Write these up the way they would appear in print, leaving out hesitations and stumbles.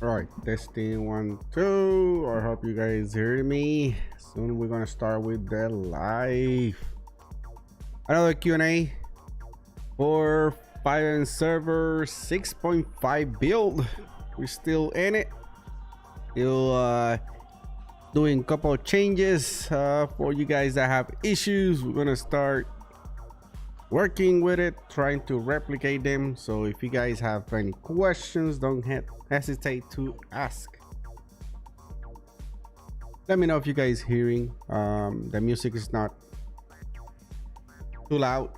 All right, testing 1 2. I hope you guys hear me. Soon we're gonna start with the live. Another Q&A for 5MServers 6.5 build. We're still in it. Still doing a couple of changes for you guys that have issues. We're gonna start working with it, trying to replicate them. So if you guys have any questions, don't hesitate to ask. Let me know if you guys hearing the music is not too loud.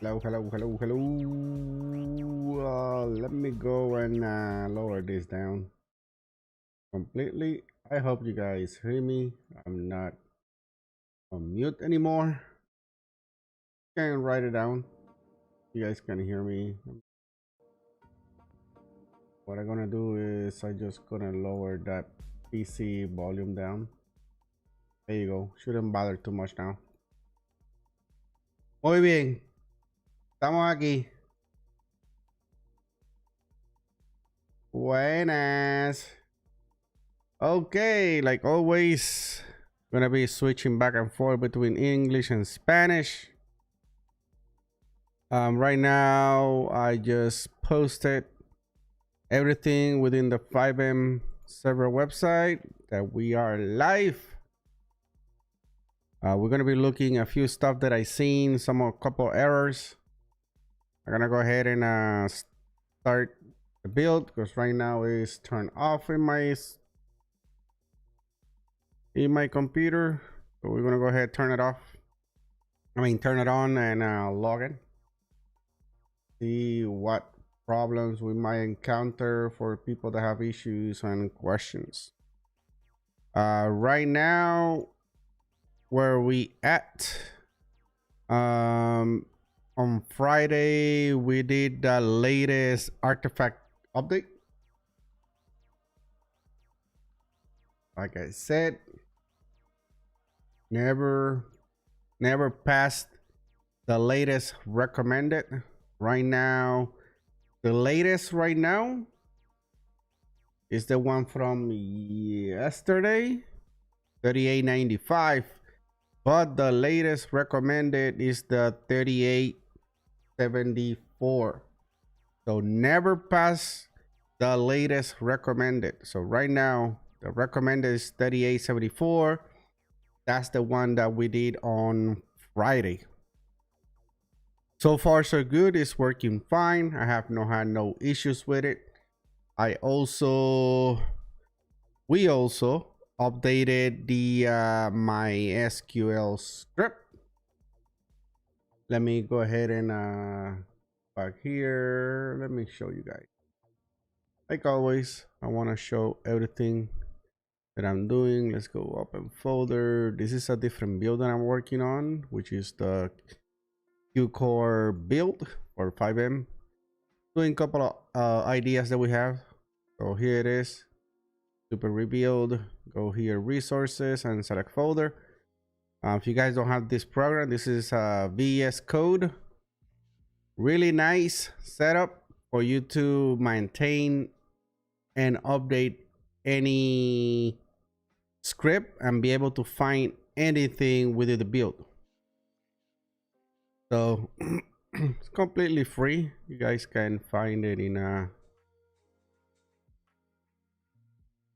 Hello. Let me go and lower this down completely. I hope you guys hear me. I'm not on mute anymore. Can write it down. You guys can hear me. What I'm gonna do is I just gonna lower that PC volume down. There you go. Shouldn't bother too much now. Muy bien. Estamos aquí. Buenas. Okay, like always, gonna be switching back and forth between English and Spanish. Right now, I just posted everything within the 5M server website that we are live. We're gonna be looking at a few stuff that I seen, a couple errors. I'm gonna go ahead and start the build because right now it's turned off in my computer. So we're gonna go ahead, turn it off. Turn it on and log in. See what problems we might encounter for people that have issues and questions. Right now, where we at? On Friday, we did the latest artifact update. Like I said, never passed the latest recommended. Right now, the latest right now is the one from yesterday, 3895. But the latest recommended is the 3874. So never pass the latest recommended. So right now the recommended is 3874. That's the one that we did on Friday. So far so good. It's working fine. I have had no issues with it. We also updated the MySQL script. Let me go ahead and back here. Let me show you guys. Like always, I want to show everything that I'm doing. Let's go open folder. This is a different build that I'm working on, which is the Q-Core build for 5M. Doing a couple of ideas that we have. So here it is. Super rebuild. Go here, resources, and select folder. If you guys don't have this program, this is VS Code. Really nice setup for you to maintain and update any script and be able to find anything within the build. So it's completely free. You guys can find it in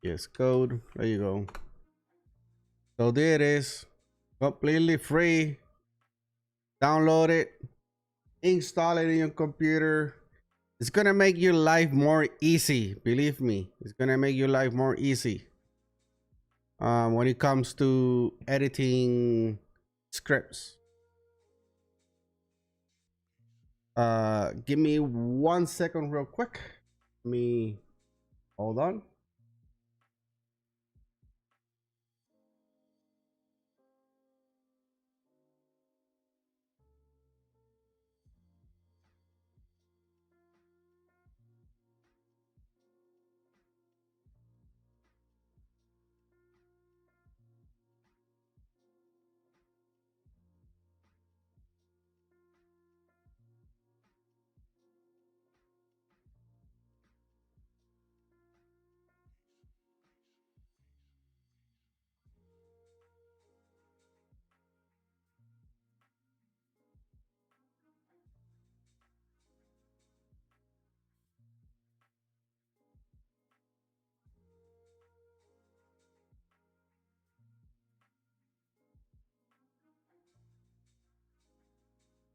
VS Code. There you go. So there it is, completely free. Download it, install it in your computer. It's gonna make your life more easy. Believe me, it's gonna make your life more easy when it comes to editing scripts. Give me 1 second real quick. Hold on.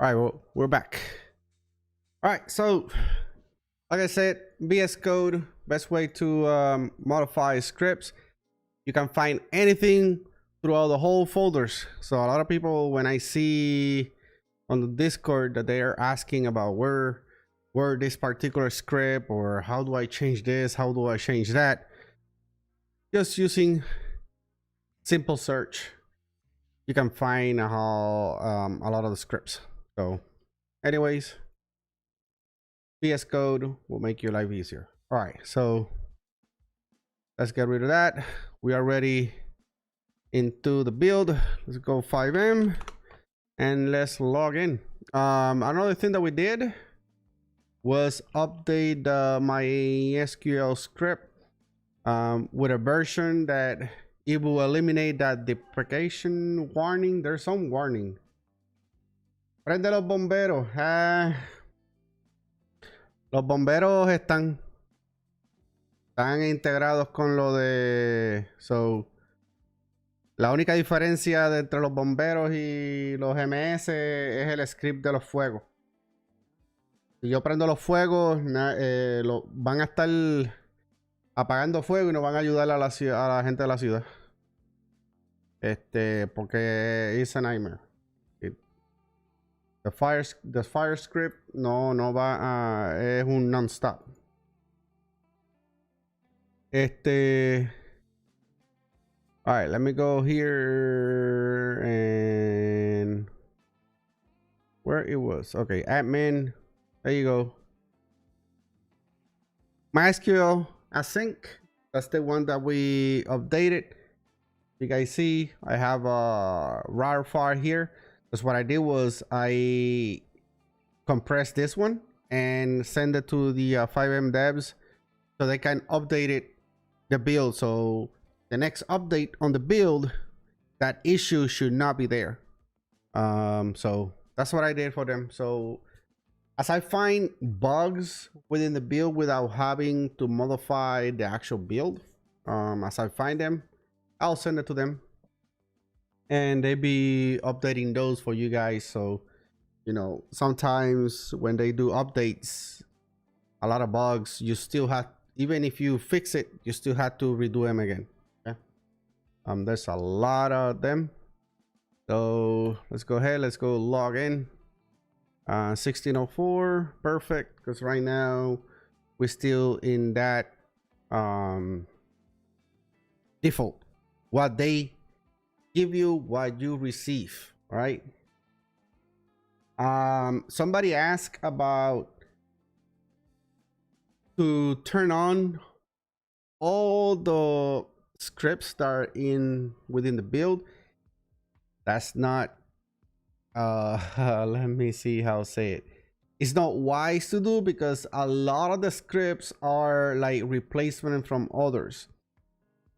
All right, well, we're back. All right, so like I said, VS Code, best way to modify scripts. You can find anything throughout the whole folders. So a lot of people, when I see on the Discord that they are asking about where this particular script, or how do I change this, how do I change that, just using simple search, you can find how a lot of the scripts. So anyways, VS Code will make your life easier. All right, so let's get rid of that. We are ready into the build. Let's go 5M and let's log in. Another thing that we did was update my SQL script with a version that it will eliminate that deprecation warning. There's some warning. Prende los bomberos. Los bomberos están integrados con lo de... So, la única diferencia entre los bomberos y los MS es el script de los fuegos. Si yo prendo los fuegos, van a estar apagando fuego y no van a ayudar a la gente de la ciudad. Porque it's a nightmare. The fire script no va a... es un non-stop. All right, let me go here and where it was. Okay, admin. There you go. MySQL async. That's the one that we updated. You guys see, I have a rar file here. Because what I did was I compressed this one and send it to the 5M devs so they can update the build. So the next update on the build, that issue should not be there. So that's what I did for them. So as I find bugs within the build without having to modify the actual build, as I find them, I'll send it to them. And they be updating those for you guys. So, you know, sometimes when they do updates, a lot of bugs, you still have, even if you fix it, you still have to redo them again. Okay. There's a lot of them. So let's go ahead. Let's go log in. 1604, perfect. Because right now we're still in that default. What they give you, what you receive. All right. Somebody asked about to turn on all the scripts that are within the build. That's not let me see how to say it. It's not wise to do because a lot of the scripts are like replacement from others.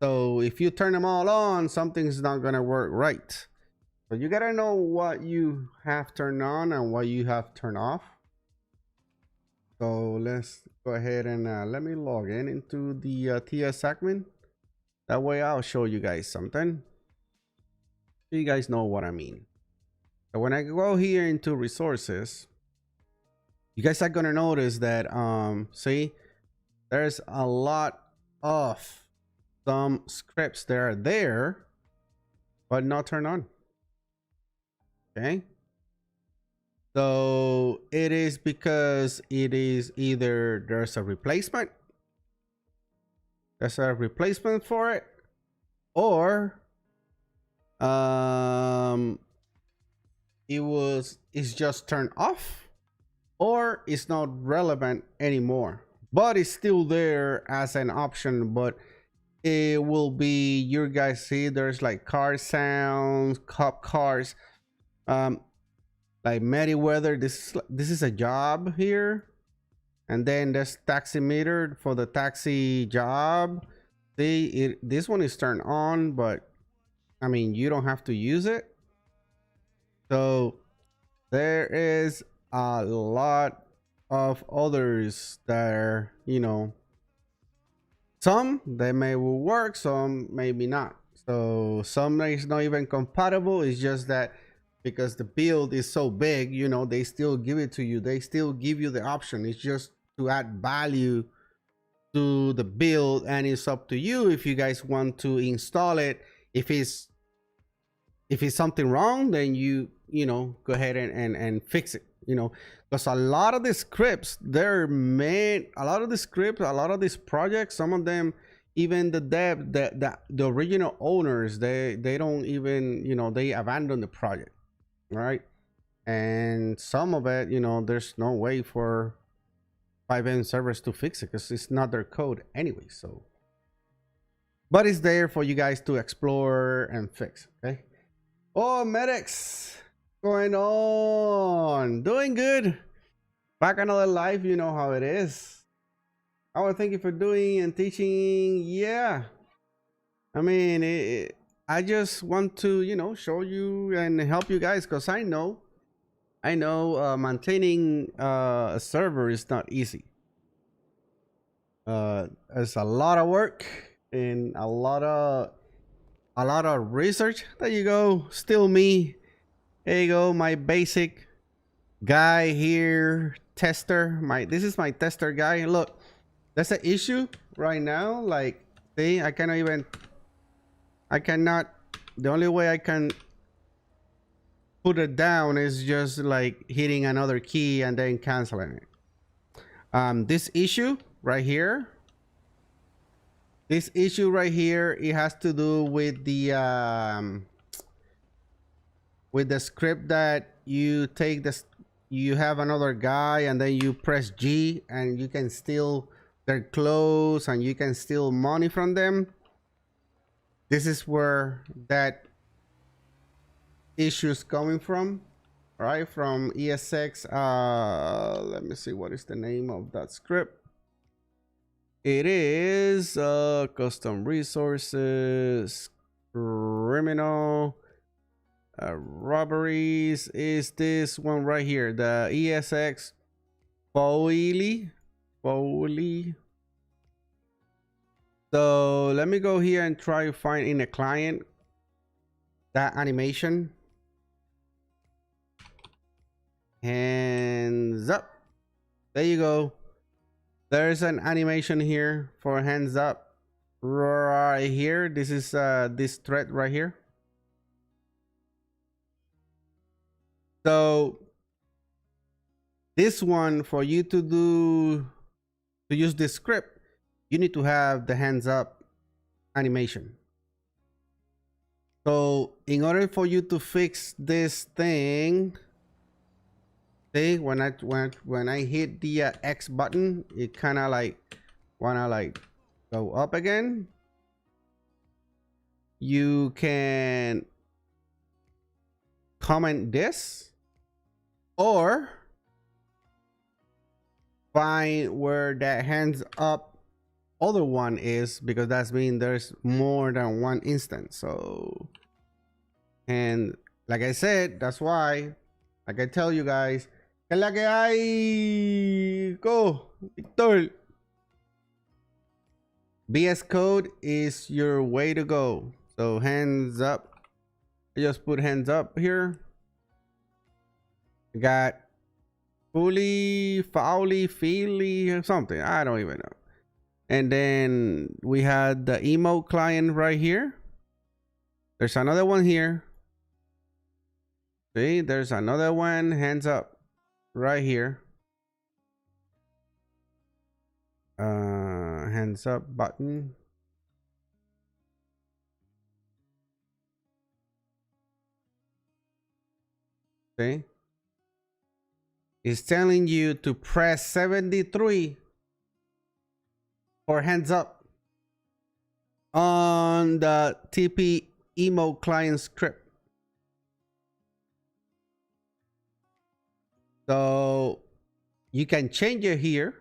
So if you turn them all on, something's not gonna work right. So you gotta know what you have turned on and what you have turned off. So let's go ahead and let me log in into the TS admin. That way I'll show you guys something. So you guys know what I mean. So when I go here into resources, you guys are gonna notice that see, there's a lot of some scripts that are there but not turned on. Okay, so it is because it is either there's a replacement for it, or it's just turned off, or it's not relevant anymore, but it's still there as an option. But it will be, you guys see there's like car sounds, cop cars, like Meriwether. This is a job here, and then there's taximeter for the taxi job. See, this one is turned on, but I mean, you don't have to use it. So there is a lot of others that are, you know, some they may will work, some maybe not. So some is not even compatible. It's just that because the build is so big, you know, they still give it to you. They still give you the option. It's just to add value to the build, and it's up to you if you guys want to install it. If it's something wrong, then you know, go ahead and fix it, you know, because a lot of the scripts, they're made, a lot of the scripts, a lot of these projects, some of them, even the dev, the original owners, they don't even, you know, they abandon the project, right? And some of it, you know, there's no way for 5MServers to fix it because it's not their code anyway. So, but it's there for you guys to explore and fix. Okay. Oh, medics, going on? Doing good. Back another live. You know how it is. I want to thank you for doing and teaching. Yeah. I mean, I just want to, you know, show you and help you guys, because I know maintaining a server is not easy. It's a lot of work and a lot of research. There you go. Still me. There you go. My basic guy here, tester. This is my tester guy. Look, that's an issue right now. Like, see, I cannot. The only way I can put it down is just like hitting another key and then canceling it. This issue right here, it has to do with the script that you take this. You have another guy and then you press G and you can steal their clothes and you can steal money from them. This is where that issue is coming from, right? From ESX. Let me see, what is the name of that script? It is custom resources, criminal robberies. Is this one right here, the ESX Foley. So let me go here and try to find in a client that animation. Hands up. There you go. There's an animation here for hands up right here. This is this thread right here. So this one, for you to use this script, you need to have the hands up animation. So in order for you to fix this thing, see, when I hit the X button, it kind of like wanna like go up again. You can comment this or find where that hands up other one is, because that's mean there's more than one instance. So, and like I said, that's why, like I tell you guys, que la que hay, go Victor. VS Code is your way to go. So hands up. I just put hands up here. I got fully, foully, feely, or something. I don't even know. And then we had the emote client right here. There's another one here. See, there's another one, hands up, right here. Hands up button. See? It's telling you to press 73 for hands up on the TP emote client script. So you can change it here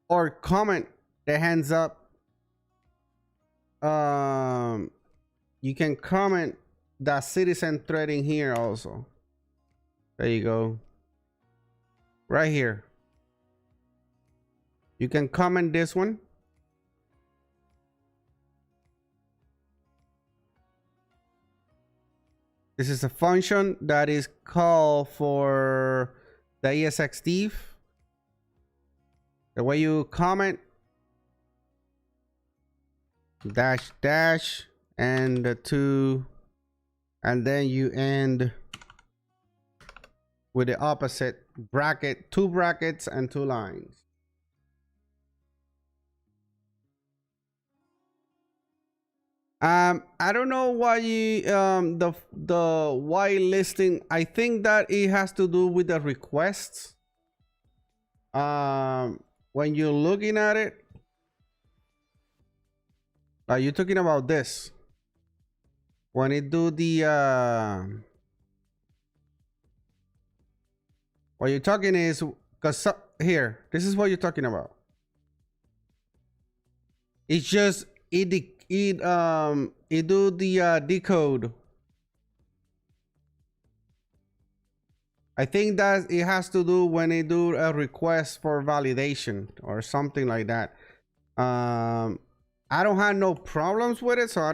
or comment the hands up. You can comment the citizen thread in here also. There you go. Right here. You can comment this one. This is a function that is called for the ESXdiff. The way you comment dash dash and the two, and then you end with the opposite bracket, 2 brackets and 2 lines. I don't know why you, the whitelisting. I think that it has to do with the requests. When you're looking at it, you're talking about this. When it do the what you're talking is, because here, this is what you're talking about. It's just it do the decode. I think that it has to do when it do a request for validation or something like that. I don't have no problems with it, so I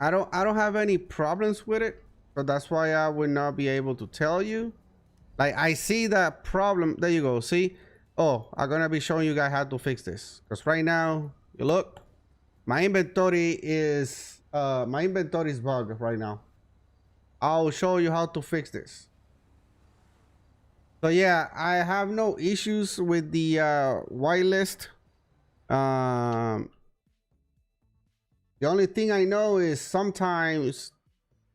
don't have any problems with it. So that's why I would not be able to tell you. Like, I see that problem. There you go. See? Oh, I'm gonna be showing you guys how to fix this. Because right now, you look, my inventory is bugged right now. I'll show you how to fix this. So yeah, I have no issues with the whitelist. The only thing I know is sometimes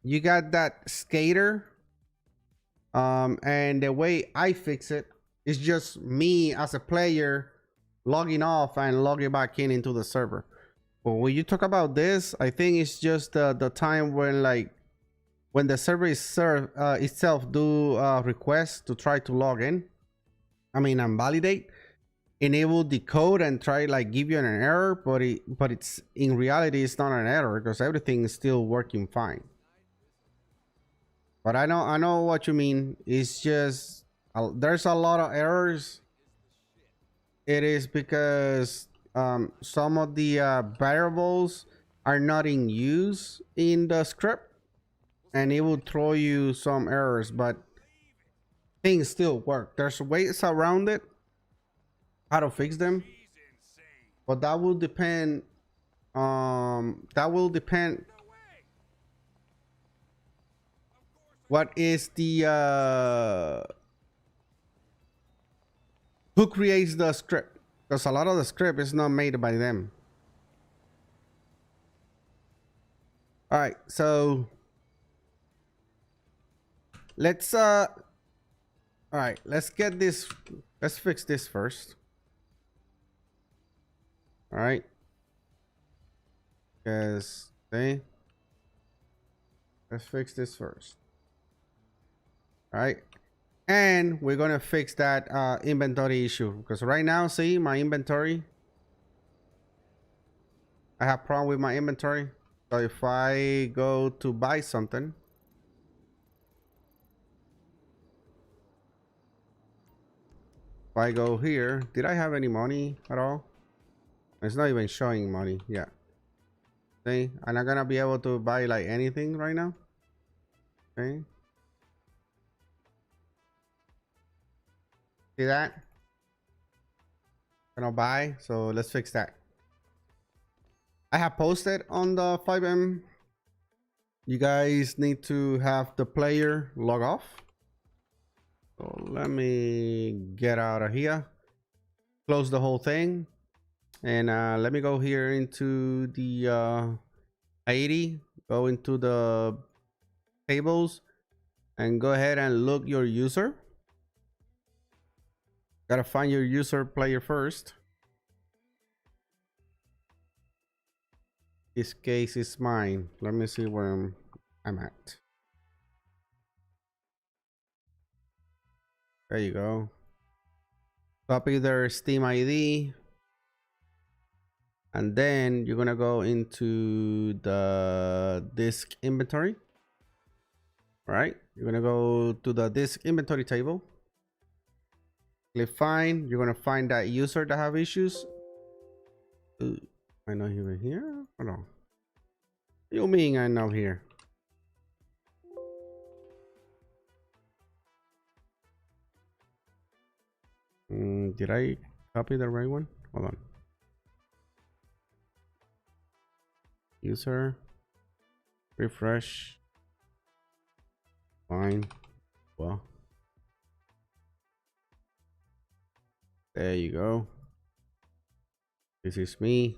you got that skater, and the way I fix it is just me as a player logging off and logging back in into the server. But when you talk about this, I think it's just the time when, like, when the server itself do requests to try to log in, and validate, enable the code and try like give you an error, but it's in reality it's not an error because everything is still working fine. But I know what you mean. It's just there's a lot of errors. It is because some of the variables are not in use in the script, and it will throw you some errors, but things still work. There's ways around it, how to fix them, but that will depend. What is the who creates the script? Because a lot of the script is not made by them. All right, so let's all right, let's get this. Let's fix this first. All right, because let's fix this first. All right, and we're gonna fix that inventory issue, because right now, see, my inventory, I have problem with my inventory. So if I go to buy something, if I go here, did I have any money at all? It's not even showing money. Yeah, see, I'm not gonna be able to buy like anything right now. Okay, see that? Gonna buy. So let's fix that. I have posted on the Fivem. You guys need to have the player log off. So let me get out of here, close the whole thing, and let me go here into the 80, go into the tables, and go ahead and look your user. Gotta find your user player first. This case is mine. Let me see where I'm at. There you go. Copy their Steam ID. And then you're gonna go into the disk inventory. All right, you're gonna go to the disk inventory table. Click find. You're gonna find that user that have issues. Ooh, I know he was here. Hold on. You mean I'm not here? Did I copy the right one? Hold on. User. Refresh. Fine. Well. There you go. This is me.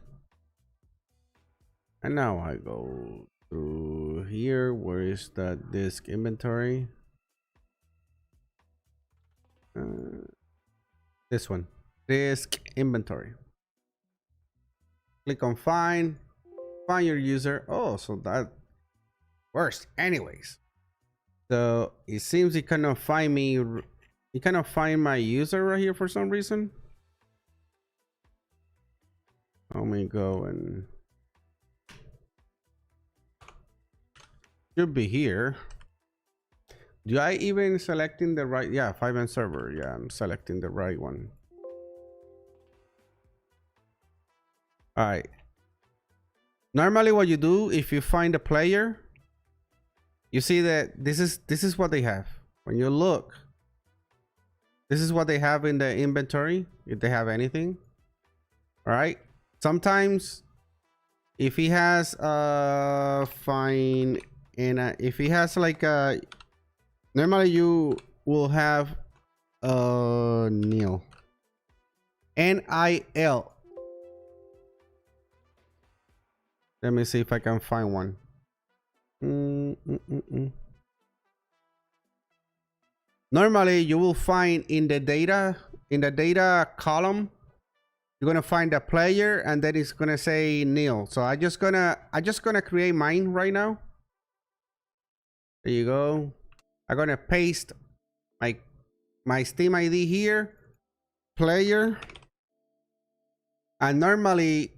And now I go through here. Where is that disk inventory? This one. Disk inventory. Click on find. Find your user. Oh, so that works anyways. So it seems it cannot find me. It cannot find my user right here for some reason. Let me go and should be here. Do I even selecting the right? Yeah, 5MServer. Yeah, I'm selecting the right one. All right. Normally what you do if you find a player, you see that this is what they have. When you look, this is what they have in the inventory, if they have anything. All right. Sometimes if he has fine and if he has like a normally you will have nil NIL. Let me see if I can find one. Normally you will find in the data column, you're gonna find a player and then it's gonna say nil. So I just gonna create mine right now. There you go. I'm gonna paste my Steam ID here, player. And normally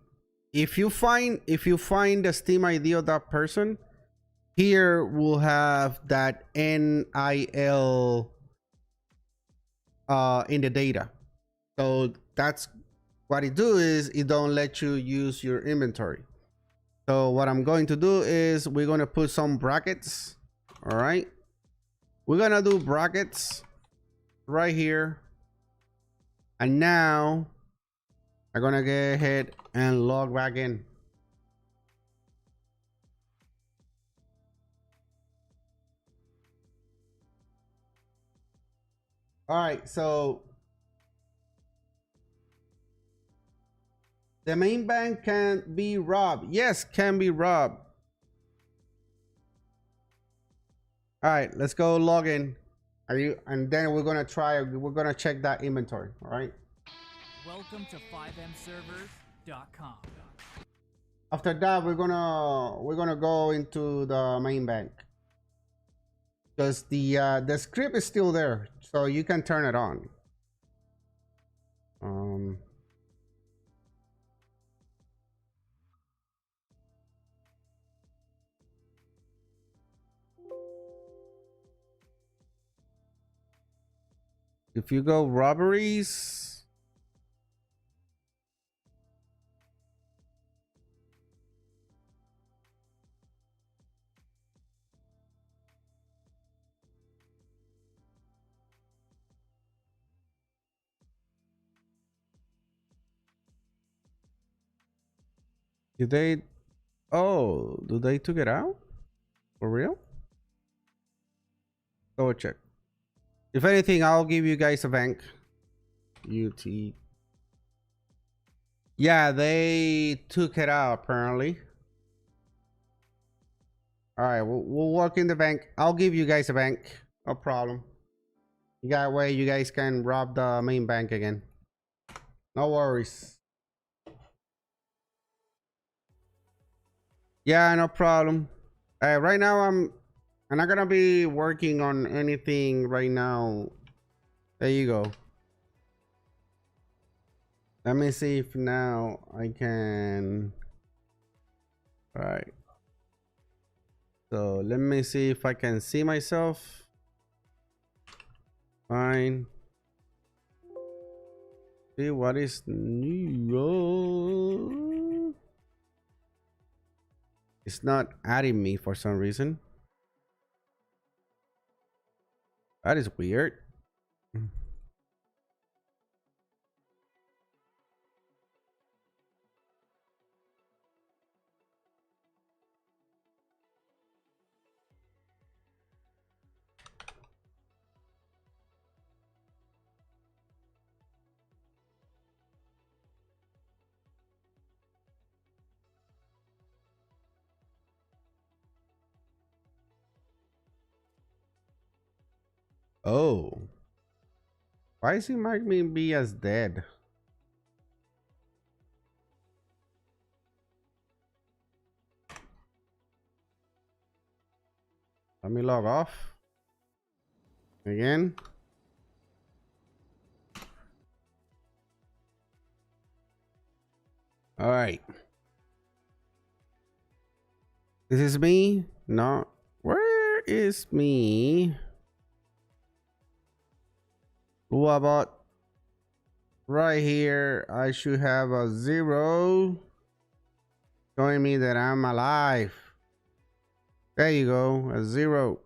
if you find the Steam ID of that person, here we'll have that NIL in the data. So that's what it do is it don't let you use your inventory. So what I'm going to do is we're going to put some brackets. All right, we're gonna do brackets right here, and now I'm gonna go ahead and log back in. All right, so the main bank can be robbed. Yes, can be robbed. All right, let's go log in. Are you? And then we're gonna check that inventory. All right. Welcome to 5MServers.com. After that, we're gonna go into the main bank because the script is still there, so you can turn it on. If you go robberies, do they? Oh, do they took it out? For real? Go check. If anything, I'll give you guys a bank. UT. Yeah, they took it out apparently. All right, we'll walk in the bank. I'll give you guys a bank. No problem. You got a way you guys can rob the main bank again. No worries. Yeah, no problem. Right now I'm not gonna be working on anything right now. There you go. Let me see if now I can. All right. So let me see if I can see myself. Fine. See what is new. It's not adding me for some reason. That is weird. Oh. Why is it mark me be as dead? Let me log off. Again. All right. This is me. No. Where is me? What about right here? I should have a 0 showing me that I'm alive. There you go, a 0.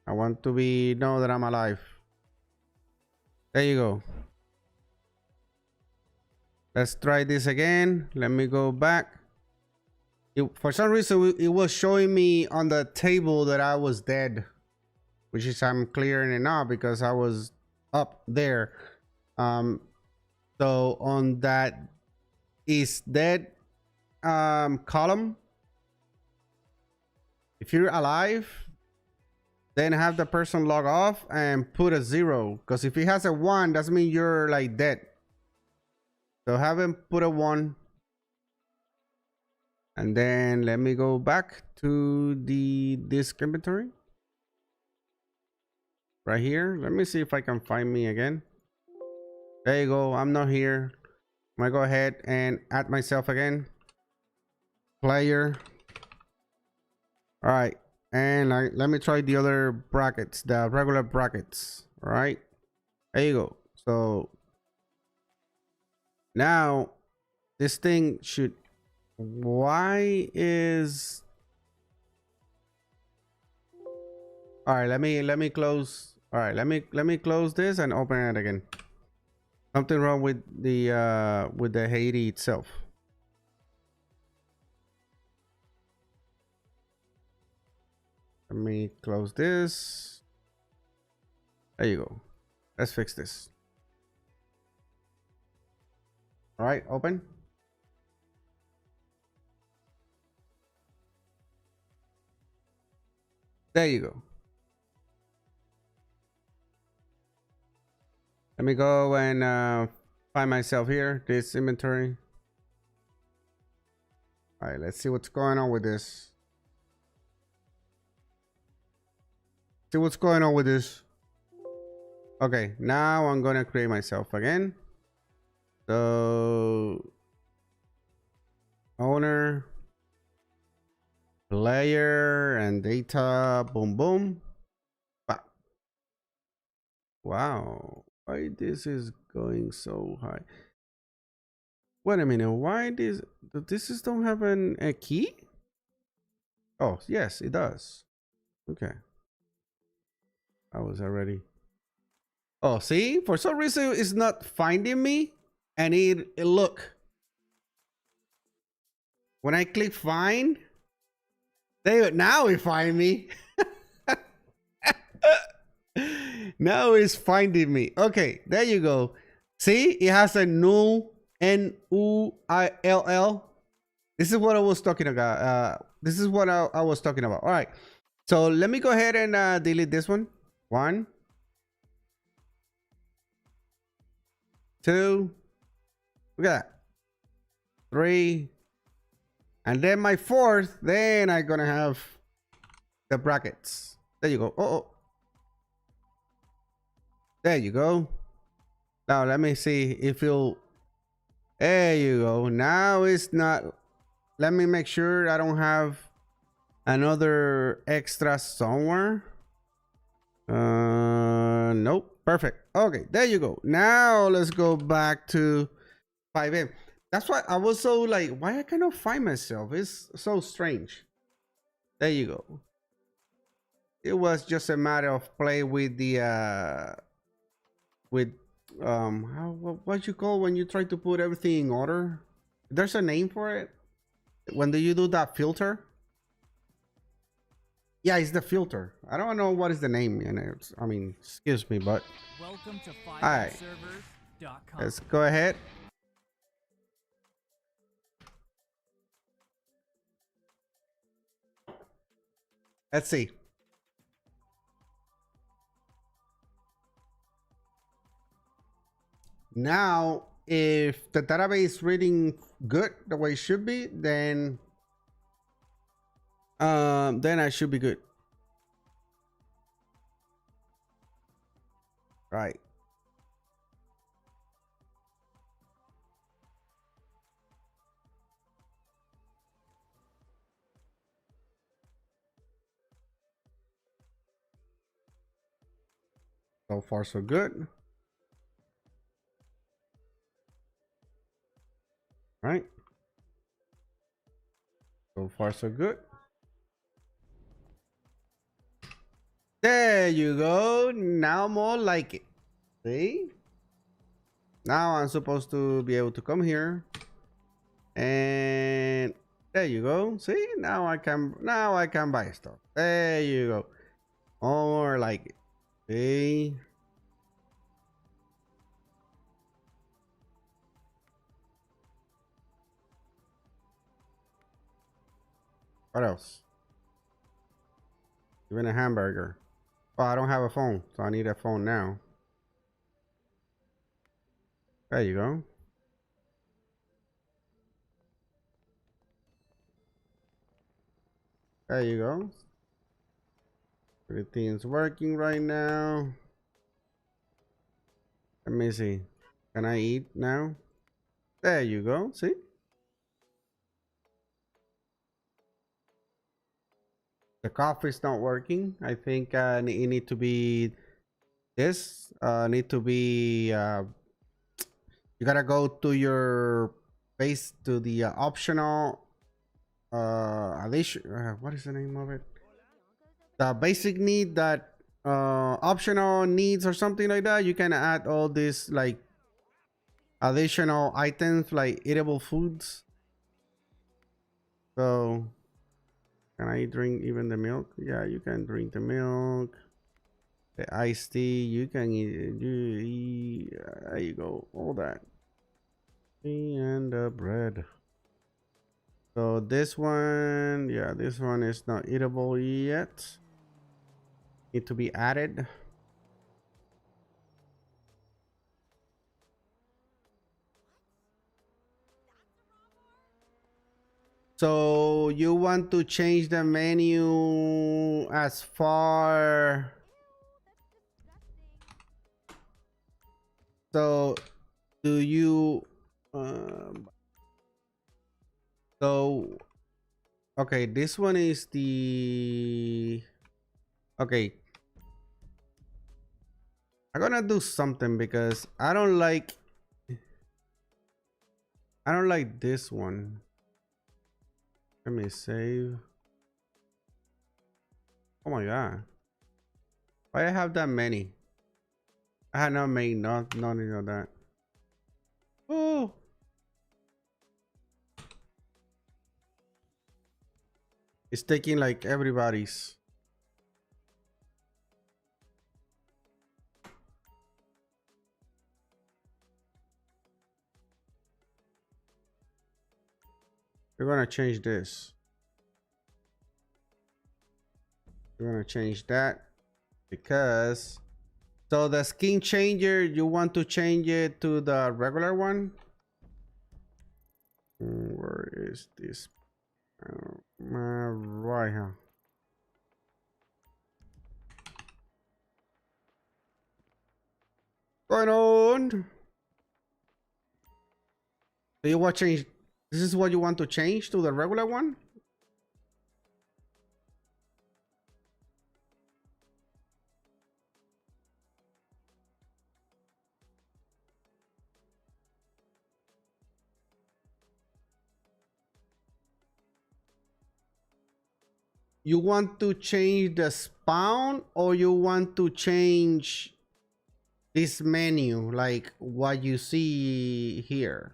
I want to know that I'm alive. There you go. Let's try this again. Let me go back. For some reason, it was showing me on the table that I was dead, which is I'm clearing it now because I was up there. So on that is dead column, if you're alive, then have the person log off and put a 0, because if he has a 1, that means you're like dead. So have him put a 1, and then let me go back to the disk inventory right here. Let me see if I can find me again. There you go. I'm not here. I'm gonna go ahead and add myself again. Player. All right, and let me try the other brackets, the regular brackets. All right, there you go. So now this thing should. Why is? All right, let me close. All right, let me close this and open it again. Something wrong with the Haiti itself. Let me close this. There you go. Let's fix this. All right, open. There you go. Let me go and find myself here, this inventory. All right, let's see what's going on with this. See what's going on with this. Okay, now I'm gonna create myself again. So owner, player, and data. Boom, boom. Wow, why this is going so high? Wait a minute, why this don't have a key? Oh yes, it does. Okay. I was already. Oh, see, for some reason it's not finding me, and it look. When I click find, now it find me. Now it's finding me. Okay, there you go. See, it has a null, N-U-I-L-L. This is what I was talking about. This is what I was talking about. All right, so let me go ahead and delete this one. 1, 2, look at that. 3, and then my 4th, then I'm gonna have the brackets. There you go. Oh, there you go. Now let me see if you'll. There you go. Now it's not. Let me make sure I don't have another extra somewhere. Nope. Perfect. Okay, there you go. Now let's go back to 5M. That's why I was so like, why I cannot find myself? It's so strange. There you go. It was just a matter of play with the with what you call when you try to put everything in order. There's a name for it. When do you do that filter? Yeah, it's the filter. I don't know what is the name, and I mean, excuse me, but Welcome to right. 5MServers.com. Let's go ahead. Let's see. Now, if the database is reading good the way it should be, then I should be good. Right. So far, so good. Right. So far, so good. There you go. Now more like it. See? Now I'm supposed to be able to come here. And there you go. See? Now I can buy stuff. There you go. More like it. See? What else? Even a hamburger. Oh, I don't have a phone, so I need a phone now. There you go. There you go. Everything's working right now. Let me see. Can I eat now? There you go. See? The coffee's not working. I think it need to be this. Need to be. You gotta go to your base to the optional. Addition. What is the name of it? The basic need that optional needs or something like that. You can add all these like additional items like eatable foods. So can I drink even the milk? Yeah, you can drink the milk. The iced tea, you can eat. There you go, all that. And the bread. So this one, yeah, this one is not eatable yet. Need to be added. So you want to change the menu as far. So do you so okay, this one is the okay. I'm gonna do something because I don't like this one. Let me save. Oh my god. Why I have that many? I had not made none of that. Oh, it's taking like everybody's. We're gonna change this. We're gonna change that because so the skin changer, you want to change it to the regular one. Where is this? Right here. Going on. Do you want to change? This is what you want to change to the regular one? you want to change the spawn or you want to change this menu like what you see here?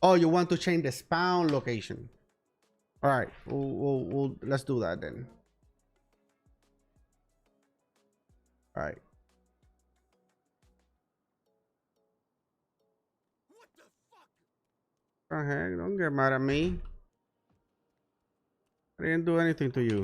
Oh, you want to change the spawn location. All right, let's do that then. All right. What the fuck? Heck, don't get mad at me. I didn't do anything to you.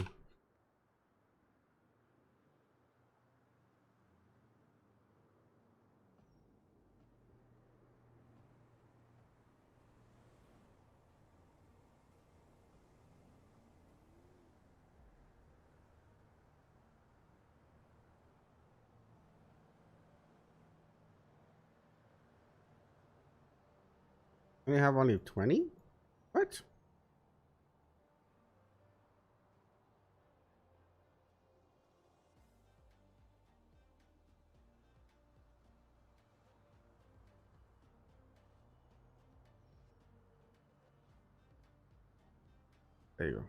We have only 20? What? There you go.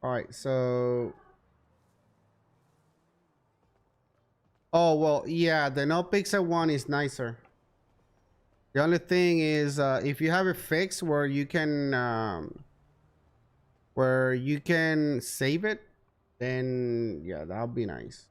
All right, so oh well, yeah, the no pixel one is nicer. The only thing is if you have a fix where you can save it, then yeah, that'll be nice.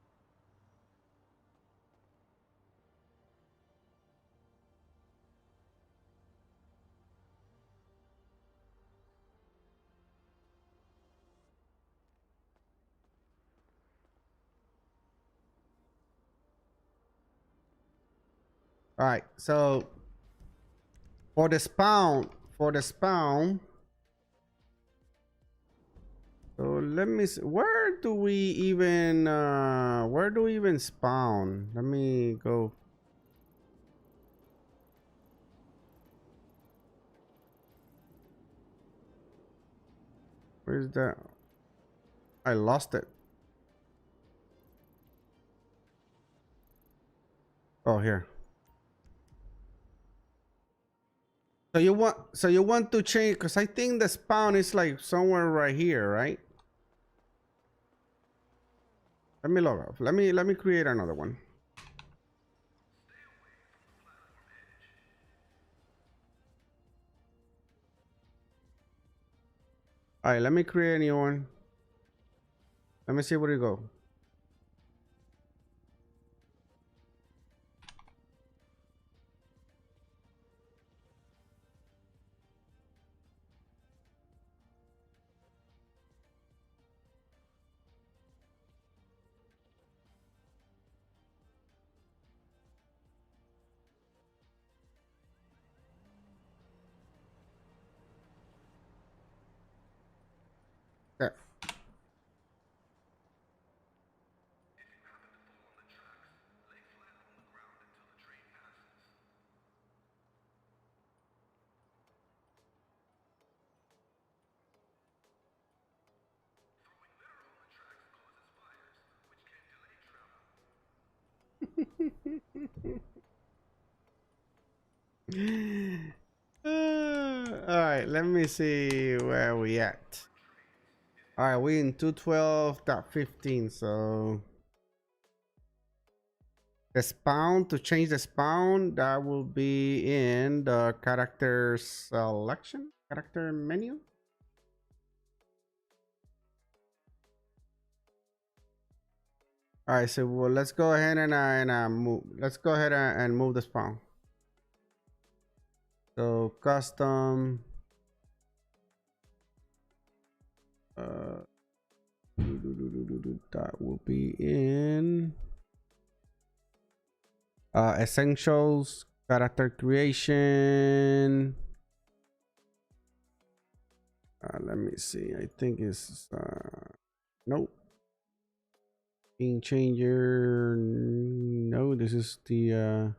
All right, so for the spawn, so let me see, where do we even spawn? Let me go. Where's that? I lost it. Oh, here. So you want to change, because I think the spawn is like somewhere right here, right? Let me log off. Let me create another one. All right, let me create a new one. Let me see where you go. There. All right, let me see where we at. All right, we in 212.15, so the spawn, to change the spawn, that will be in the character selection, character menu. All right, so well, let's go ahead and move. Let's go ahead and move the spawn. So custom. That will be in essentials, character creation. Let me see. I think it's nope. Scene changer. No, this is the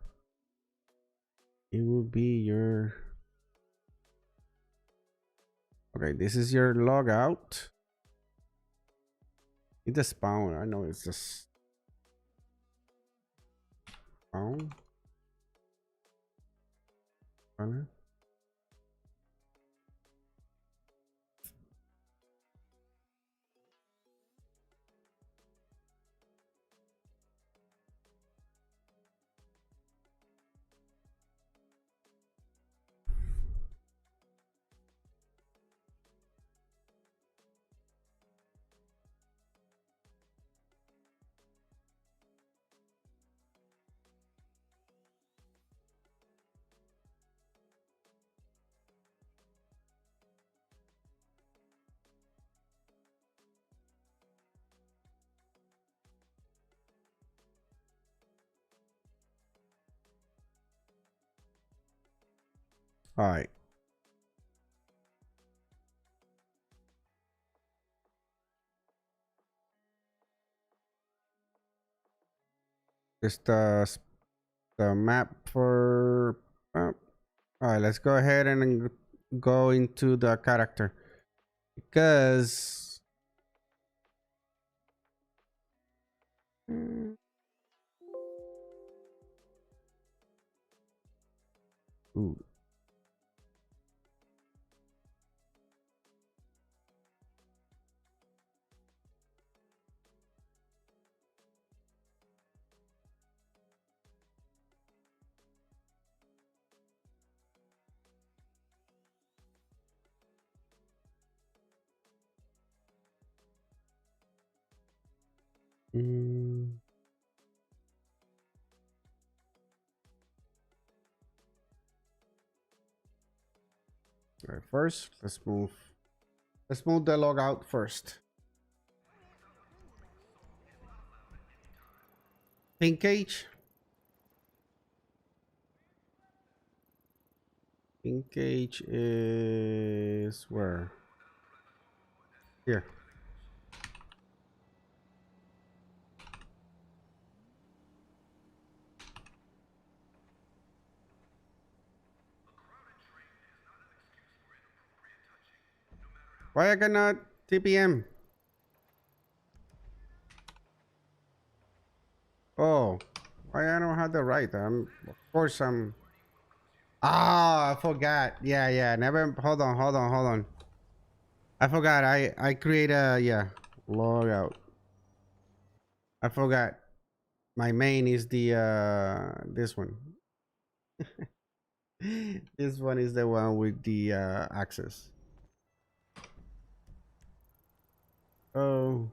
it will be your okay, this is your logout. It's the spawn. I know it's just spawn. Spawner. All right. Just the map for. All right, let's go ahead and go into the character because. Ooh. Mm. All right, first, let's move the logout first. Pin cage. Pin cage is where? Here. Why I cannot TPM? Oh, why I don't have the right? Of course I'm. Ah, I forgot. Yeah. Never. Hold on. I forgot. I create a logout. I forgot. My main is the this one. This one is the one with the access. Oh,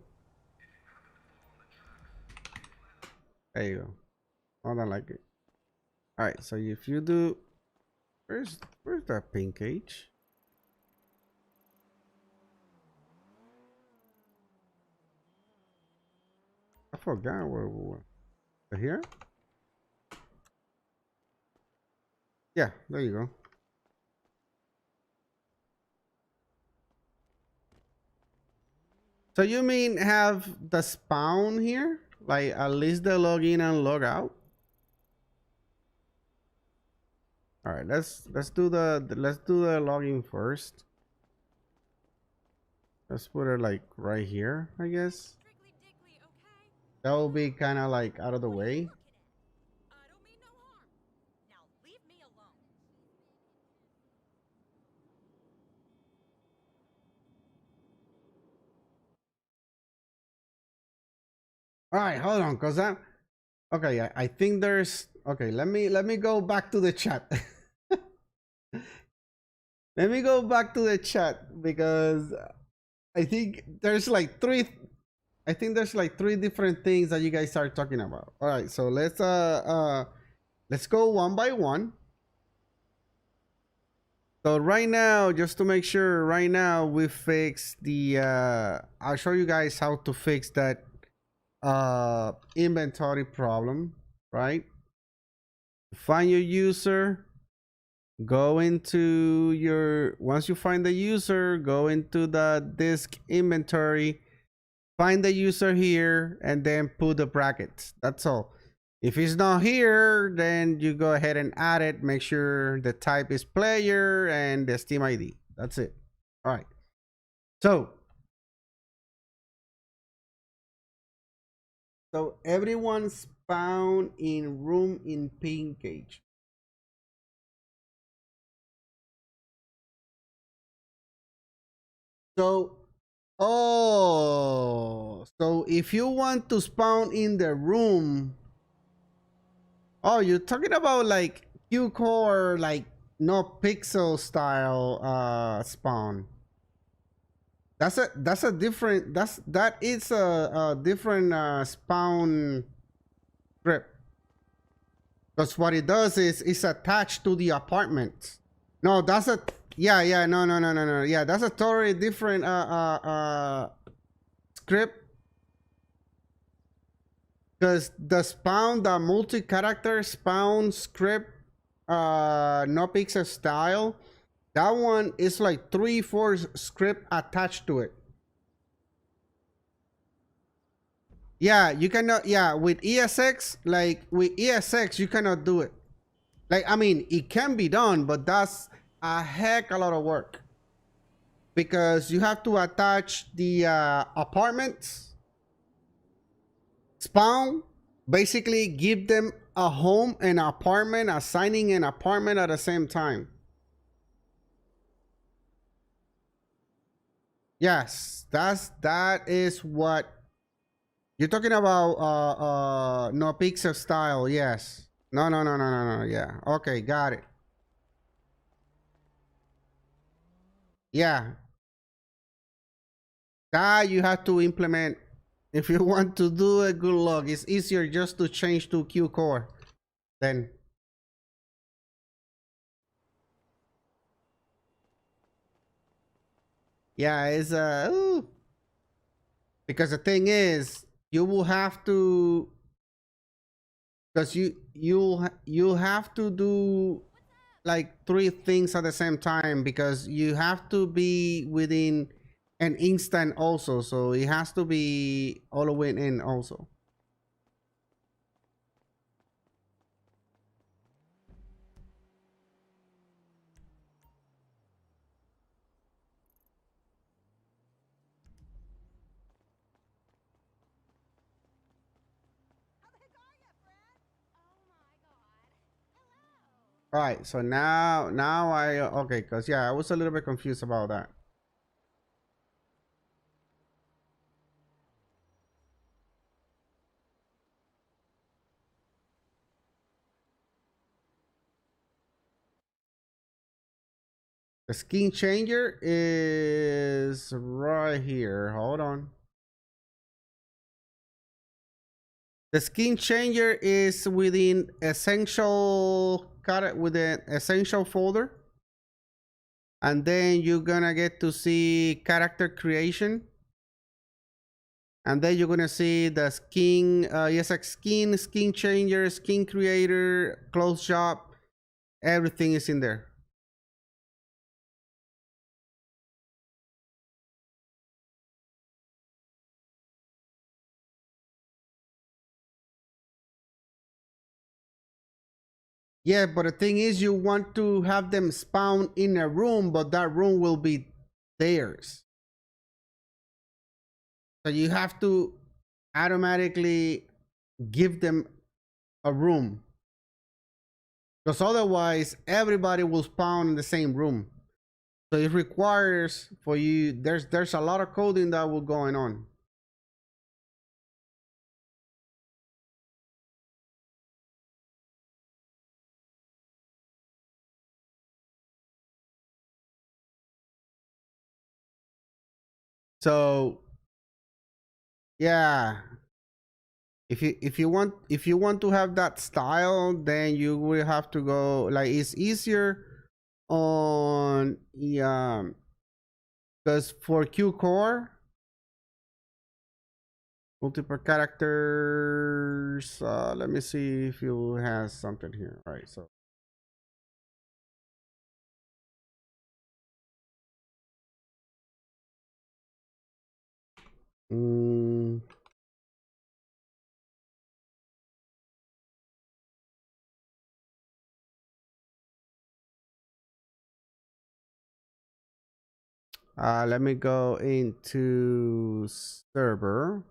there you go. Hold on, like it. All right. So if you do, where's the pin cage? I forgot where we were. Here? Yeah, there you go. So you mean have the spawn here? Like at least the login and log out? All right, let's do the login first. Let's put it like right here, I guess. That will be kind of like out of the way. All right, hold on, cause I'm okay. I think there's okay. Let me go back to the chat. Let me go back to the chat because I think there's like three. I think there's like three different things that you guys are talking about. All right, so let's go one by one. So right now, just to make sure, right now we fix the I'll show you guys how to fix that inventory problem, right? Find your user, go into your once you find the user, go into the disk inventory, find the user here, and then put the brackets. That's all. If it's not here, then you go ahead and add it. Make sure the type is player and the Steam ID. That's it. All right. So So everyone spawn in room in pin cage. So, oh, so if you want to spawn in the room, oh, you're talking about like Q core, like no pixel style spawn. That's a different that is a different spawn script. Because what it does is it's attached to the apartment. No, that's a yeah, no. Yeah, that's a totally different script. Because the multi-character spawn script, no pixel style, that one is like 3-4 script attached to it. Yeah, you cannot. Yeah, with ESX, like with ESX, you cannot do it. Like, I mean, it can be done, but that's a heck a lot of work because you have to attach the apartments, spawn, basically give them a home and apartment, assigning an apartment at the same time. Yes, that is what you're talking about. No pixel style. Yes. No. Yeah. Okay, got it. Yeah, that you have to implement. If you want to do it, good luck. It's easier just to change to Q core. Then yeah, it's because the thing is you will have to because you have to do like 3 things at the same time because you have to be within an instant also, so it has to be all the way in also. All right, so now I okay, because yeah, I was a little bit confused about that. The skin changer is right here. Hold on. The skin changer is within essential within essential folder. And then you're gonna get to see character creation. And then you're gonna see the skin, yes, like skin changer, skin creator, close shop. Everything is in there. Yeah, but the thing is, you want to have them spawn in a room, but that room will be theirs. So you have to automatically give them a room. Because otherwise, everybody will spawn in the same room. So it requires for you, there's a lot of coding that will going on. So yeah, if you want to have that style, then you will have to go like it's easier on because for Q core multiple characters, let me see if you has something here. All right, so mm, let me go into server.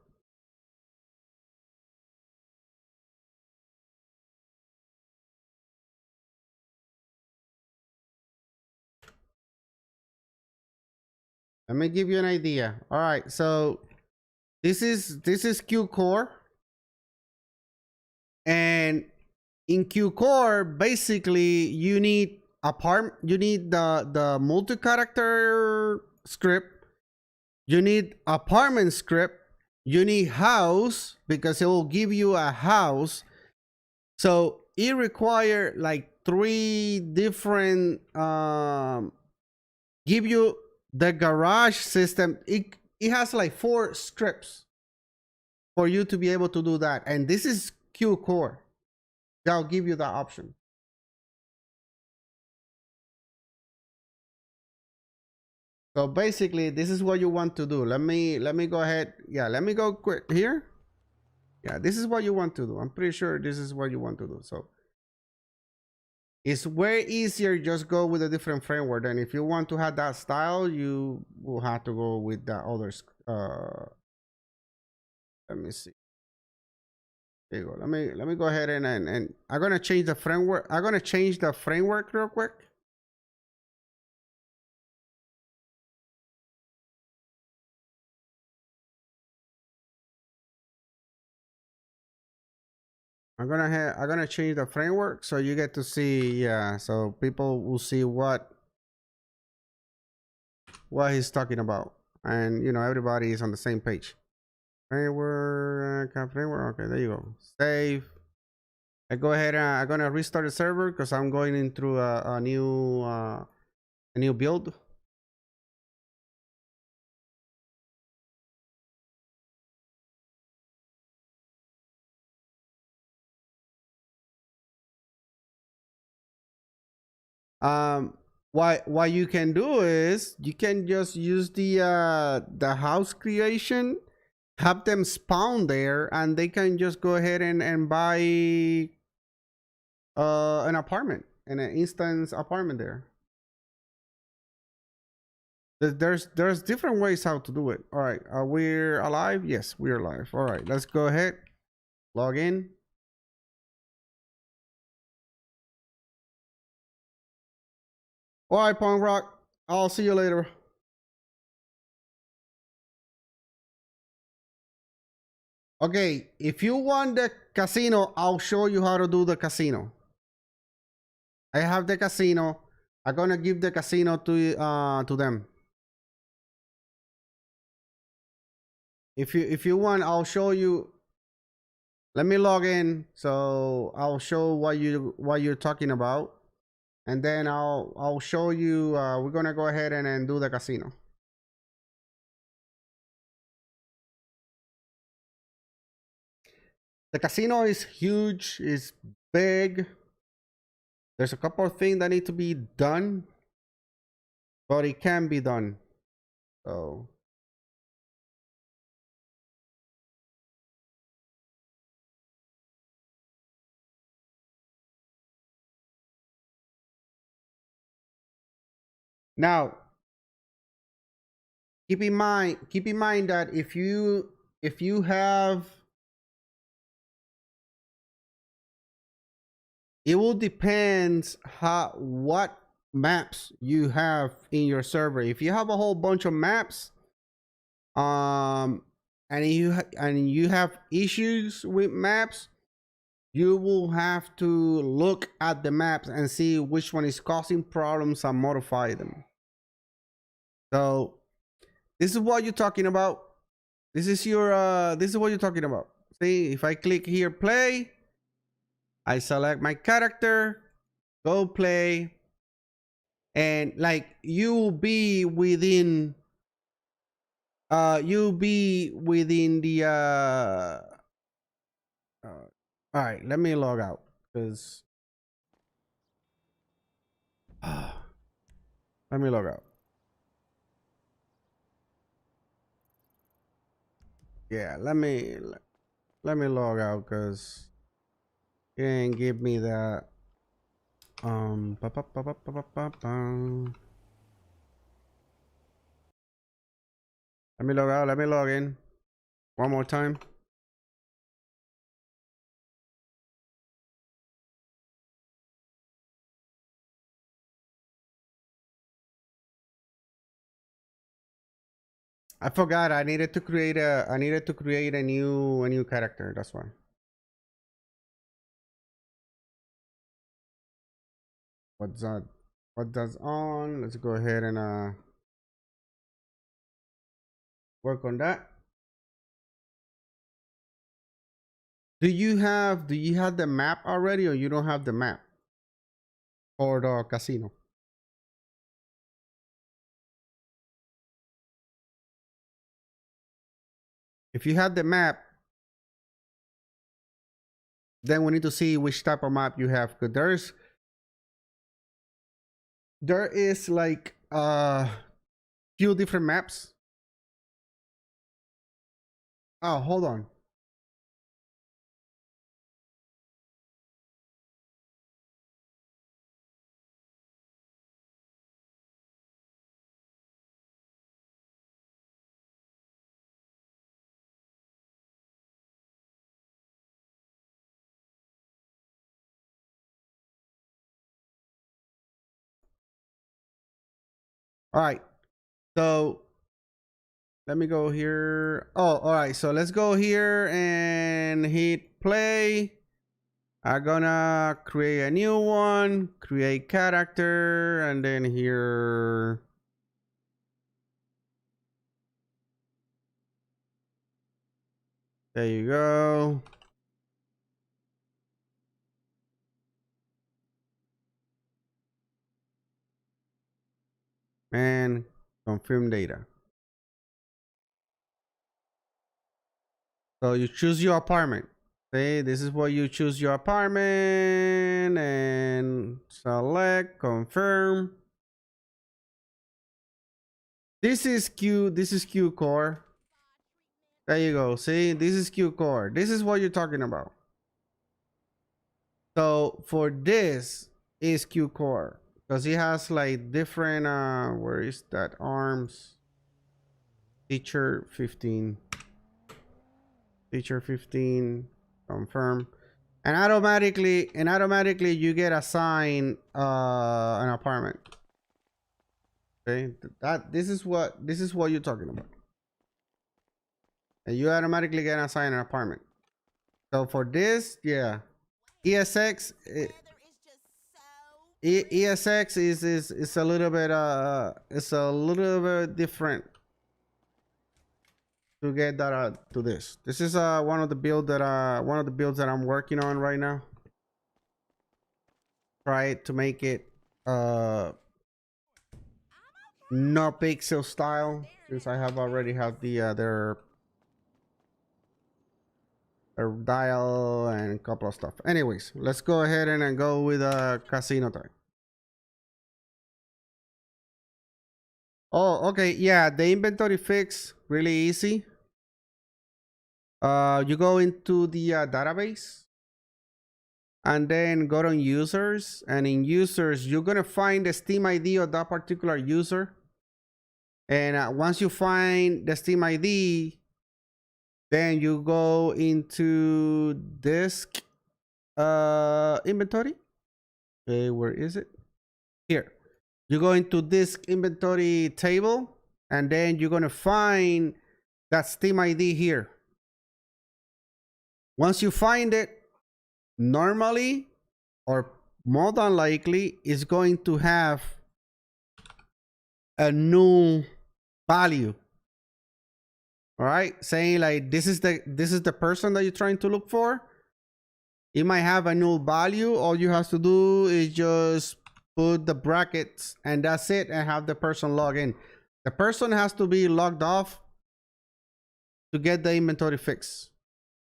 Let me give you an idea. All right, so this is Q core, and in Q core, basically you need the multi-character script, you need apartment script, you need house because it will give you a house. So it require like 3 different give you the garage system. It has like 4 scripts for you to be able to do that, and this is Q core. They'll give you that option. So basically, this is what you want to do. Let me go ahead. Yeah, let me go quick here. Yeah, this is what you want to do. I'm pretty sure this is what you want to do. So it's way easier just go with a different framework. And if you want to have that style, you will have to go with the others. Let me see. There you go. Let me go ahead and I'm gonna change the framework. I'm gonna change the framework real quick. I'm gonna change the framework so you get to see, yeah, so people will see what he's talking about, and you know everybody is on the same page. Framework, framework. Okay, there you go. Save. I go ahead and I'm gonna restart the server because I'm going into a new build. What you can do is you can just use the house creation, have them spawn there, and they can just go ahead and buy an apartment, an instance apartment there. There's different ways how to do it. All right, are we alive? Yes, we're alive. All right, let's go ahead, log in. All right, Punk Rock, I'll see you later. Okay, if you want the casino, I'll show you how to do the casino. I have the casino. I'm gonna give the casino to them. If you want, I'll show you. Let me log in, so I'll show what you're talking about, and then I'll show you. We're gonna go ahead and do the casino. The casino is huge. It's big. There's a couple of things that need to be done, but it can be done. So now keep in mind that if you have, it will depend what maps you have in your server. If you have a whole bunch of maps, and you have issues with maps, you will have to look at the maps and see which one is causing problems and modify them. So this is what you're talking about. This is what you're talking about. See, if I click here, play, I select my character, go play, and like you'll be within the all right, let me log out because let me log out. Yeah, let me log out because it ain't give me that. Let me log out. Let me log in one more time. I forgot. I needed to create a new character. That's why. What's that? What does on? Let's go ahead and work on that. Do you have the map already, or you don't have the map for the casino? If you have the map, then we need to see which type of map you have, because there is like few different maps. Oh, hold on. All right. So let me go here. Oh, all right. So let's go here and hit play. I'm gonna create a new one, create character, and then here. There you go. And confirm data. So you choose your apartment. See, this is what you choose your apartment and select confirm. This is Q core. There you go. See, this is Q core. This is what you're talking about. So for this is Q core because it has like different where is that arms teacher 15 confirm, and automatically you get assigned an apartment. Okay, this is what you're talking about, and you automatically get assigned an apartment. So for this, yeah, ESX ESX is a little bit it's a little bit different to get that to this. This is one of the builds that I'm working on right now. Try to make it no pixel style, since I have already have the their dial and a couple of stuff. Anyways, let's go ahead and go with casino time. Oh, okay, yeah, the inventory fix really easy. You go into the database and then go on users, and in users you're gonna find the Steam ID of that particular user, and once you find the Steam ID, then you go into disk inventory. Okay, where is it? Here. You go into disk inventory table, and then you're gonna find that Steam ID here. Once you find it, normally or more than likely is going to have a new value. All right, saying like this is the person that you're trying to look for. It might have a null value. All you have to do is just put the brackets and that's it, and have the person log in. The person has to be logged off to get the inventory fix.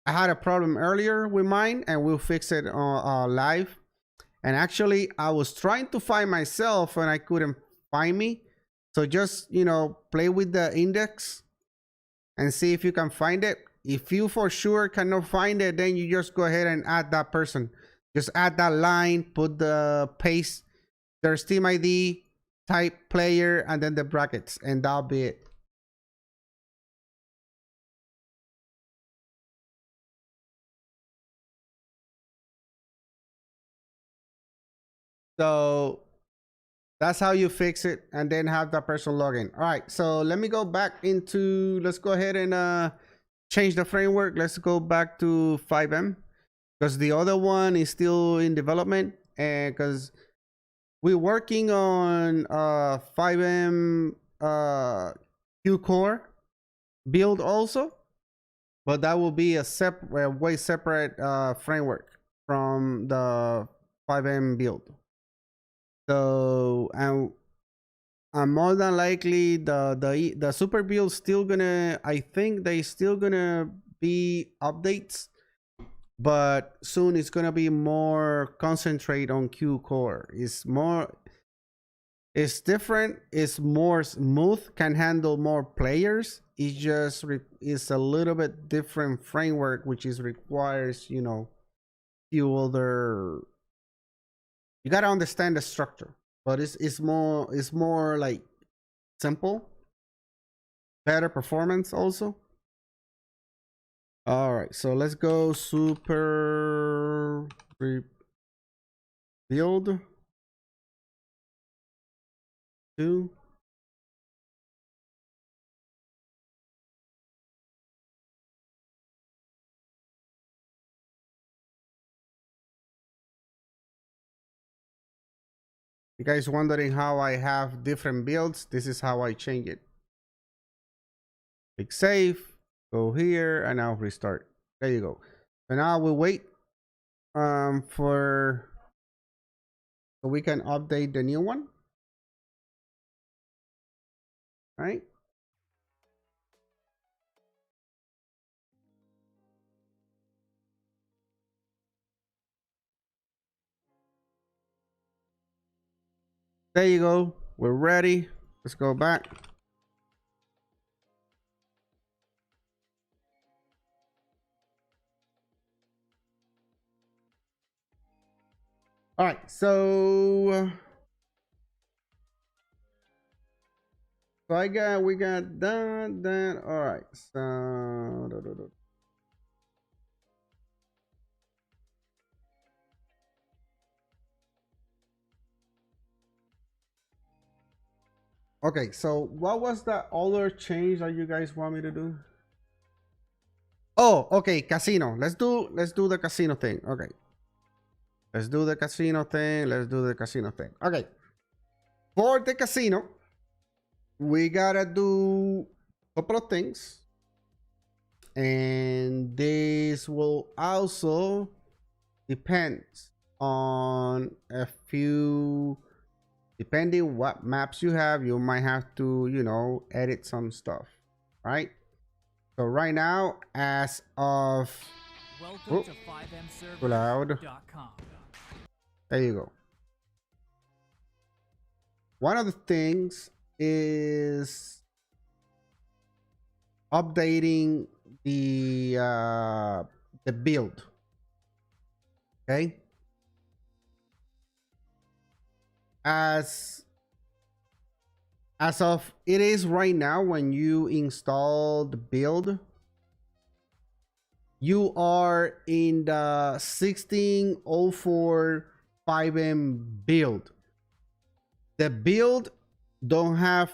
I had a problem earlier with mine, and we'll fix it live. And actually, I was trying to find myself and I couldn't find me. So just, play with the index and see if you can find it. If you for sure cannot find it, then you just go ahead and add that person. Just add that line, put the paste their Steam ID, type player, and then the brackets, and that'll be it. So That's how you fix it, and then have that person log in. All right, so let me go back into, let's go ahead and change the framework. Let's go back to 5M, because the other one is still in development, and because we're working on 5M Q core build also, but that will be a separate, way separate framework from the 5M build. So and more than likely the super build still gonna, I think they still gonna be updates, but soon it's gonna be more concentrate on Q core. It's different, it's more smooth, can handle more players. It's just it's a little bit different framework, which is requires, you know, few other, you gotta understand the structure, but it's more like simple, better performance also. All right, so let's go super build 2. You guys wondering how I have different builds? This is how I change it. Click save, go here, and now restart. There you go. So now we'll wait for, so we can update the new one. All right. There you go. We're ready. Let's go back. All right, so we got that. All right, so okay, so what was the other change that you guys want me to do? Oh, okay, casino. Let's do the casino thing. Okay. Let's do the casino thing. Okay. For the casino, we gotta do a couple of things. And this will also depend on a few, depending what maps you have, you might have to, you know, edit some stuff, right? So right now, as of, Welcome to 5MServers.com. There you go. One of the things is updating the build. Okay. As of it is right now, when you install the build, you are in the 1604 5M build. The build don't have,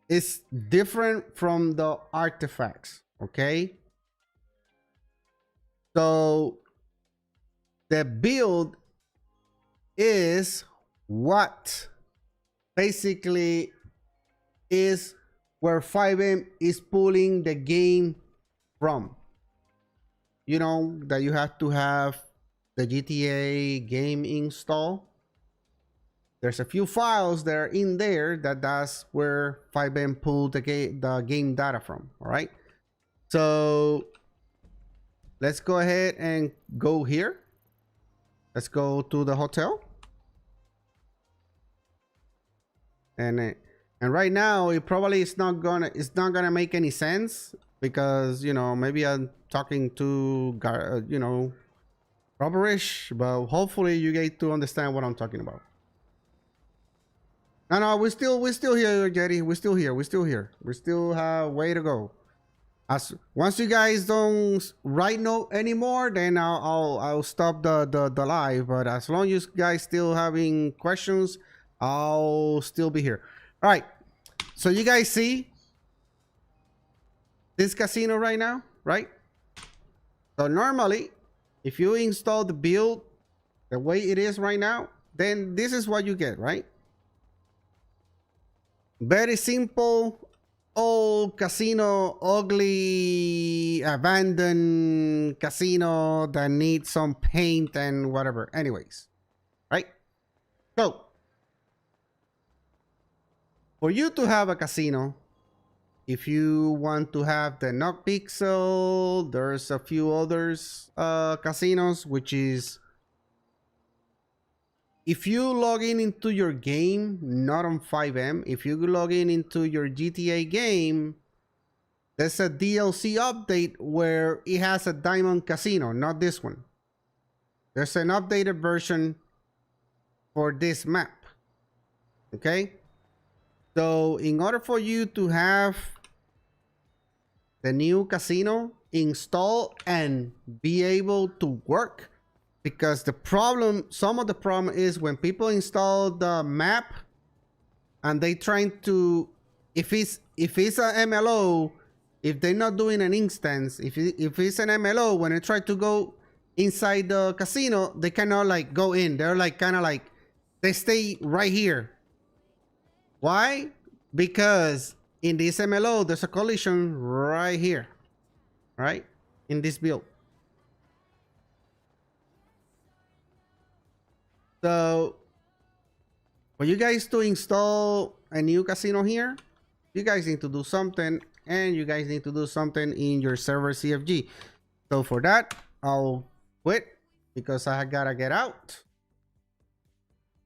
it's different from the artifacts. Okay, so the build is what basically is where 5M is pulling the game from. You know that you have to have the GTA game install. There's a few files that are in there that's where 5M pulled the game data from. All right, so let's go ahead and go here. Let's go to the hotel. And right now it probably it's not gonna make any sense, because, you know, maybe I'm talking to you know, rubberish, but hopefully you get to understand what I'm talking about. No, we're still here, Jetty. We're still here. We still have way to go. As once you guys don't write note anymore, then I'll stop the live. But as long as you guys still having questions, I'll still be here. All right. So you guys see this casino right now, right? So normally, if you install the build the way it is right now, then this is what you get, right? Very simple, old casino, ugly, abandoned casino that needs some paint and whatever. Anyways, right? So, for you to have a casino, if you want to have the Knock Pixel, there's a few others casinos, which is if you log in into your game, not on 5M, if you log in into your GTA game, there's a DLC update where it has a Diamond Casino, not this one. There's an updated version for this map. Okay? So in order for you to have the new casino installed and be able to work, because the problem, some of the problem is when people install the map and they trying to, if it's an MLO, if they're not doing an instance, if it's an MLO, when they try to go inside the casino, they cannot like go in. They're like kind of like, they stay right here. Why? Because in this MLO, there's a collision right here, right? In this build. So for you guys to install a new casino here, you guys need to do something, and you guys need to do something in your server CFG. So for that, I'll quit because I gotta get out.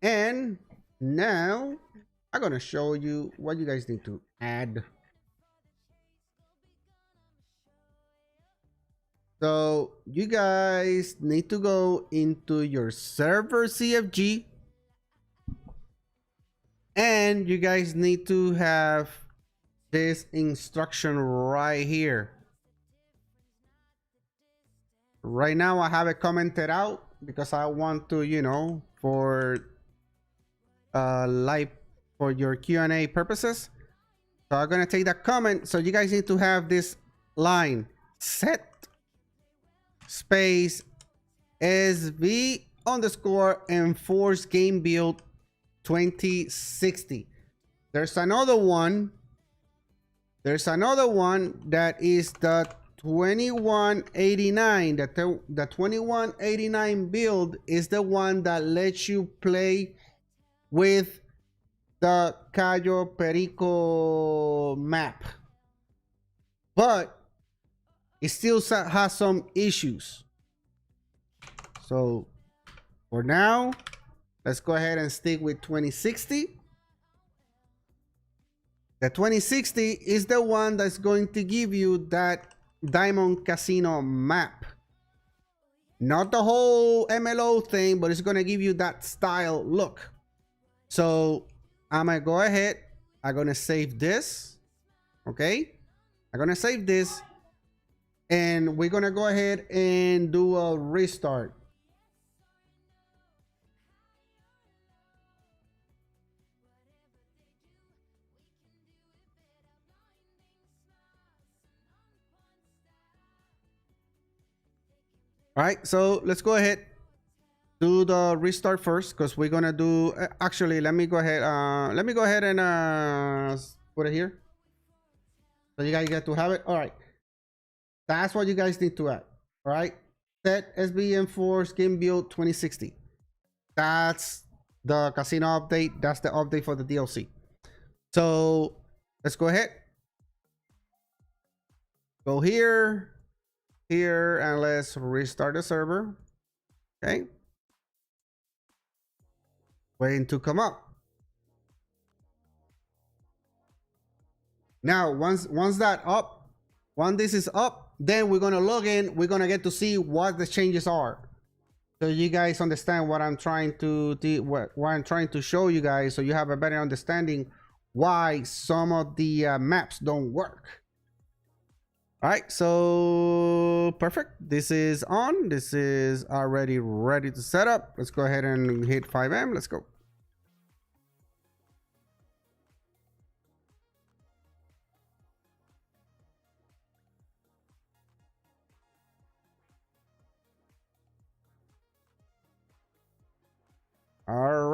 And now I'm gonna show you what you guys need to add. So you guys need to go into your server CFG, and you guys need to have this instruction right here. Right now I have it commented out because I want to, you know, for live for your Q&A purposes. So I'm gonna take that comment. So you guys need to have this line: set space SV underscore enforce game build 2060. There's another one that is the 2189. The 2189 build is the one that lets you play with the Cayo Perico map, but it still has some issues. So for now, let's go ahead and stick with 2060. The 2060 is the one that's going to give you that Diamond Casino map. Not the whole MLO thing, but it's going to give you that style look. So I'm going to go ahead. I'm going to save this. Okay. I'm going to save this. And we're going to go ahead and do a restart. All right, so let's go ahead, do the restart first, because we're gonna do. Actually, let me go ahead. And put it here, so you guys get to have it. All right, that's what you guys need to add. All right, set SBM4 game build 2060. That's the casino update. That's the update for the DLC. So let's go ahead. Go here. And let's restart the server. Okay, waiting to come up. Now once this is up, then we're gonna log in. We're gonna get to see what the changes are, so you guys understand what I'm trying to what I'm trying to show you guys, so you have a better understanding why some of the maps don't work. All right, so perfect. This is on. This is already ready to set up. Let's go ahead and hit 5M. Let's go.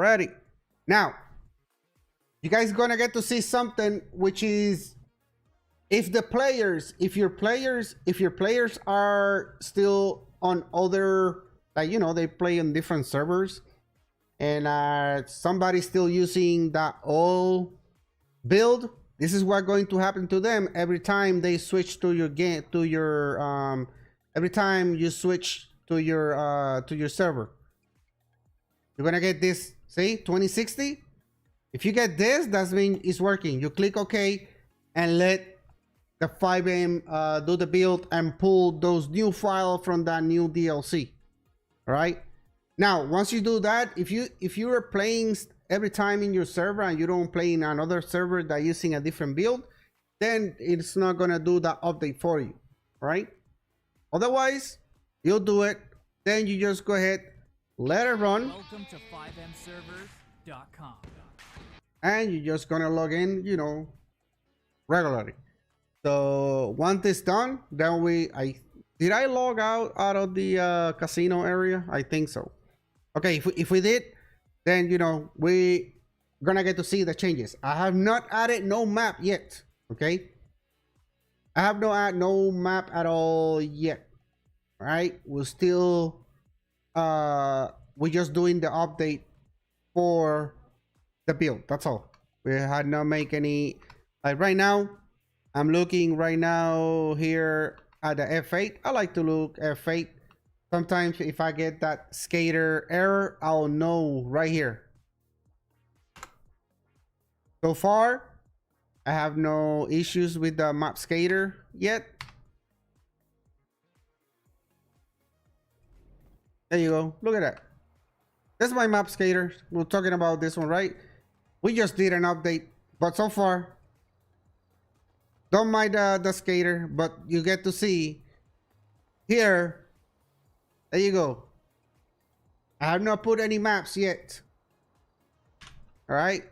Alrighty. Now, you guys gonna get to see something, which is if your players are still on other, like, you know, they play on different servers, and somebody's still using that old build, this is what's going to happen to them every time they switch to your game, to your every time you switch to your server. You're gonna get this, see, 2060. If you get this, that means it's working. You click OK and let the 5M do the build and pull those new files from that new DLC. All right. Now, once you do that, if you are playing every time in your server and you don't play in another server that using a different build, then it's not gonna do that update for you, right? Otherwise, you'll do it. Then you just go ahead, let it run. Welcome to 5MServers.com. And you're just gonna log in, you know, regularly. So once it's done, then did I log out of the casino area? I think so. Okay, if we did, then, you know, we gonna get to see the changes. I have not added no map yet. Okay, I have no add no map at all yet. All right, we're still we're just doing the update for the build. That's all. We had not make any, like right now. I'm looking right now here at the F8. I like to look F8. Sometimes if I get that skater error, I'll know right here. So far, I have no issues with the map skater yet. There you go. Look at that. That's my map skater. We're talking about this one, right? We just did an update, but so far, don't mind the skater, but you get to see here. There you go. I have not put any maps yet. All right.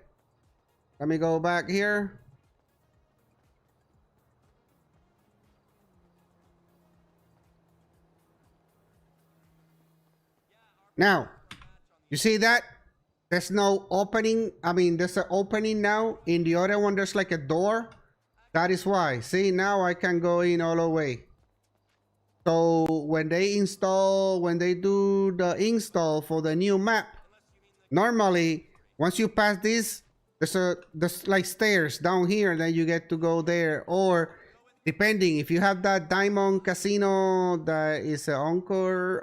Let me go back here. Now, you see that? There's no opening. I mean, there's an opening now. In the other one, there's like a door. That is why. See, now I can go in all the way. So when they do the install for the new map, normally once you pass this, there's like stairs down here, then you get to go there. Or depending, if you have that Diamond Casino that is an Encore,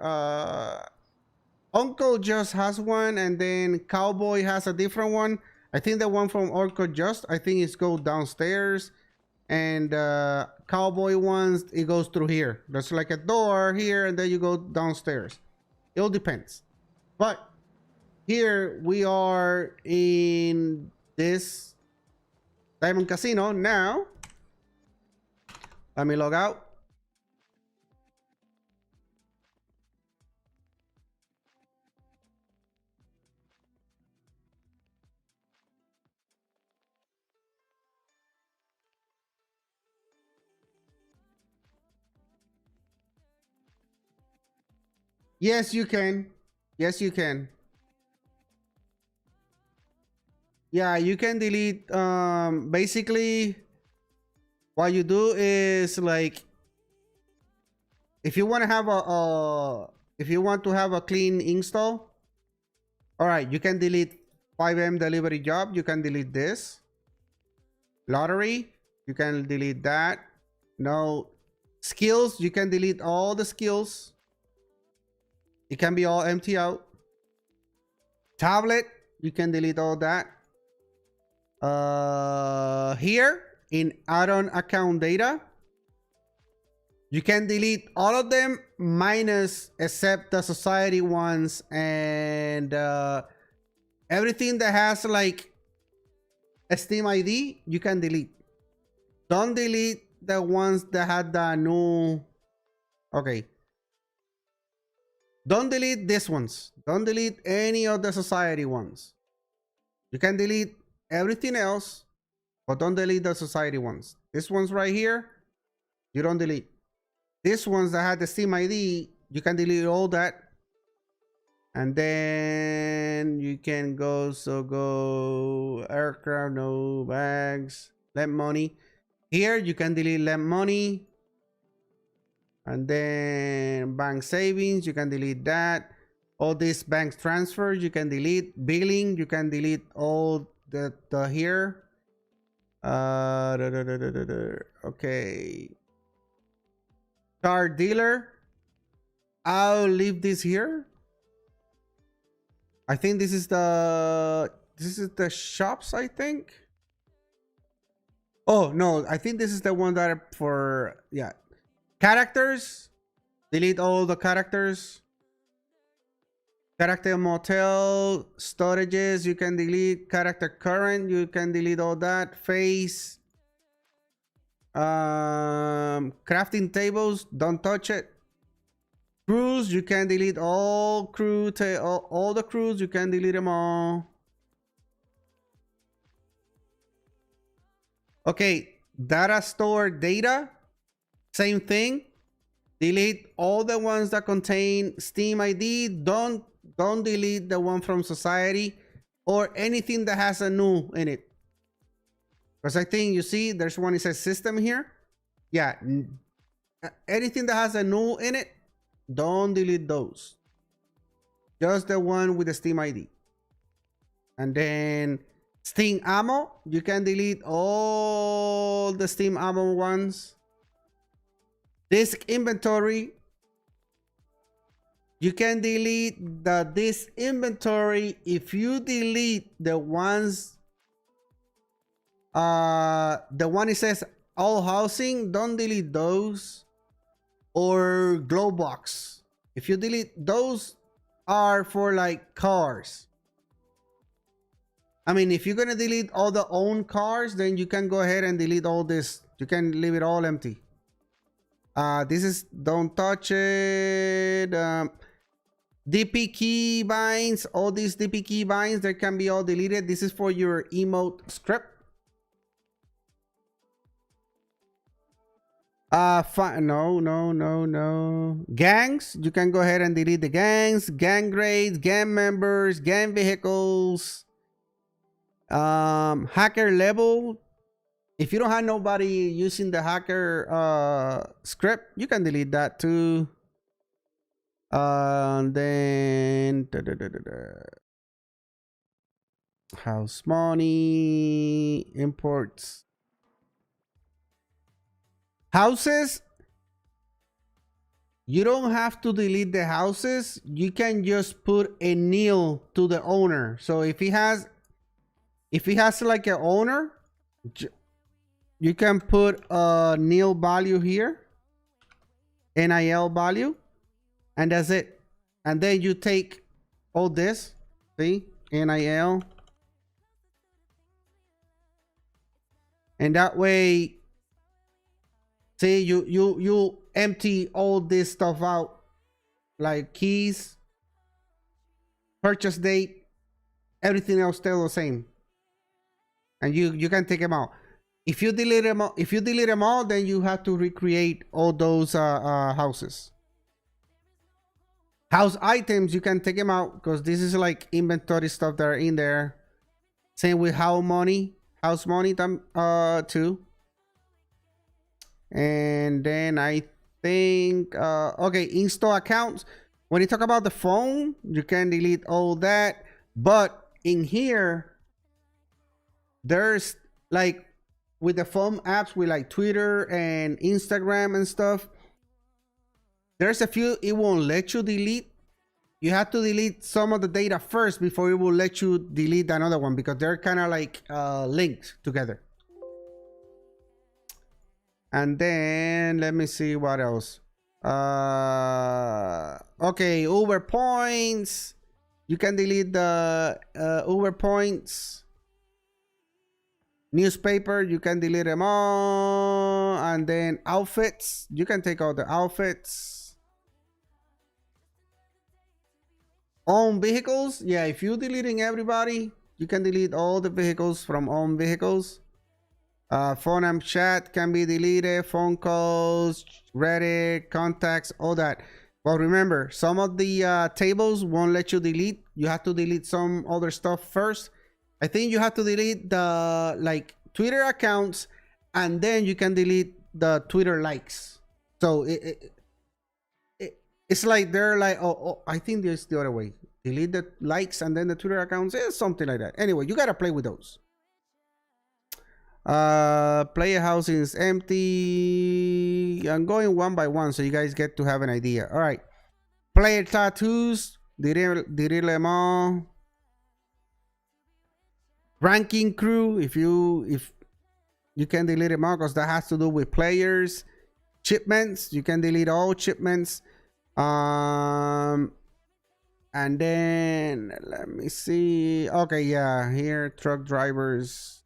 Uncle Just has one, and then Cowboy has a different one. I think the one from Uncle Just, I think it's go downstairs. And Cowboy ones, it goes through here. There's like a door here, and then you go downstairs. It all depends. But here we are in this Diamond Casino now. Let me log out. Yes, you can. Yes, you can. Yeah, you can delete. Basically, what you do is like, if you want to have a clean install, all right, you can delete 5M delivery job. You can delete this lottery. You can delete that. No skills. You can delete all the skills. It can be all empty out. Tablet, you can delete all that. Here in add-on account data, you can delete all of them minus except the society ones, and everything that has like a Steam ID, you can delete. Don't delete the ones that had the new. Okay. Don't delete these ones. Don't delete any of the society ones. You can delete everything else, but don't delete the society ones. These ones right here, you don't delete. These ones that had the Steam ID, you can delete all that. And then you can go aircraft, no bags, lend money. Here you can delete lend money. And then bank savings, you can delete that. All these bank transfers, you can delete. Billing, you can delete all the here. Okay. Car dealer, I'll leave this here. I think this is the shops, I think. Oh no, I think this is the one that are for, yeah. Characters, delete all the characters. Character motel, storages, you can delete. Character current, you can delete all that. Face, crafting tables, don't touch it. Crews, you can delete all crew, all the crews, you can delete them all. Okay, data store data, same thing. Delete all the ones that contain Steam ID. Don't delete the one from society or anything that has a null in it. Because I think you see there's one that says system here. Yeah, anything that has a null in it, don't delete those. Just the one with the Steam ID. And then Steam ammo, you can delete all the Steam ammo ones. Disk inventory, you can delete the disk inventory. If you delete the ones, the one it says all housing, don't delete those. Or glow box, if you delete those, are for like cars. I mean, if you're gonna delete all the own cars, then you can go ahead and delete all this. You can leave it all empty. This is don't touch it. DP key binds, all these DP key binds, they can be all deleted. This is for your emote script. No. Gangs, you can go ahead and delete the gangs, gang grades, gang members, gang vehicles. Hacker level. If you don't have nobody using the hacker script, you can delete that too. And then house money, imports. Houses, you don't have to delete the houses. You can just put a nil to the owner. So if he has like an owner, you can put a nil value here, NIL value, and that's it. And then you take all this, see, NIL, and that way. See, you empty all this stuff out, like keys, purchase date, everything else still the same, and you can take them out. If you delete them all, then you have to recreate all those houses. House items, you can take them out because this is like inventory stuff that are in there. Same with house money too. And then I think, okay, install accounts. When you talk about the phone, you can delete all that. But in here, there's like with the phone apps with like Twitter and Instagram and stuff, there's a few it won't let you delete. You have to delete some of the data first before it will let you delete another one because they're kind of like linked together. And then let me see what else. Okay, Uber points. You can delete the Uber points. Newspaper, you can delete them all. And then outfits, you can take out the outfits. Own vehicles, yeah, if you're deleting everybody, you can delete all the vehicles from own vehicles. Phone and chat can be deleted, phone calls, Reddit, contacts, all that. Well, remember, some of the tables won't let you delete. You have to delete some other stuff first. I think you have to delete the like Twitter accounts, and then you can delete the Twitter likes. So it's like they're like, oh, I think there's the other way. Delete the likes and then the Twitter accounts. It's something like that. Anyway, you gotta play with those. Player housing is empty. I'm going one by one so you guys get to have an idea. All right. Player tattoos. Delete them all. Ranking crew. If you can delete them all because that has to do with players. Shipments. You can delete all shipments. And then let me see. Okay, yeah. Here, truck drivers.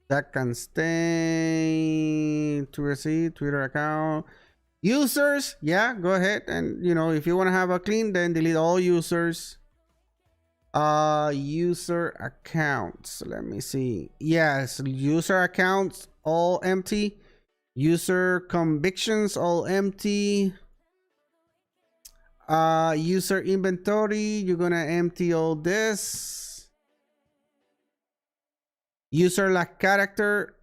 That can stay. To receive Twitter account. Users, yeah, go ahead. And you know, if you want to have a clean, then delete all users. User accounts. Let me see. Yes, user accounts all empty. User convictions all empty. User inventory, you're gonna empty all this. User like character,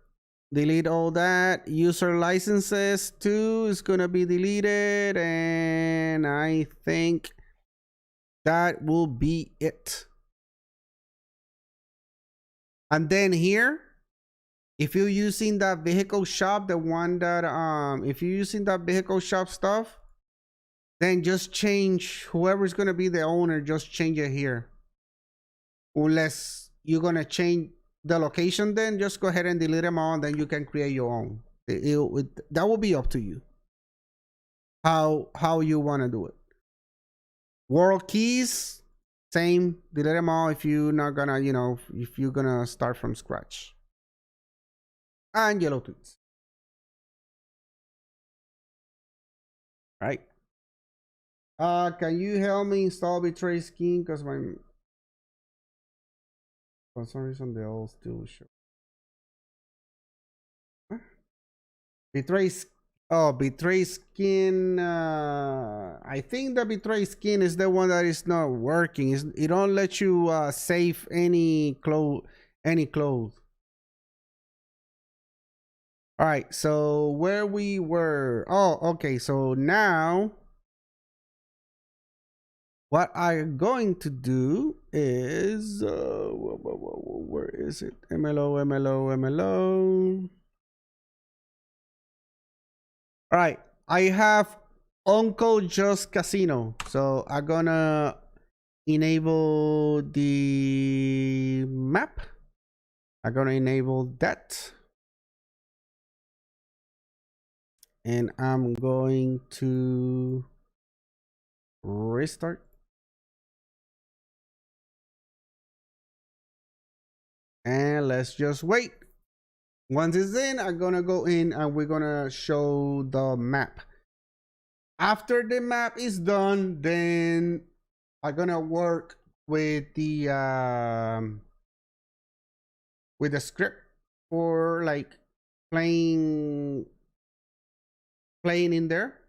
delete all that. User licenses too is gonna be deleted, and I think that will be it. And then here, if you're using that vehicle shop, the one that if you're using that vehicle shop stuff, then just change whoever's gonna be the owner, just change it here. Unless you're gonna change the location, then just go ahead and delete them all, and then you can create your own. That will be up to you how you want to do it. World keys, same, delete them all if you're not gonna, you know, if you're gonna start from scratch. And yellow tweets. All right. Can you help me install Betray skin? Because for some reason they all still show. Huh? Betray skin. I think the Betray skin is the one that is not working. It don't let you save any clothes. All right, so where we were. Oh, okay. So now what I'm going to do is where is it? MLO. All right, I have Uncle Just Casino, so I'm gonna enable the map. I'm gonna enable that, and I'm going to restart. And let's just wait. Once it's in, I'm gonna go in and we're gonna show the map. After the map is done, then I'm gonna work with the script for like playing in there.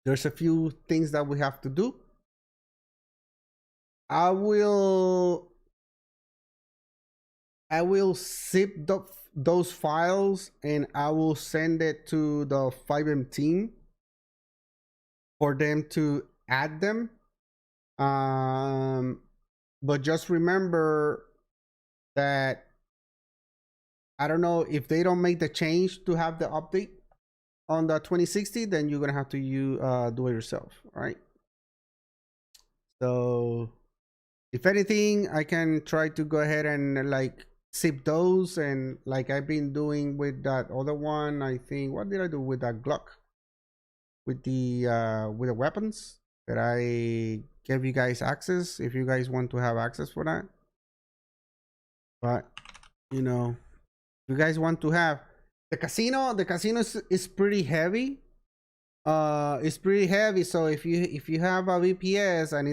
There's a few things that we have to do. I will zip those files and I will send it to the Fivem team for them to add them. But just remember that I don't know if they don't make the change to have the update on the 2060, then you're gonna have to do it yourself. All right. So if anything, I can try to go ahead and like zip those, and like I've been doing with that other one. I think, what did I do with that Glock? With the weapons that I gave you guys access, if you guys want to have access for that. But you know, if you guys want to have the casino is pretty heavy. It's pretty heavy, so if you have a VPS and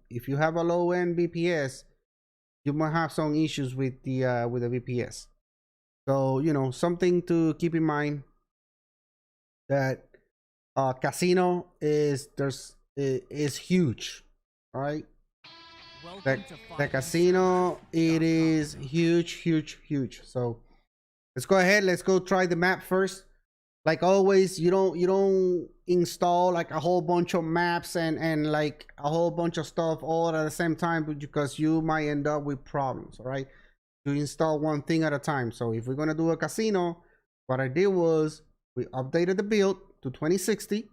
if you have a low end VPS, you might have some issues with the VPS. So you know, something to keep in mind. that casino is huge. All right. Welcome to The casino, it is huge. So let's go ahead. Let's go try the map first. Like always, you don't install like a whole bunch of maps and like a whole bunch of stuff all at the same time, because you might end up with problems. All right. You install one thing at a time. So if we're gonna do a casino, what I did was we updated the build to 2060.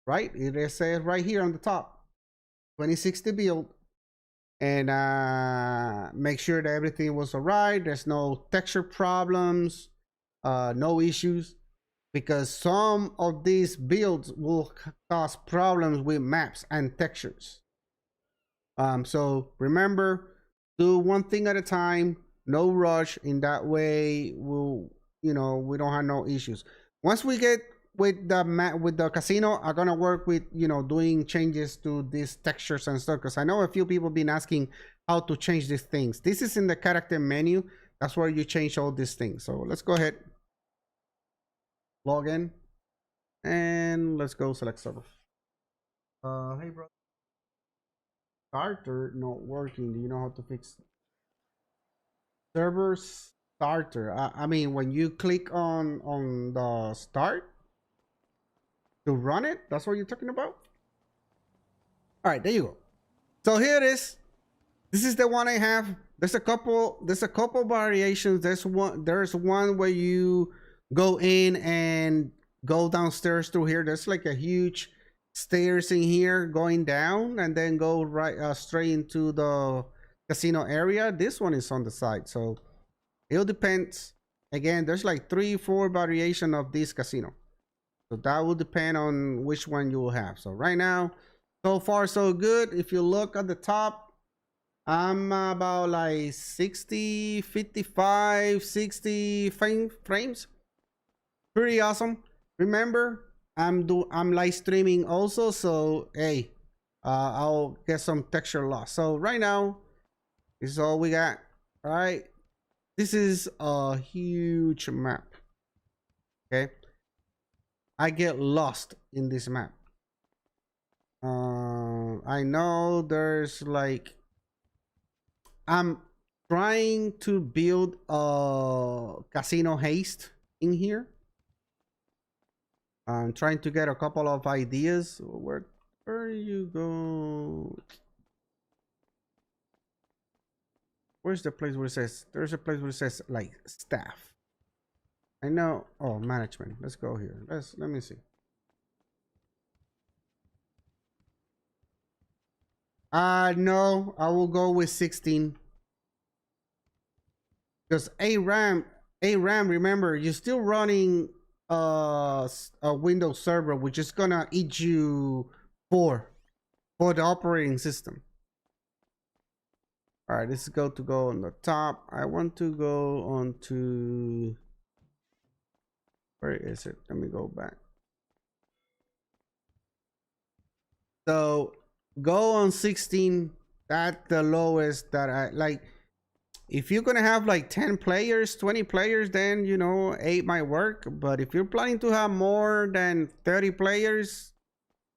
Right. It says right here on the top, 2060 build. And make sure that everything was all right. There's no texture problems, no issues, because some of these builds will cause problems with maps and textures. So remember, do one thing at a time, no rush. In that way, we don't have no issues. Once we get with the casino, I'm gonna work with doing changes to these textures and stuff, because I know a few people been asking how to change these things. This is in the character menu. That's where you change all these things. So let's go ahead, log in, and let's go select server. Hey bro, starter not working. Do you know how to fix server starter? I mean, when you click on the start to run it, that's what you're talking about. All right, there you go. So here it is. This is the one I have. There's a couple variations. There's one where you go in and go downstairs through here. There's like a huge stairs in here going down, and then go right straight into the casino area. This one is on the side, so it depends. Again, there's like 3-4 variation of this casino. So that will depend on which one you will have. So right now, so far so good. If you look at the top, I'm about like 60, 55, 60 frames. Pretty awesome. Remember, I'm live streaming also, so hey, I'll get some texture loss. So right now, this is all we got. All right, this is a huge map. Okay. I get lost in this map. I know there's like, I'm trying to build a casino haste in here. I'm trying to get a couple of ideas. Where you go? Where's the place where it says, there's a place where it says like staff. I know. Oh, management. Let's go here. Let me see. No, I will go with 16. Because ARAM, remember, you're still running a Windows server, which is gonna eat you for the operating system. All right, this is go on the top. I want to go on to, where is it? Let me go back. So go on 16. That's the lowest that I like. If you're gonna have like 10 players, 20 players, then 8 might work. But if you're planning to have more than 30 players,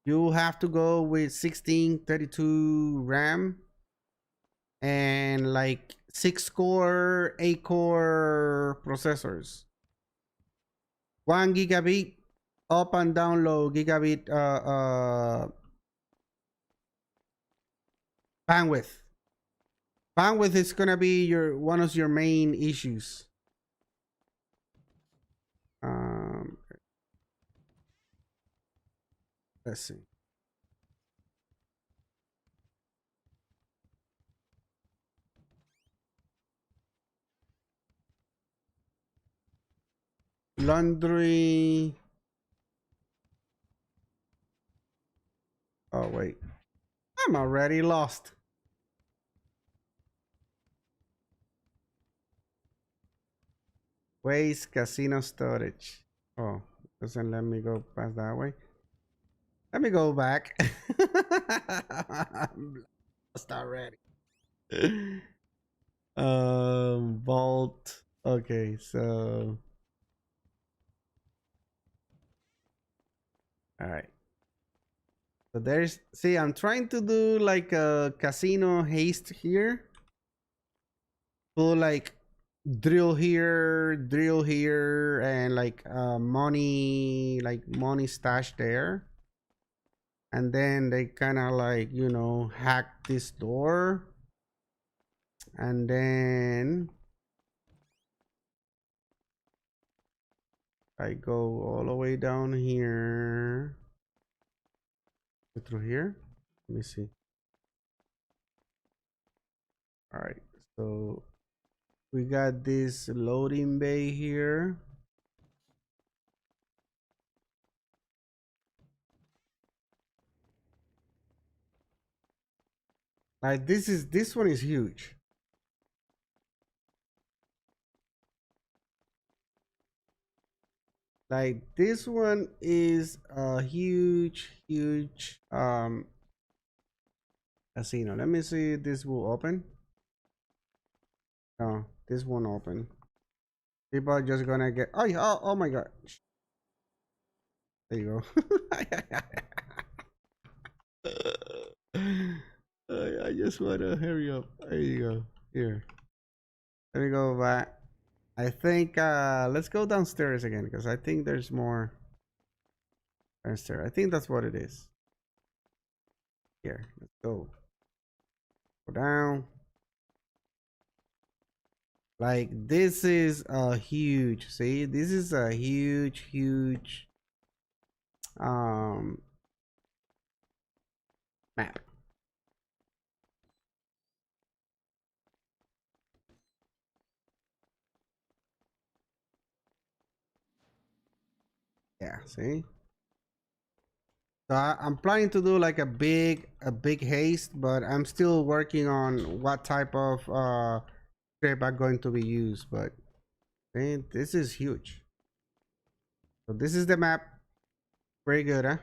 you have to go with 16, 32 RAM and like 6-core, 8-core processors. 1 gigabit up and download gigabit bandwidth. Bandwidth is gonna be one of your main issues. Let's see. Laundry. Oh wait, I'm already lost. Waste casino storage. Oh, doesn't let me go past that way. Let me go back. I'm lost already. Vault. Okay, so All right. So there's, see, I'm trying to do like a casino haste here. Pull like drill here, and like money stash there. And then they kind of like, you know, hack this door. And then I go all the way down here. Through here. Let me see. All right. So we got this loading bay here. Like this one is huge. Like this one is a huge casino. Let me see if this will open. No, this won't open. People are just gonna get, oh my god. There you go. I just wanna hurry up. There you go. Here. Let me go back. I think let's go downstairs again, because I think there's more downstairs. I think that's what it is. Here, let's go. Go down. Like this is a huge, see, this is a huge map. Yeah, see. So I'm planning to do like a big haste, but I'm still working on what type of script I'm going to be used. But man, this is huge. So this is the map. Pretty good, huh?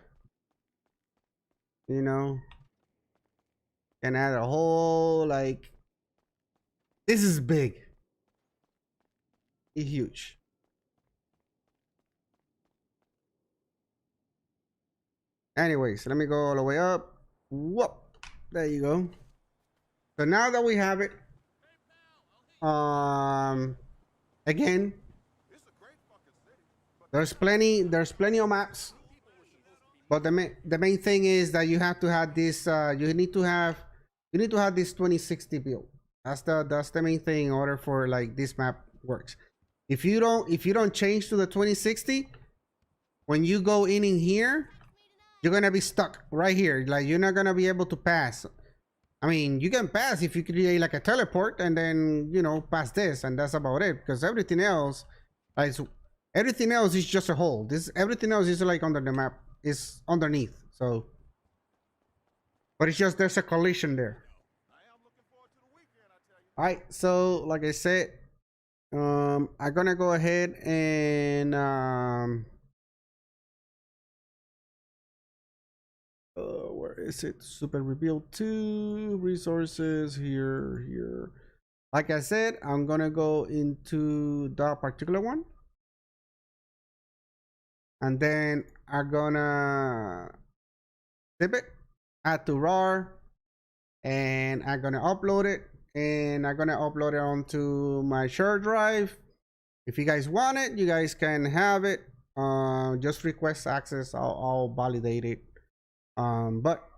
You know, can add a whole like. This is big. It's huge. Anyways, let me go all the way up. Whoop. There you go. So now that we have it, again, there's plenty of maps, but the main thing is that you have to have this. You need to have this 2060 build. That's the main thing in order for like this map works. If you don't change to the 2060, when you go in here, you're gonna be stuck right here. Like you're not gonna be able to pass. I mean, you can pass if you create like a teleport and then, you know, pass this, and that's about it. Because everything else, like everything else is just a hole. Everything else is like under the map, is underneath. So, but it's just there's a collision there. All right. So, like I said, I'm gonna go ahead and where is it? Super rebuild 2 resources here. Like I said, I'm gonna go into that particular one, and then I'm gonna zip it, add to RAR, and I'm gonna upload it, and I'm gonna upload it onto my share drive. If you guys want it, you guys can have it. Just request access. I'll validate it. But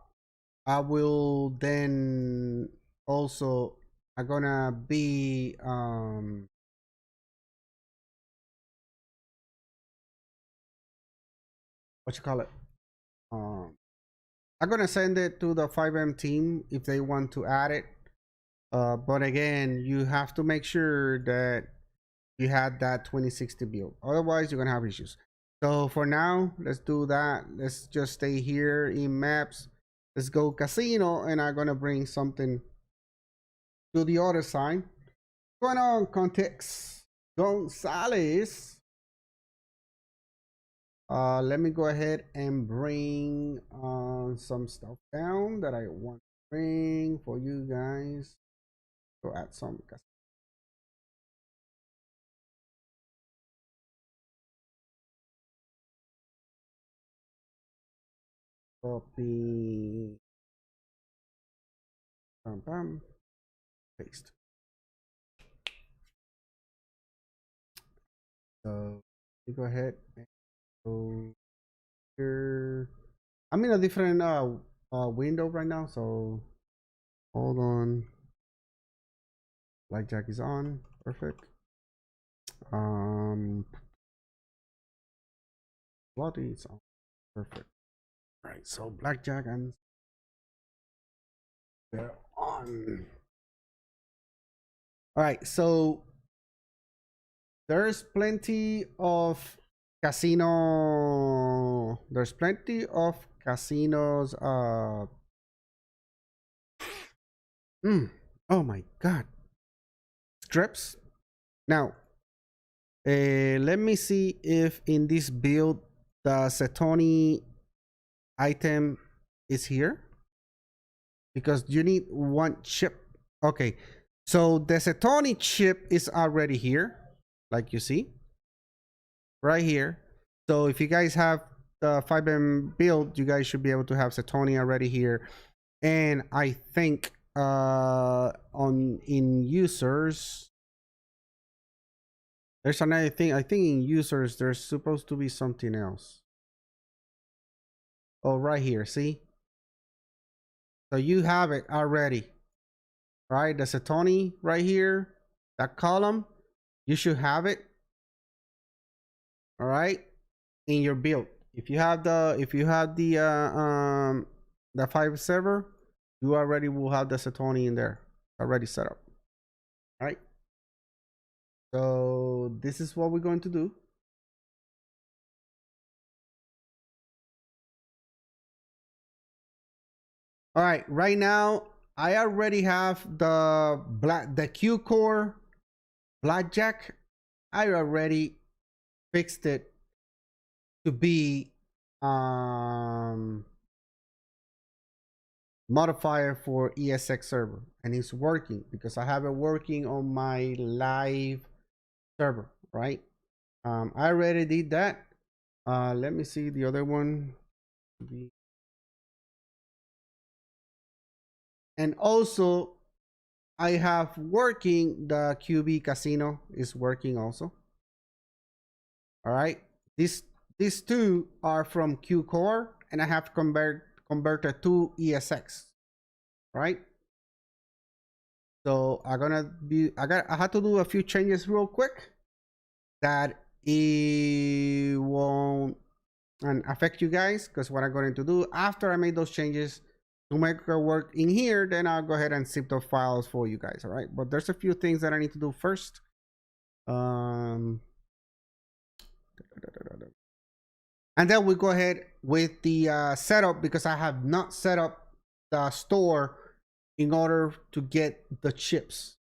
I will then also, I'm gonna be what you call it, I'm gonna send it to the 5M team if they want to add it, but again, you have to make sure that you had that 2060 build, otherwise you're gonna have issues. So for now, let's do that. Let's just stay here in maps. Let's go casino, and I'm gonna bring something to the other side. What's going on, Context Gonzalez? Let me go ahead and bring some stuff down that I want to bring for you guys. Go add some. Copy. Bam, bam. Paste. So you go ahead and go here. I'm in a different window right now, so hold on. Blackjack is on. Perfect. Bloody is on. Perfect. All right, so blackjack and they're on. All right, so there's plenty of casino. There's plenty of casinos. Oh my god, strips. Now, let me see if in this build the Setoni item is here, because you need one chip. Okay, so the Setoni chip is already here, like you see right here. So if you guys have the 5M build, you guys should be able to have Setoni already here. And I think in users, there's another thing. I think in users there's supposed to be something else. Oh, right here, see? So you have it already, right? The Setoni right here, that column, you should have it. All right, in your build. If you have the 5 server, you already will have the Setoni in there already set up. All right. So this is what we're going to do. All right, right now I already have the Q core blackjack. I already fixed it to be modifier for ESX server, and it's working because I have it working on my live server, right? I already did that. Let me see the other one. And also I have working the QB casino is working also. All right, these two are from Q core, and I have converted to ESX, right? So I had to do a few changes real quick that it won't affect you guys, because what I'm going to do after I made those changes to make it work in here, then I'll go ahead and zip those files for you guys. All right, but there's a few things that I need to do first. And then we go ahead with the setup, because I have not set up the store in order to get the chips.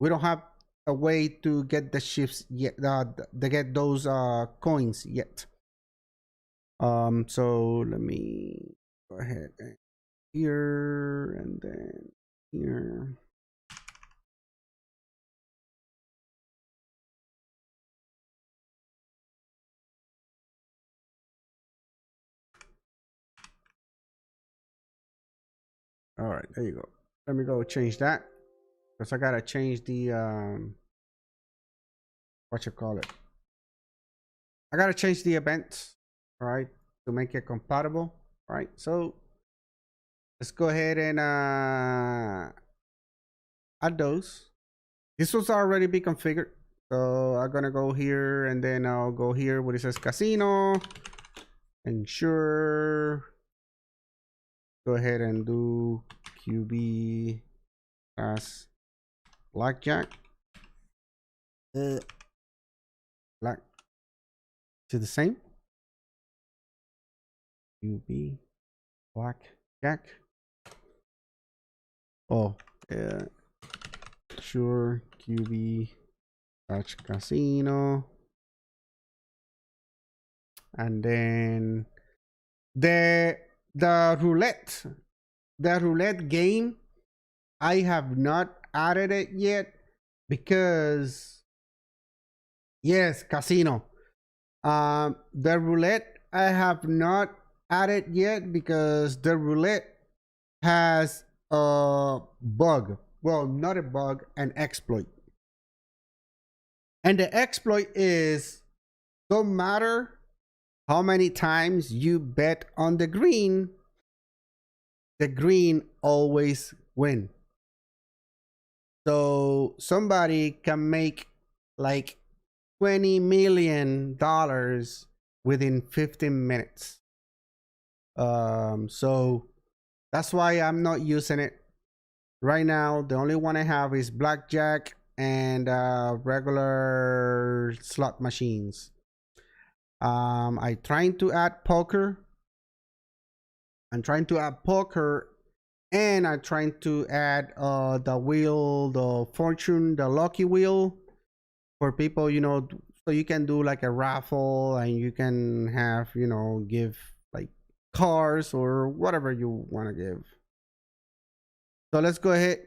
We don't have a way to get the chips yet, to get those coins yet. So let me go ahead and here and then here. All right, there you go. Let me go change that, because I gotta change the what you call it. I gotta change the events, all right, to make it compatible. All right, so let's go ahead and add those. This was already be configured, so I'm gonna go here, and then I'll go here where it says casino. Ensure. Go ahead and do QB as blackjack. Black to the same. QB blackjack. Oh, yeah. Sure, QB touch casino. And then the roulette game, I have not added it yet, because yes, casino. The roulette, I have not added yet because the roulette has a bug. Well, not a bug, an exploit. And the exploit is no matter how many times you bet on the green always win. So somebody can make like $20 million within 15 minutes. So that's why I'm not using it right now. The only one I have is blackjack and regular slot machines. I'm trying to add poker. I'm trying to add poker, and I'm trying to add the wheel, the fortune, the lucky wheel for people, you know, so you can do like a raffle and you can have, you know, give like cars or whatever you want to give. So let's go ahead.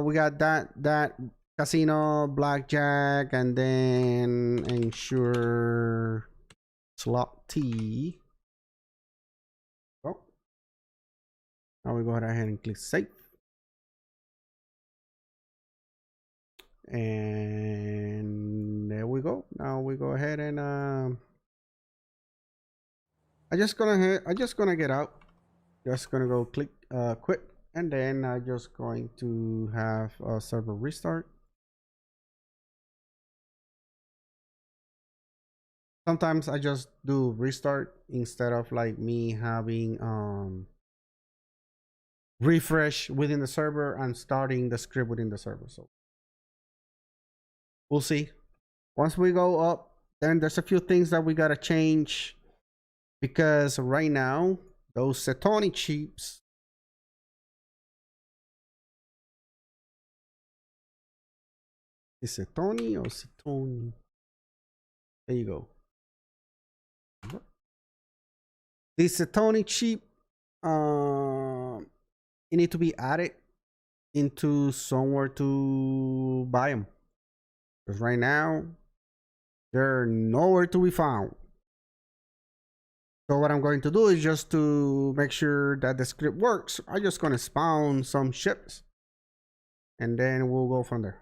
We got that casino, blackjack, and then ensure slot T. Oh, now we go ahead and click save. And there we go. Now we go ahead and I just gonna get out. Just gonna go click quit, and then I'm just going to have a server restart. Sometimes I just do restart instead of like me having refresh within the server and starting the script within the server. So we'll see. Once we go up, then there's a few things that we gotta change, because right now those Setoni chips is Setoni or Setoni? There you go. This Setoni chip, it need to be added into somewhere to buy them, because right now they're nowhere to be found. So what I'm going to do is, just to make sure that the script works, I'm just going to spawn some ships and then we'll go from there.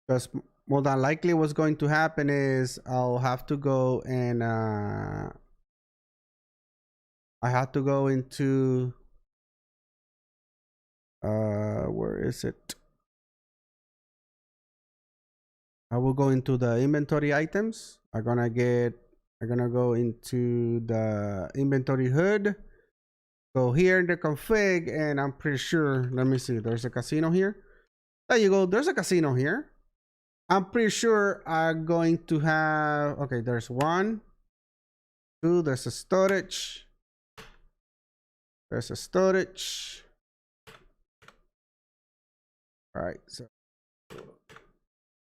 Because more than likely what's going to happen is I'll have to go and I have to go into where is it? I will go into the inventory items. I'm gonna go into the inventory hood, go here in the config, and I'm pretty sure, let me see, there's a casino here. There you go, there's a casino here. I'm pretty sure I'm going to have, okay, there's 1, 2, there's a storage. There's a storage. All right,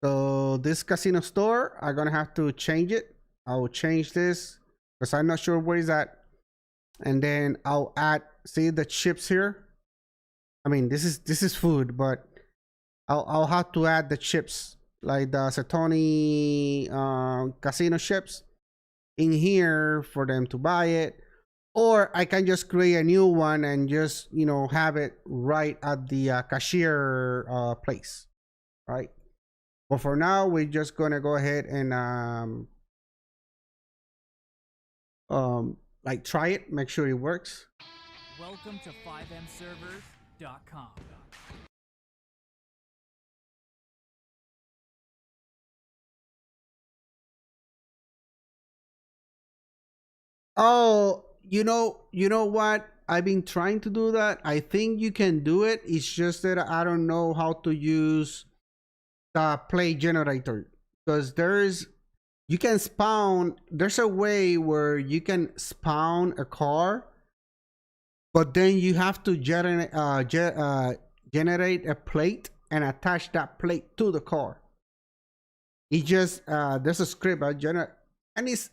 so this casino store, I'm gonna have to change it. I will change this because I'm not sure where is that. And then I'll add, see the chips here. I mean, this is food, but I'll have to add the chips, like the Setoni casino chips in here for them to buy it. Or I can just create a new one and just, you know, have it right at the cashier place, right? But for now, we're just gonna go ahead and like try it, make sure it works. Welcome to 5MServers.com. Oh, you know what? I've been trying to do that. I think you can do it. It's just that I don't know how to use the play generator, because you can spawn, there's a way where you can spawn a car, but then you have to generate a plate and attach that plate to the car. It just there's a script I generate, and it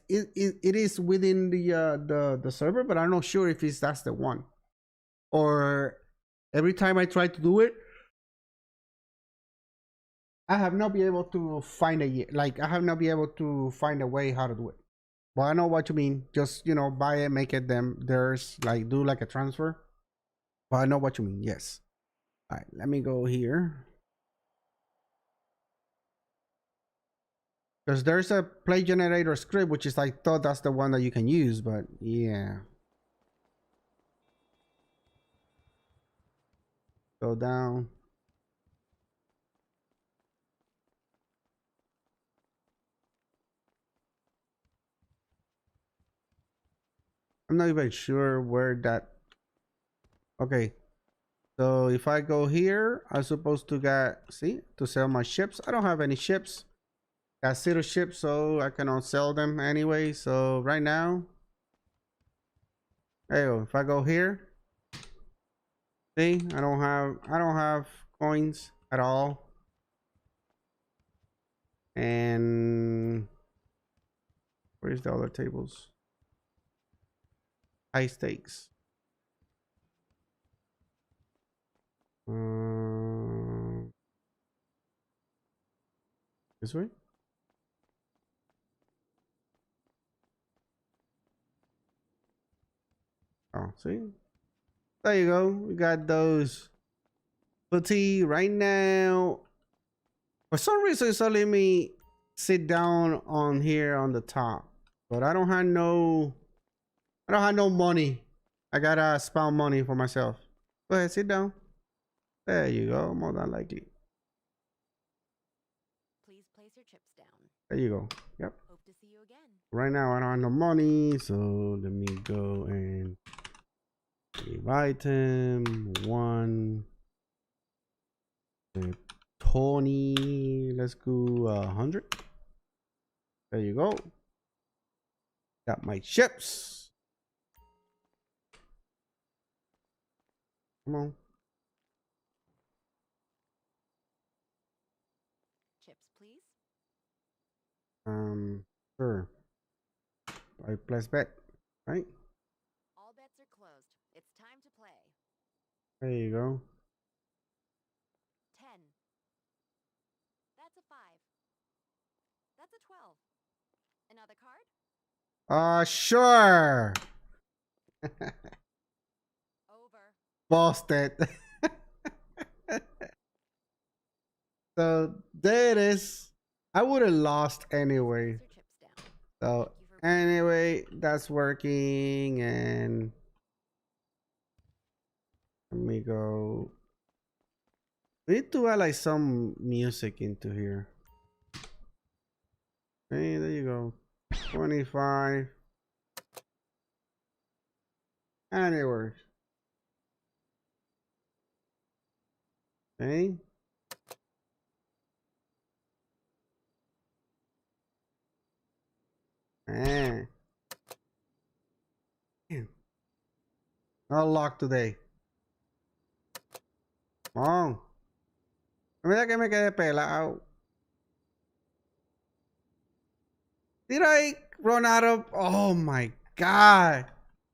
is within the server, but I'm not sure if that's the one. Or every time I try to do it, I have not been able to find I have not been able to find a way how to do it. But I know what you mean. Just, you know, buy it, make it them. There's like do like a transfer. But I know what you mean. Yes. All right, let me go here. Because there's a play generator script, which is I thought that's the one that you can use, but yeah. Go down. I'm not even sure where that. Okay. So if I go here, I'm supposed to get, see, to sell my ships. I don't have any ships. Got 0 ships, so I cannot sell them anyway. So right now, there you go. If I go here, see, I don't have coins at all. And where's the other tables? High stakes. This way? Oh, see? There you go. We got those. Footy right now. For some reason, it's only me sit down on here on the top. But I don't have no money. I gotta spend money for myself. Go ahead, sit down. There you go. More than likely. Please place your chips down. There you go. Yep. Hope to see you again. Right now I don't have no money, so let me go and leave item 1 20. Let's go 100. There you go. Got my chips. Come on. Chips, please. Sure. I place bet, right? All bets are closed. It's time to play. There you go. 10. That's a 5. That's a 12. Another card? Sure. Over. Busted. So there it is. I would have lost anyway. Place your chips down. So anyway, that's working, and let me go. We need to add like some music into here. Hey, there you go. 25. And it works. Okay. Man. No luck today. Come on. Mira que me quedé pelado. Did I run out of? Oh my god.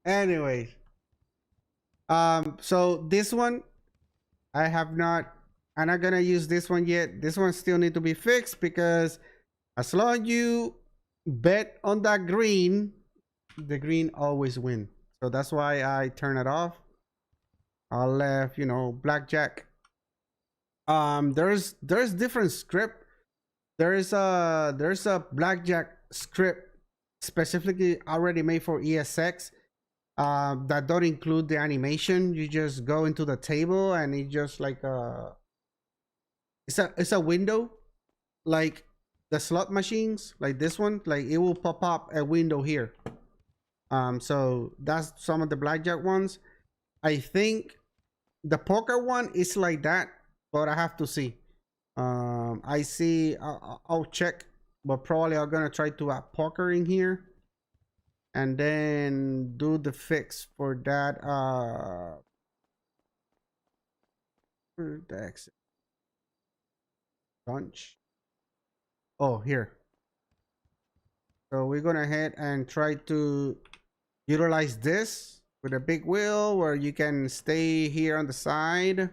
Anyways. So this one, I'm not gonna use this one yet. This one still need to be fixed because as long as you bet on that green, the green always win. So that's why I turn it off. I left, you know, blackjack. There's different script. There's a blackjack script specifically already made for ESX. That don't include the animation. You just go into the table and it just like it's a window, like the slot machines, like this one, like it will pop up a window here. So that's some of the blackjack ones. I think the poker one is like that, but I have to see. I see. I'll check, but probably I'm gonna try to add poker in here, and then do the fix for that. Where's the exit? Lunch. Oh, here. So we're gonna head and try to utilize this with a big wheel where you can stay here on the side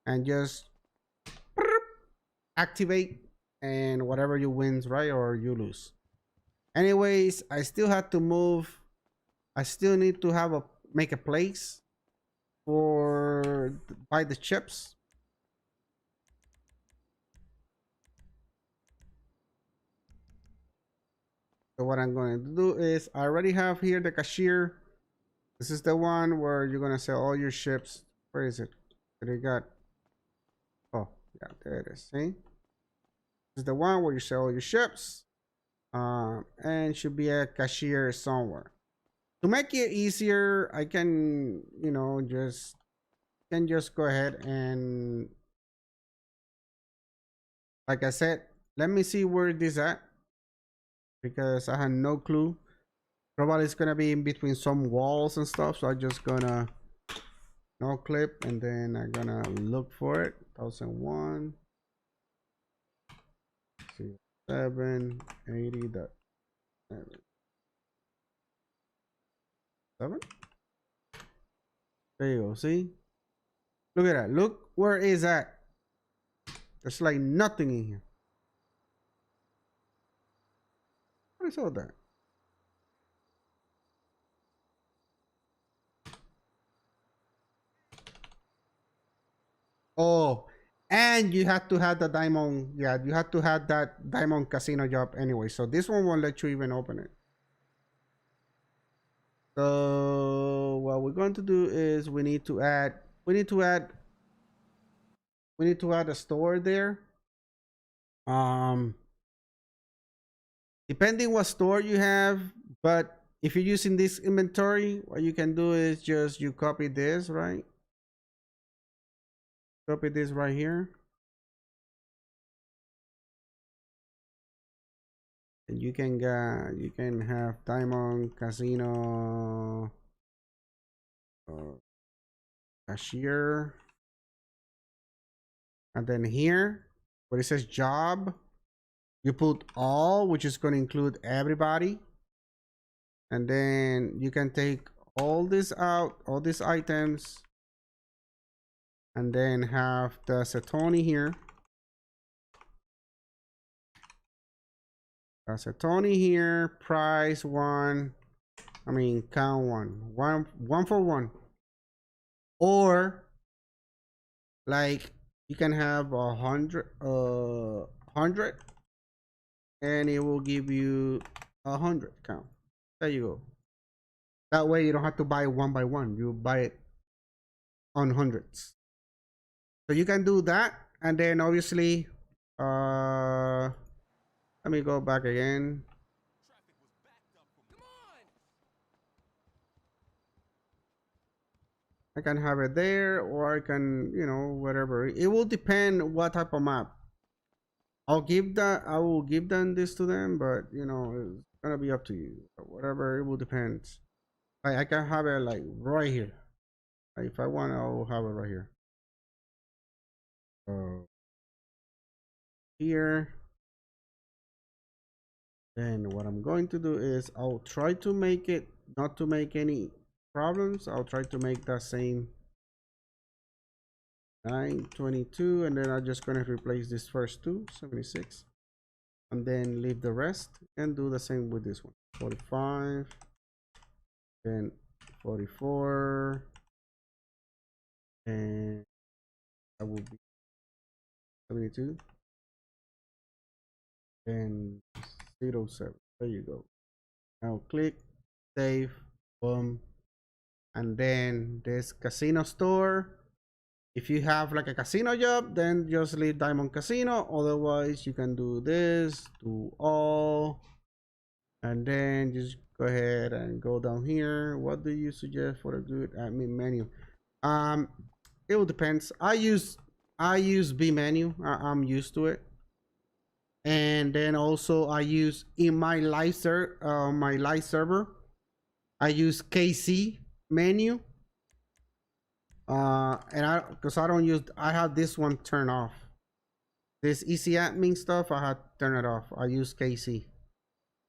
and just activate, and whatever you wins, right, or you lose. Anyways, I still had to move. I still need to have a make a place for buy the chips. So what I'm going to do is I already have here the cashier. This is the one where you're gonna sell all your ships. Where is it? They got. Oh yeah, there it is. See, this is the one where you sell all your ships. And should be a cashier somewhere. To make it easier, I can, you know, just go ahead and, like I said, let me see where this at, because I have no clue. Probably it's gonna be in between some walls and stuff, so I just gonna no clip, and then I'm gonna look for it. 1001 780.7 7. There you go. See, look at that. Look where is that. There's like nothing in here. What is all that? Oh, and you have to have the diamond. Yeah, you have to have that diamond casino job anyway. So this one won't let you even open it. So what we're going to do is we need to add a store there. Depending what store you have, but if you're using this inventory, what you can do is just you copy this, right? Copy this right here. And you can have diamond casino cashier, and then here where it says job, you put all, which is going to include everybody, and then you can take all this out, all these items, and then have the acetone here. Acetone here, price one. I mean, count one for one. Or like you can have 100, and it will give you 100 count. There you go. That way you don't have to buy one by one. You buy it on hundreds. So you can do that, and then obviously, let me go back again. I can have it there, or I can, you know, whatever. It will depend what type of map. I will give them this to them, but you know, it's gonna be up to you. Whatever, it will depend. I can have it like right here. Like, if I want, I will have it right here. So here. Then what I'm going to do is I'll try to make it not to make any problems. I'll try to make that same 922, and then I'm just going to replace this first two 76, and then leave the rest and do the same with this one. 45, then 44, and that will be 72, and 07. There you go. Now click save, boom, and then this casino store. If you have like a casino job, then just leave diamond casino. Otherwise, you can do this, do all, and then just go ahead and go down here. What do you suggest for a good admin menu? It will depends. I use B menu. I'm used to it. And then also I use in my live server, I use KC menu. And because I have this one turned off. This easy admin stuff, I had turned it off. I use KC,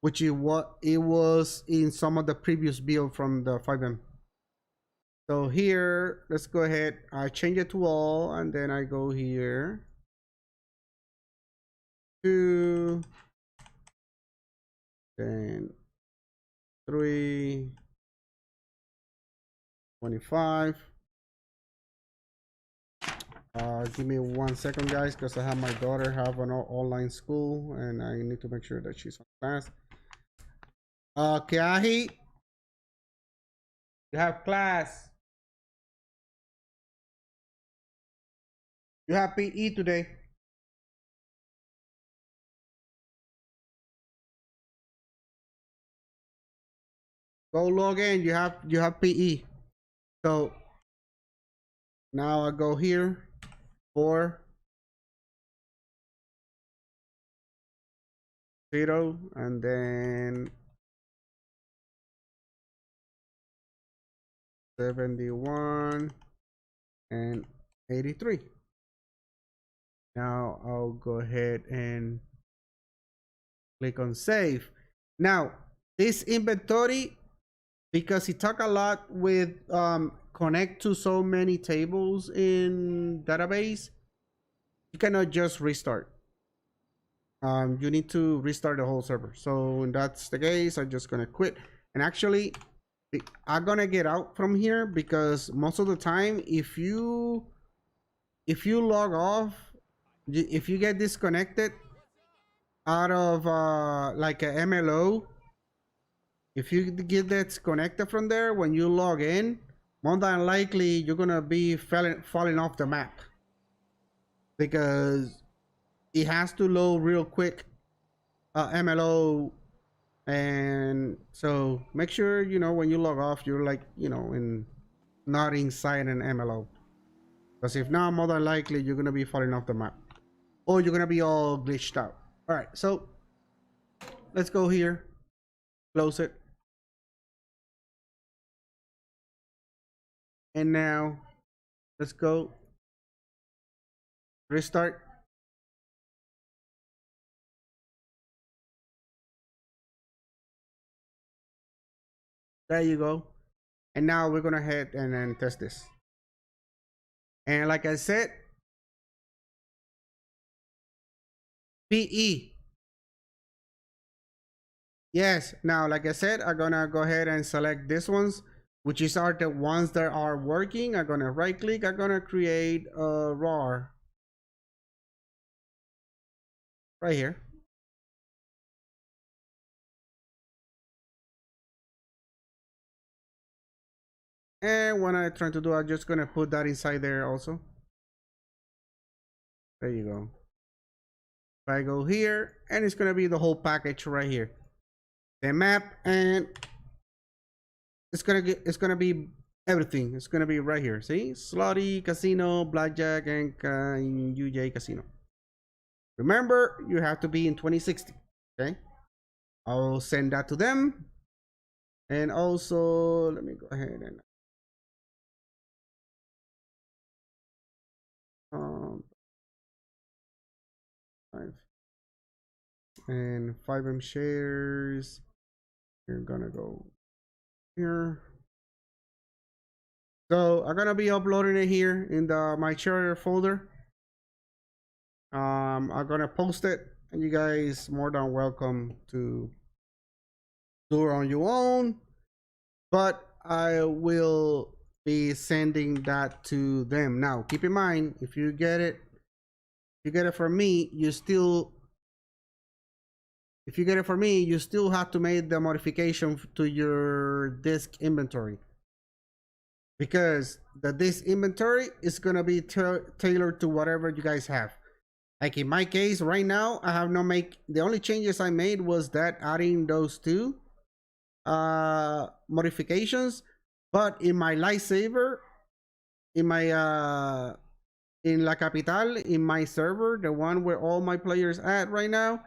which is what it was in some of the previous build from the 5M. So here, let's go ahead. I change it to all, and then I go here. 2, then 3, 25. Give me 1 second, guys, because I have my daughter have an online school and I need to make sure that she's on class. Kiahi, you have class. You have PE today. Go log in. You have PE. So now I go here. 4, 0, and then 71 and 83. Now I'll go ahead and click on save. Now this inventory, because it talk a lot with connect to so many tables in database, you cannot just restart. You need to restart the whole server. So when that's the case, I'm just gonna quit. And actually, I'm gonna get out from here because most of the time, if you log off, if you get disconnected out of like a MLO, if you get disconnected from there, when you log in, more than likely you're gonna be falling off the map because it has to load real quick, MLO. And so make sure, you know, when you log off, you're like, you know, not inside an MLO, because if not, more than likely you're gonna be falling off the map or you're gonna be all glitched out. All right, so let's go here, close it, and now let's go restart. There you go. And now we're gonna head and then test this. And like I said, PE. Yes, now like I said, I'm gonna go ahead and select these ones, which is are the ones that are working. I'm gonna right click, I'm gonna create a RAR right here. And what I'm trying to do, I'm just gonna put that inside there also. There you go. If I go here, and it's gonna be the whole package right here. The map, and it's gonna be everything. It's gonna be right here. See, slotty, casino, blackjack, and UJ casino. Remember, you have to be in 2060. Okay, I'll send that to them. And also, let me go ahead and and 5M shares. You're gonna go here. So I'm gonna be uploading it here in the my share folder. I'm gonna post it, and you guys more than welcome to do it on your own. But I will be sending that to them. Now, keep in mind, if you get it from me, you still. If you get it from me, you still have to make the modification to your disk inventory, because the disk inventory is gonna be tailored to whatever you guys have. Like in my case right now, I have the only changes I made was that adding those two modifications. But in my lightsaber, in my in La Capital, in my server, the one where all my players at right now,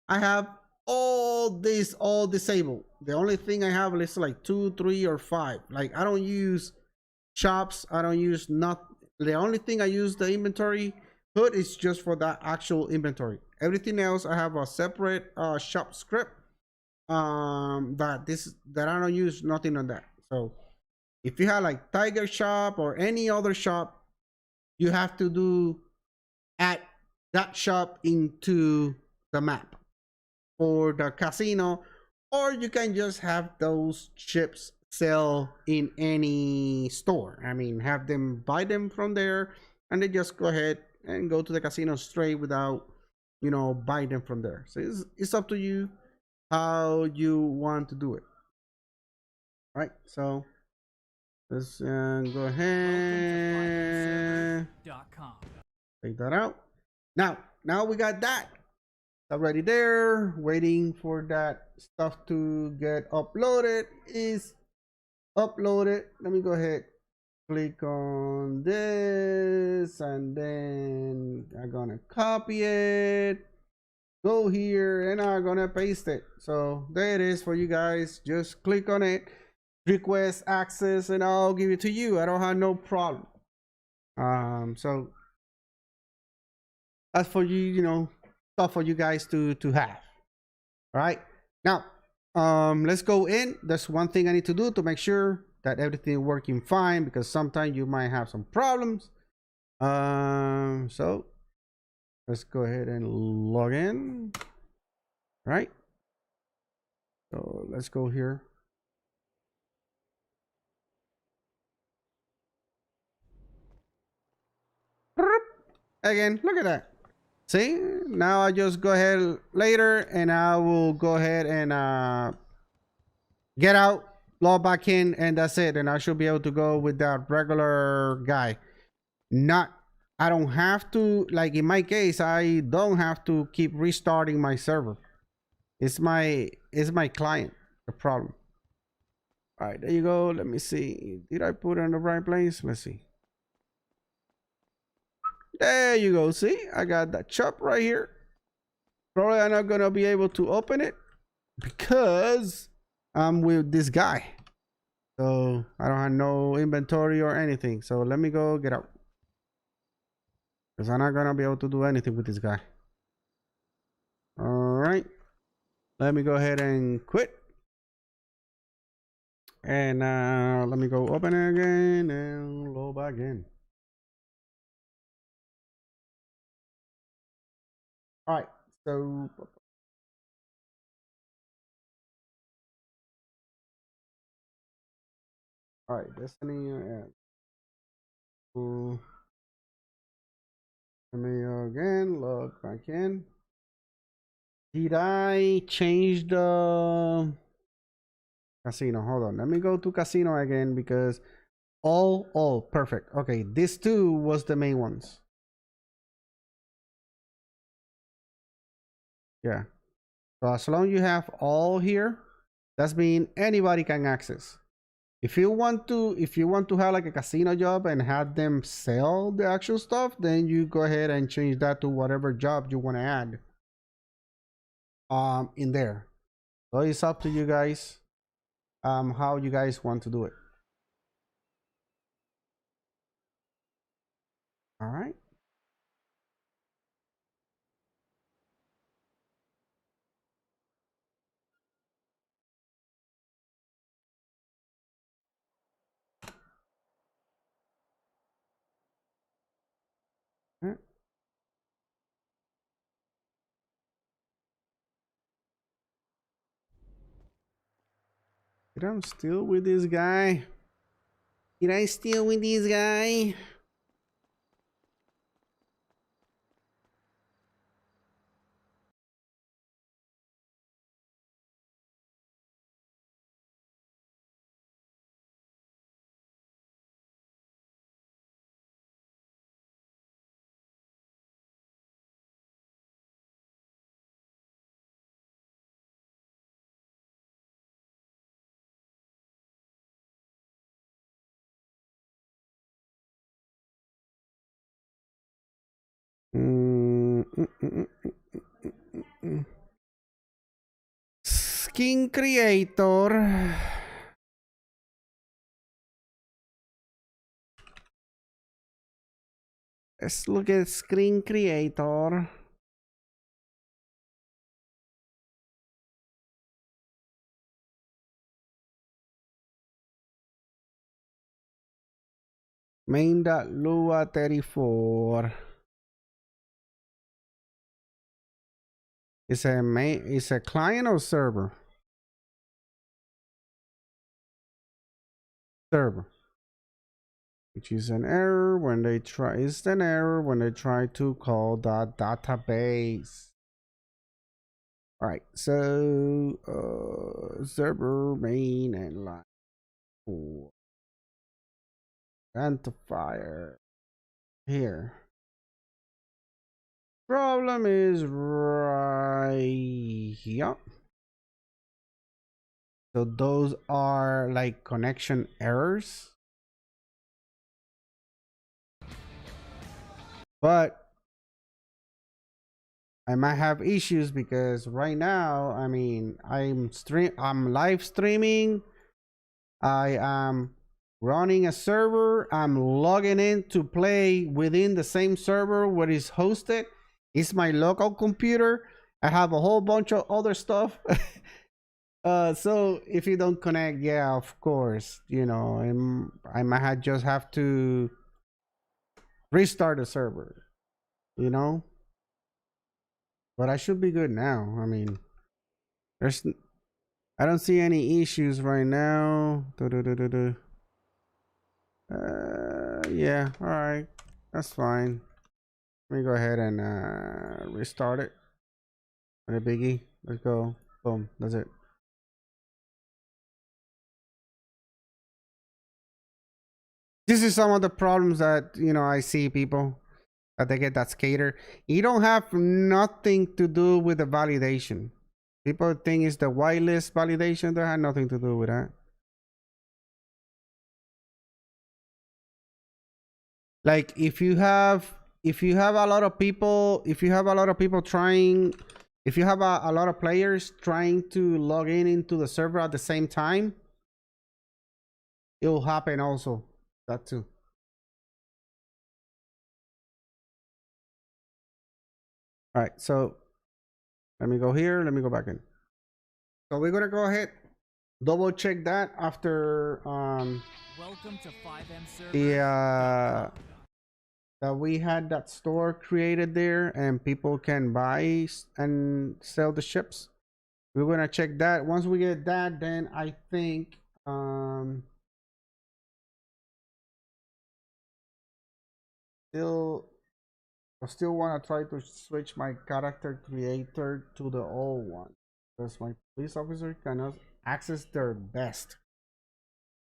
I have all this all disabled. The only thing I have is like 2, 3, or 5. Like I don't use shops, I don't use the only thing I use the inventory hood is just for that actual inventory. Everything else I have a separate shop script that I don't use nothing on that. So if you have like Tiger Shop or any other shop, you have to add that shop into the map for the casino, or you can just have those chips sell in any store. I mean, have them buy them from there, and they just go ahead and go to the casino straight without, you know, buy them from there. So it's up to you how you want to do it. Right, so let's go ahead, take that out. Now we got that already there, waiting for that stuff to get uploaded. Is uploaded. Let me go ahead, click on this, and then I'm gonna copy it, go here, and I'm gonna paste it. So there it is for you guys. Just click on it, request access, and I'll give it to you. I don't have no problem. So that's for you, you know, stuff for you guys to have. All right, now let's go in. There's one thing I need to do to make sure that everything is working fine, because sometimes you might have some problems. So let's go ahead and log in. Right, so let's go here. Again, look at that. See, now I just go ahead later, and I will go ahead and get out, log back in, and that's it. And I should be able to go with that regular guy. I don't have to, like in my case, I don't have to keep restarting my server. It's my client the problem. All right, there you go. Let me see. Did I put it in the right place? Let's see. There you go. See, I got that chop right here. Probably I'm not gonna be able to open it because I'm with this guy. So I don't have no inventory or anything. So let me go get out, because I'm not gonna be able to do anything with this guy. All right. Let me go ahead and quit. And let me go open it again and load back in. All right. So all right, Destiny. Let me again log back in. Did I change the casino? Hold on. Let me go to casino again, because all perfect. Okay, these two was the main ones. Yeah. So as long as you have all here, that's mean anybody can access. If you want to have like a casino job and have them sell the actual stuff, then you go ahead and change that to whatever job you want to add in there. So it's up to you guys how you guys want to do it. All right. Did I steal with this guy? Did I steal with this guy? Skin creator. Let's look at screen creator. Main.lua34. It's a client or server? Server. Which is an error when they try. It's an error when they try to call that database. All right, so server main and line 4 identifier here. Problem is right here. So those are like connection errors. But I might have issues because right now, I mean, I'm live streaming. I am running a server. I'm logging in to play within the same server where it's hosted. It's my local computer. I have a whole bunch of other stuff. So if you don't connect, yeah, of course, you know, I might just have to restart the server, you know. But I should be good now. I mean, I don't see any issues right now. Yeah, all right, that's fine. Let me go ahead and restart it. Not a biggie. Let's go. Boom. That's it. This is some of the problems that, you know, I see people that they get that skater. You don't have nothing to do with the validation. People think it's the whitelist validation. That had nothing to do with that. Like if you have a lot of people, if you have a lot of players trying to log in into the server at the same time, it will happen also. That too. All right, so let me go here. Let me go back in. So we're gonna go ahead, double check that after Welcome to 5MServers. That we had that store created there and people can buy and sell the ships. We're gonna check that. Once we get that, then I think I still want to try to switch my character creator to the old one because my police officer cannot access their best.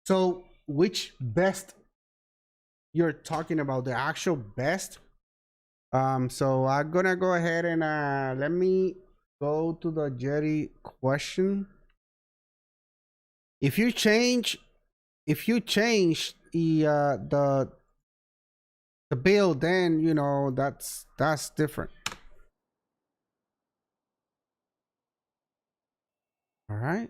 So which best you're talking about? The actual best? So I'm gonna go ahead and let me go to the Jerry question. If you change the build, then you know that's different. All right.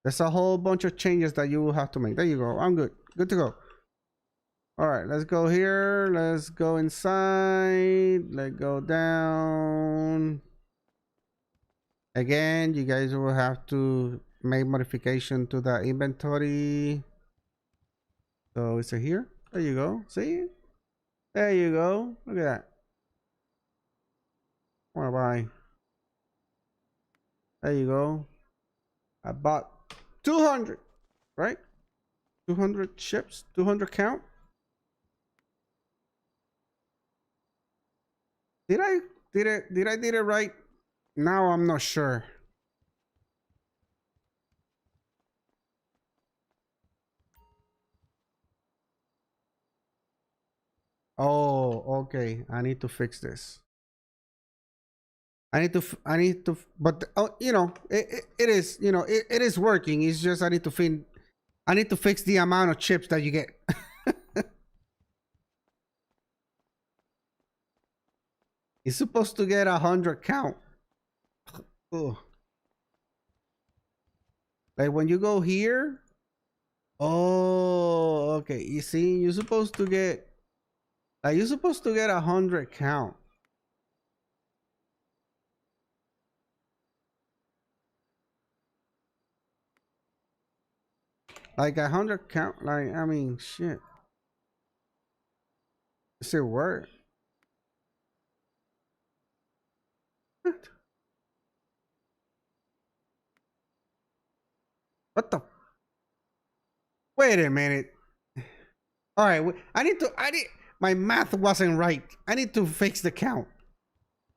There's a whole bunch of changes that you will have to make. There you go. I'm good. Good to go. All right, let's go here. Let's go inside. Let's go down. Again, you guys will have to make modification to the inventory. So is it here? There you go. See? There you go. Look at that. What to buy? There you go. I bought 200, right? 200 ships, 200 count. Did I did it right? Now I'm not sure. Oh, okay. I need to fix this. I need to, but you know, it is, you know, it is working. It's just I need to fix the amount of chips that you get. It's supposed to get 100 count. Ugh. Like when you go here. Oh, okay. You see, you're supposed to get 100 count. Like 100 count. Like, I mean, shit. Does it work? What the? Wait a minute. All right, I need. My math wasn't right. I need to fix the count.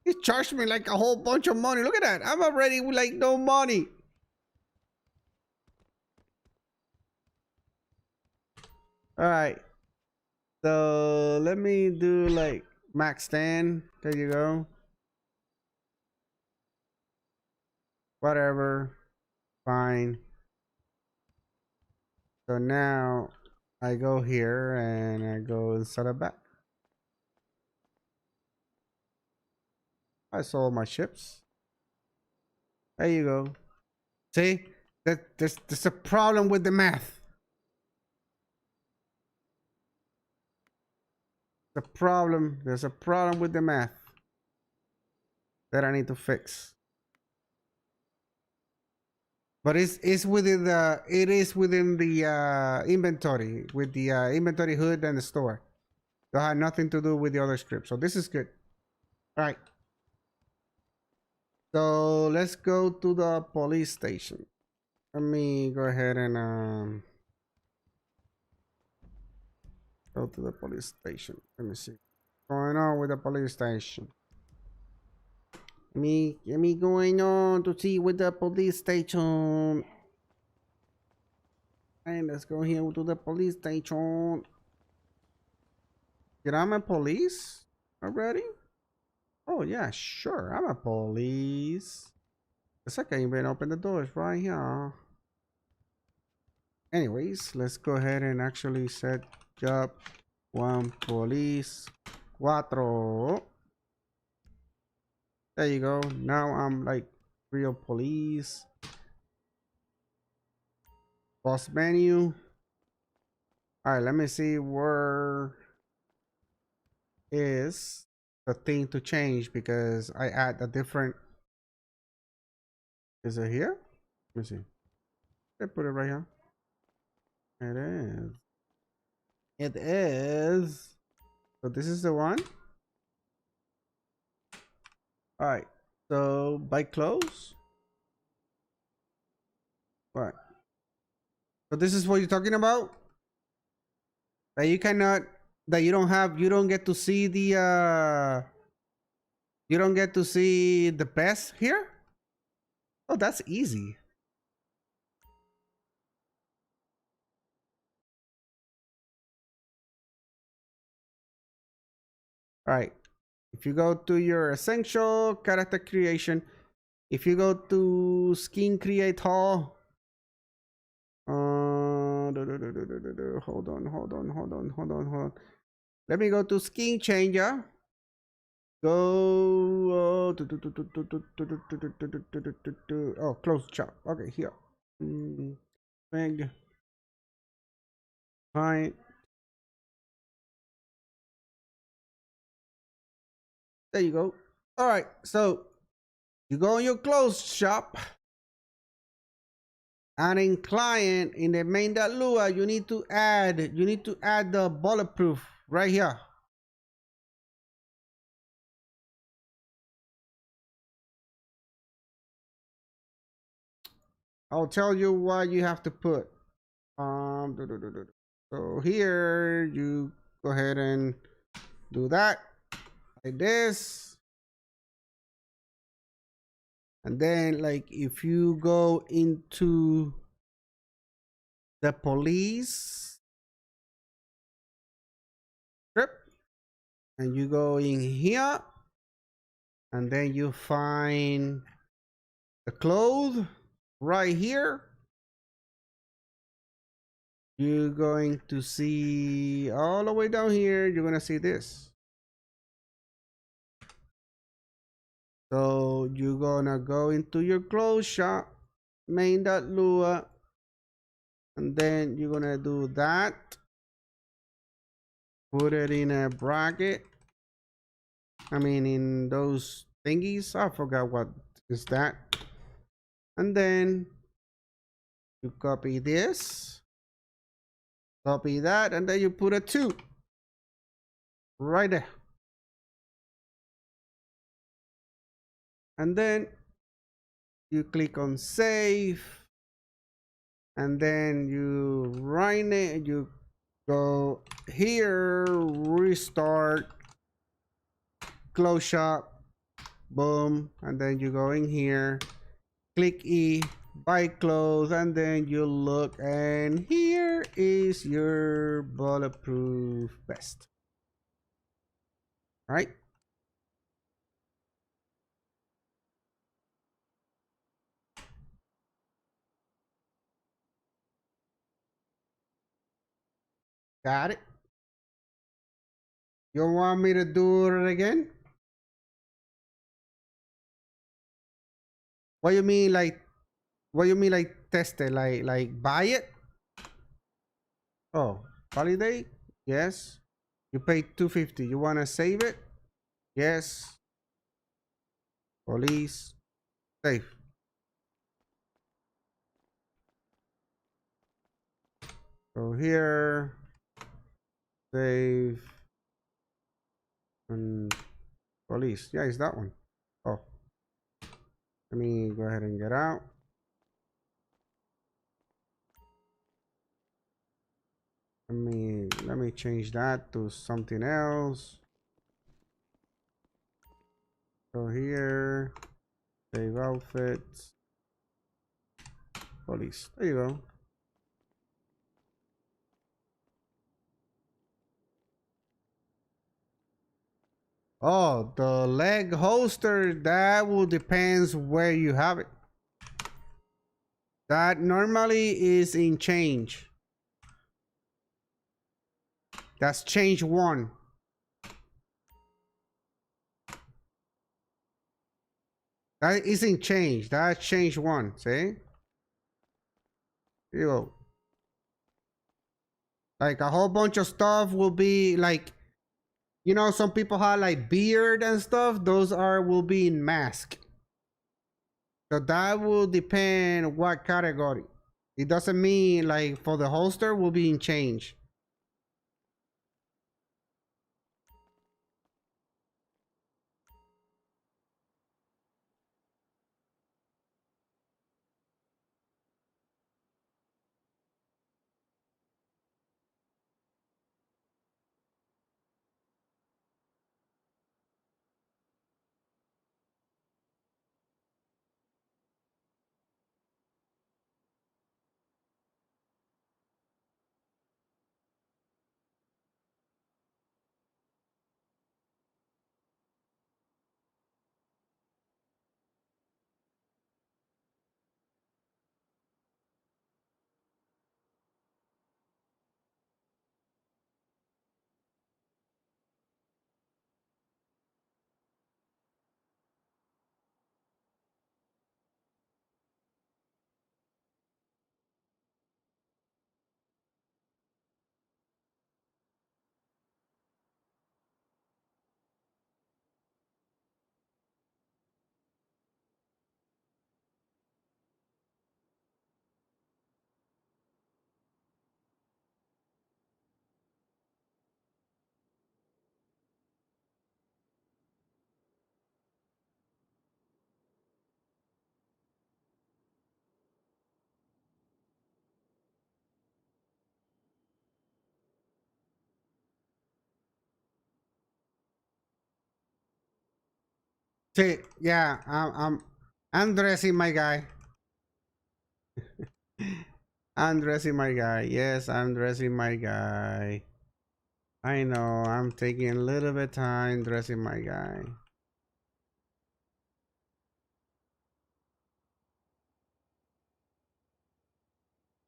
He charged me like a whole bunch of money. Look at that. I'm already with like no money. All right. So let me do like max 10. There you go. Whatever. Fine. So now I go here and I go inside of back. I sold my ships. There you go. See? There's a problem with the math. There's a problem with the math that I need to fix. But it is within the inventory with the inventory hood and the store. That had nothing to do with the other script. So this is good. All right. So let's go to the police station. Let me go ahead and go to the police station. Let me see what's going on with the police station. Let me going on to see with the police station. And let's go here to the police station. Did I'm a police already? Oh yeah, sure. I'm a police. It's okay, you can open the doors right here. Anyways, let's go ahead and actually set job 1 police 4. There you go. Now I'm like real police. Boss menu. All right, let me see where is the thing to change because I add a different. Is it here? Let me see. I put it right here. It is. It is. So this is the one. All right. So buy clothes. What? So this is what you're talking about? That you cannot, that you don't get to see the you don't get to see the best here? Oh, that's easy. All right. If you go to your essential character creation, if you go to skin creator, hold on. Let me go to skin changer. Go oh, close shop. Okay, here. Meg. Fine. There you go. All right, so you go in your clothes shop, and in client in the main.lua, you need to add the bulletproof right here. I'll tell you what you have to put. So here you go ahead and do that like this. And then like if you go into the police script and you go in here and then you find the clothes right here, you're going to see all the way down here, you're gonna see this. So you're gonna go into your clothes shop, main.lua, and then you're gonna do that. Put it in a bracket. I mean, in those thingies. I forgot what is that. And then you copy this, copy that, and then you put a 2 right there. and then you click on save, and then you run it. You go here, restart, close shop, boom, and then you go in here, click E, buy clothes, and then you look, and here is your bulletproof vest. All right. Got it. You want me to do it again? What you mean like test it? Like buy it? Oh, validate? Yes. You paid 250. You wanna save it? Yes. Police. Save. So here, save, and police. Yeah, it's that one. Oh, let me go ahead and get out. Let me change that to something else. So here, save outfits, police. There you go. Oh, the leg holster, that will depends where you have it. That normally is in change. That's change 1. That isn't change. That's change 1. See? Here you go. Like a whole bunch of stuff will be like, you know, some people have like beard and stuff. Those will be in mask. So that will depend what category. It doesn't mean like for the holster will be in change. See, yeah, I'm dressing my guy. I'm dressing my guy. Yes, I'm dressing my guy. I know, I'm taking a little bit time dressing my guy.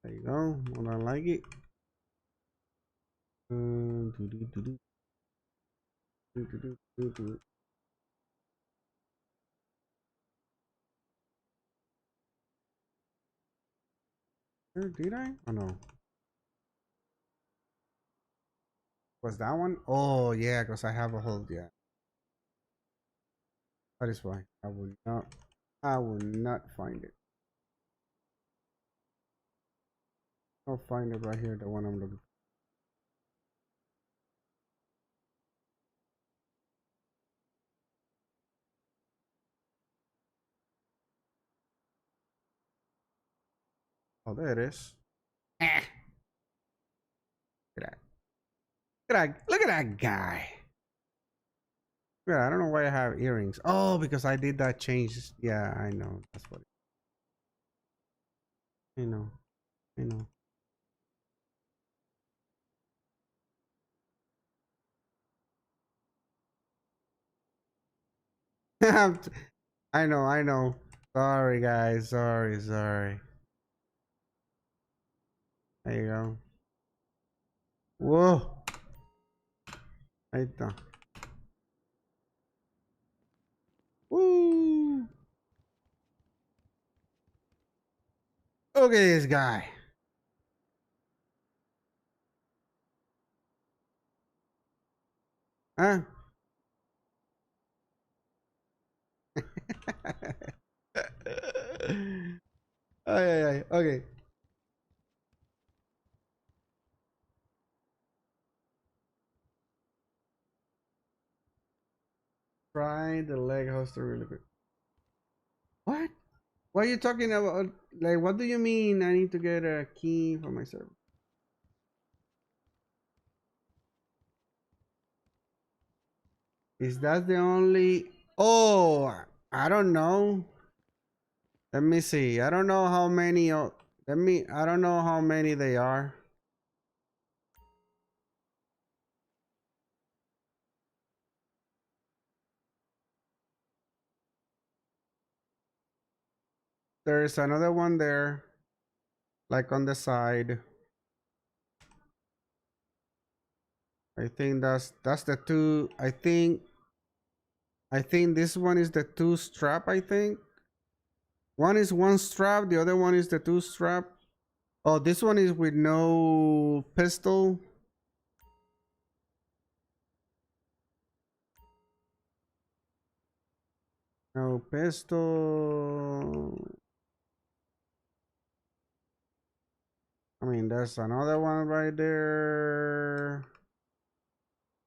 There you go. Well, I like it. Do, do, do, do, do, do, do, do. Did I? Oh no. Was that one? Oh yeah, because I have a hold. Yeah. That is why I will not. I will not find it. I'll find it right here. The one I'm looking for. Oh, there it is. Eh. Look at that. Look at that guy. Yeah, I don't know why I have earrings. Oh, because I did that change. Yeah, I know. That's what I know. I know. I know, I know. Sorry guys. Sorry. There you go. Whoa. Ahí está. Woo. Look at this guy. Huh? Ay. Okay. Try the leg hoster really quick. What? What are you talking about? Like, what do you mean I need to get a key for my server? Is that the only... Oh, I don't know. Let me see. I don't know how many... I don't know how many they are. There's another one there. Like on the side. I think that's the two. I think this one is the two strap, I think. One is one strap, the other one is the two strap. Oh, this one is with no pistol. No pistol. I mean, there's another one right there.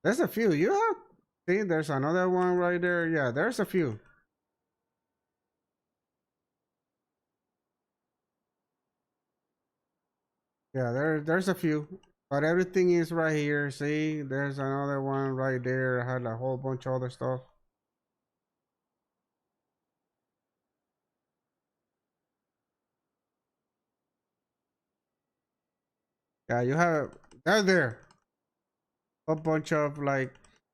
There's a few. You have see, there's another one right there. Yeah, there's a few. Yeah, there's a few. But everything is right here. See, there's another one right there. I had a whole bunch of other stuff. Yeah, you have they're there. A bunch of like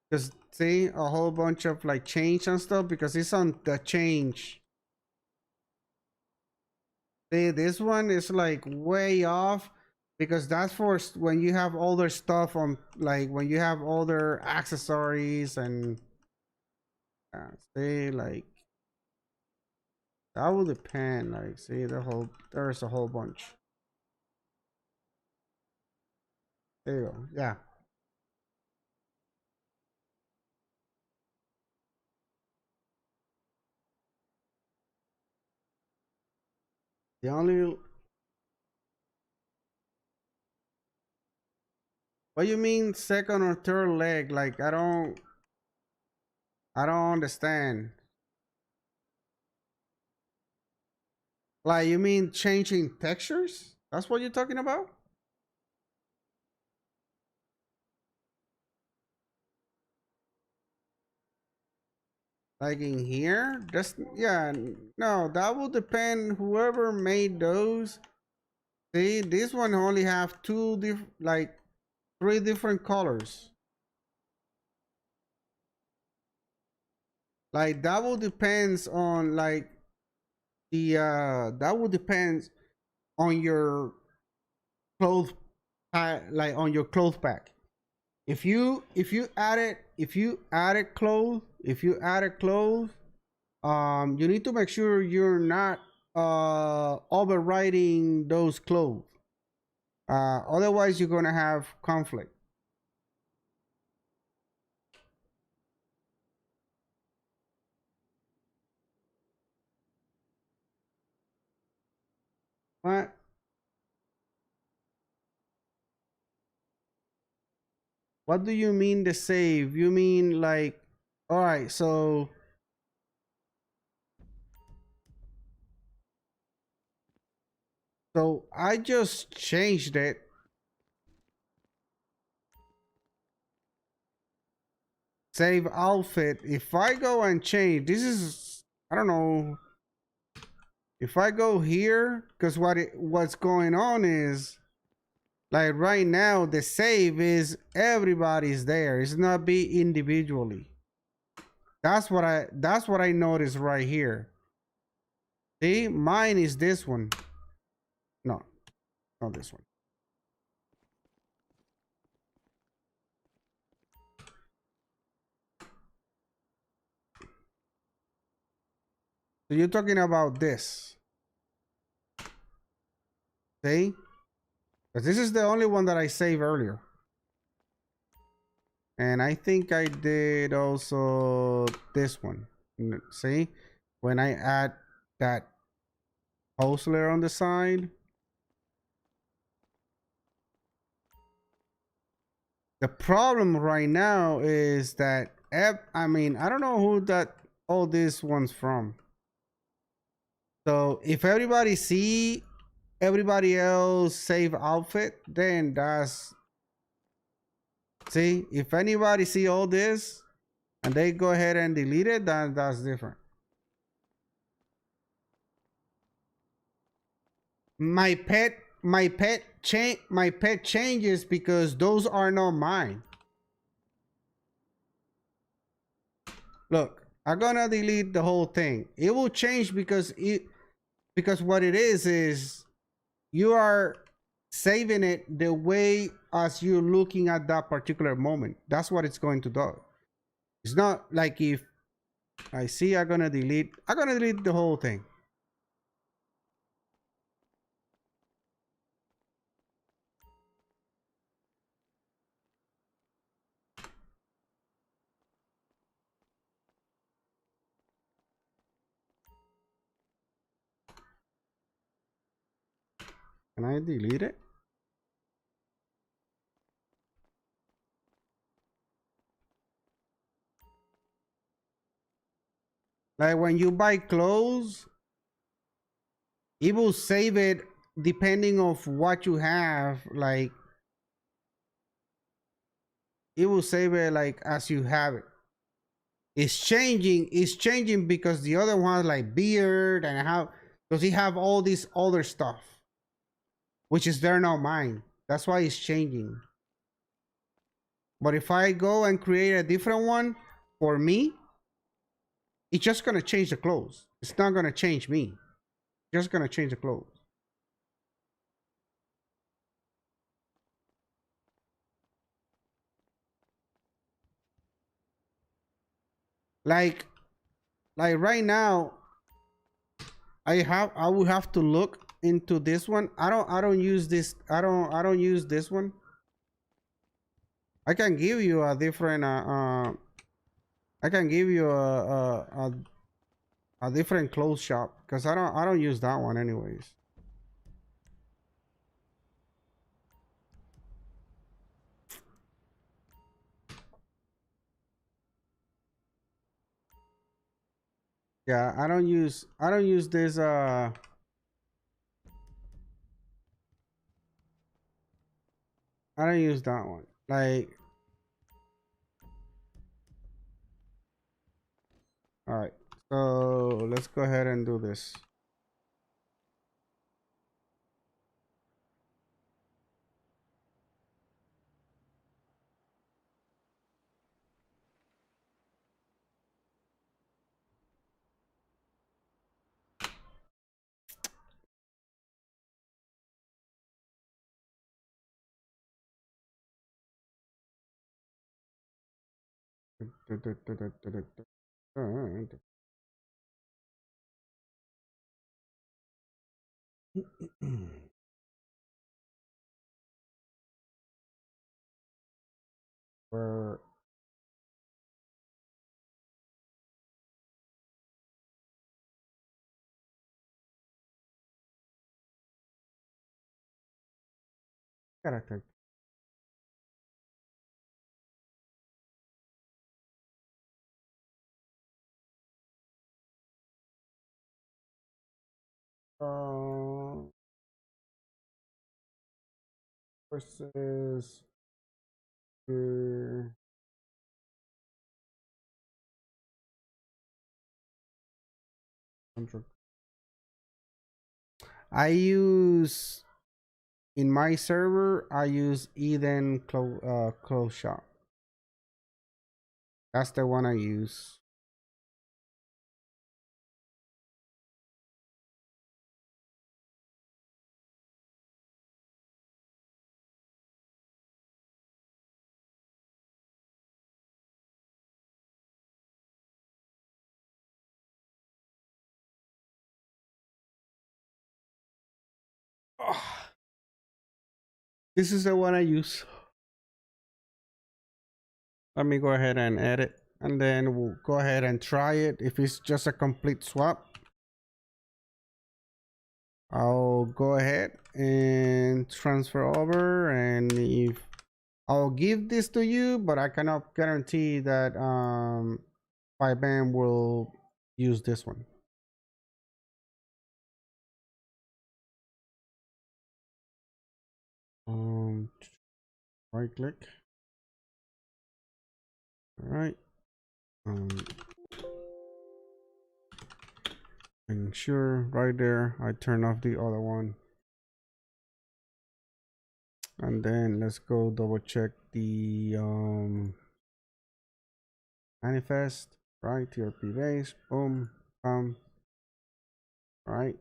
just see a whole bunch of like change and stuff because it's on the change. See, this one is like way off because that's for when you have older stuff on, like when you have older accessories and see, like that will depend. Like, see, there's a whole bunch. There you go. Yeah. The only... What do you mean second or third leg? Like, I don't understand. Like, you mean changing textures? That's what you're talking about? Like in here? That's, yeah, no, that will depend whoever made those. See, this one only have like 3 different colors. Like that will depends on like that will depend on your clothes, like on your clothes pack. If you added clothes, you need to make sure you're not overriding those clothes. Otherwise you're gonna have conflict. What? What do you mean the save? You mean like, all right, so So I just changed it. Save outfit. If I go and change, this is, I don't know. If I go here, because what's going on is, like right now, the save is everybody's there. It's not be individually. That's what I noticed right here. See, mine is this one. No, not this one. So you're talking about this. See? Because this is the only one that I saved earlier. And I think I did also this one. See? When I add that post layer on the side. The problem right now is that, I mean, I don't know who that all this one's from. So if everybody see everybody else save outfit, then that's, see, if anybody see all this and they go ahead and delete it, then that's different. My pet changes because those are not mine. Look, I'm gonna delete the whole thing. It will change because what it is you are saving it the way as you're looking at that particular moment. That's what it's going to do. It's not like if I see I'm gonna delete the whole thing. Can I delete it? Like when you buy clothes, it will save it depending of what you have. Like it will save it like as you have it. It's changing because the other one like beard and how, because he have all this other stuff, which is they're not mine. That's why it's changing. But if I go and create a different one for me, it's just gonna change the clothes. It's not gonna change me. It's just gonna change the clothes. Like right now, I will have to look into this one. I don't use this. I don't use this one. I can give you a different I can give you a different clothes shop because I don't use that one anyways. Yeah, I don't use this I don't use that one. Like, all right. So let's go ahead and do this. Where character? Uh, versus I use in my server. I use Eden close shop. That's the one I use. This is the one I use. Let me go ahead and edit, and then we'll go ahead and try it. If it's just a complete swap, I'll go ahead and transfer over, and if I'll give this to you, but I cannot guarantee that Fivem will use this one. Right click. All right. And sure, right there, I turn off the other one. And then let's go double check the manifest, right? TRP base, boom, bam, right?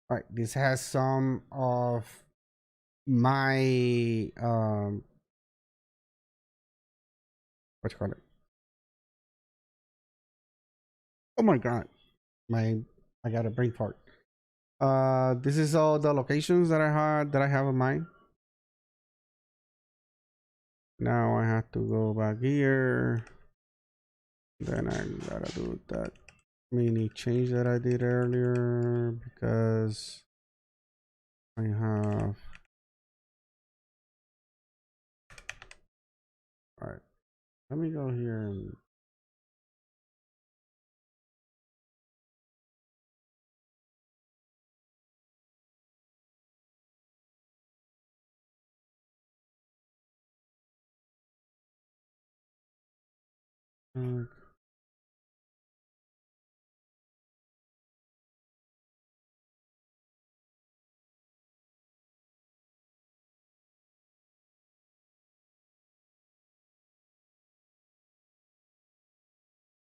All right, this has some of my what you call it? Oh my god, I got a brain fart. This is all the locations that I have in mind. Now I have to go back here. Then I gotta do that mini change that I did earlier because I have. All right, let me go here and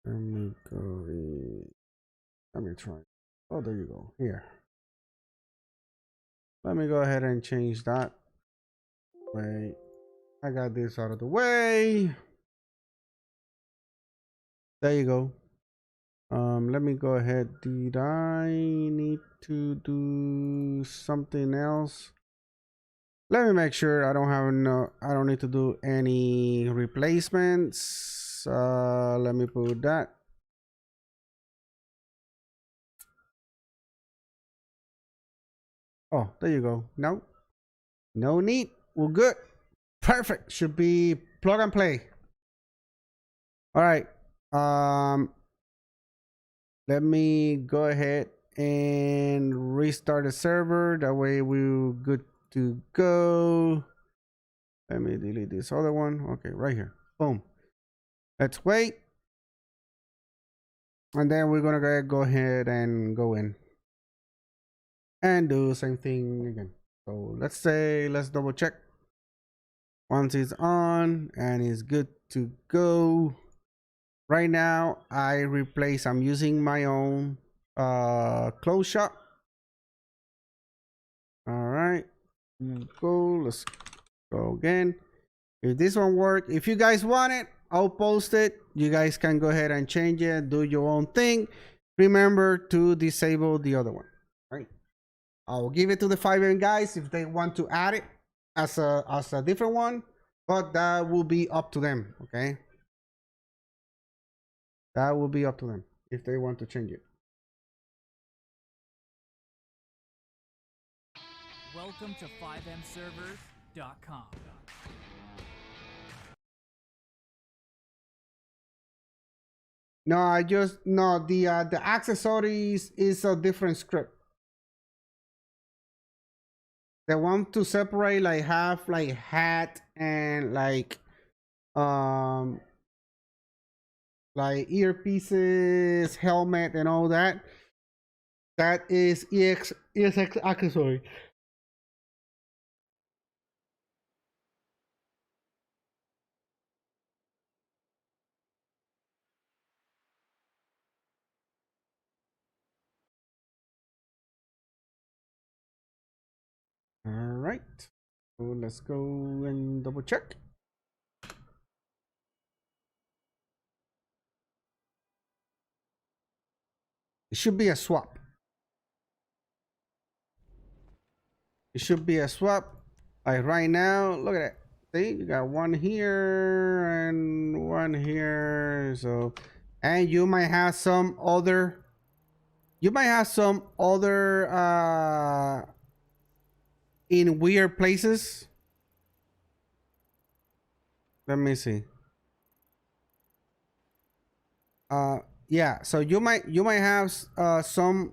let me go. Let me try. Oh, there you go. Here. Let me go ahead and change that. Wait, I got this out of the way. There you go. Let me go ahead. Did I need to do something else? Let me make sure I don't need to do any replacements. Let me put that. Oh, there you go. No need. We're good. Perfect. Should be plug and play. All right. Let me go ahead and restart the server. That way we're good to go. Let me delete this other one. Okay, right here. Boom. Let's wait. And then we're gonna go ahead and go in and do the same thing again. So let's double check. Once it's on and it's good to go. Right now I'm using my own close shop. All right, let's go again. If this one work, if you guys want it, I'll post it. You guys can go ahead and change it, do your own thing. Remember to disable the other one. Right, I'll give it to the Fivem guys if they want to add it as a different one, but that will be up to them. Okay, that will be up to them if they want to change it. Welcome to 5MServers.com. No, I just no the accessories is a different script. The one to separate like have like hat and like earpieces, helmet, and all that. That is EX accessory. All right. So let's go and double check. It should be a swap. It should be a swap. Like right now, look at it. See, you got one here and one here. So, and you might have some other. You might have some other in weird places. Let me see. Yeah, so you might have some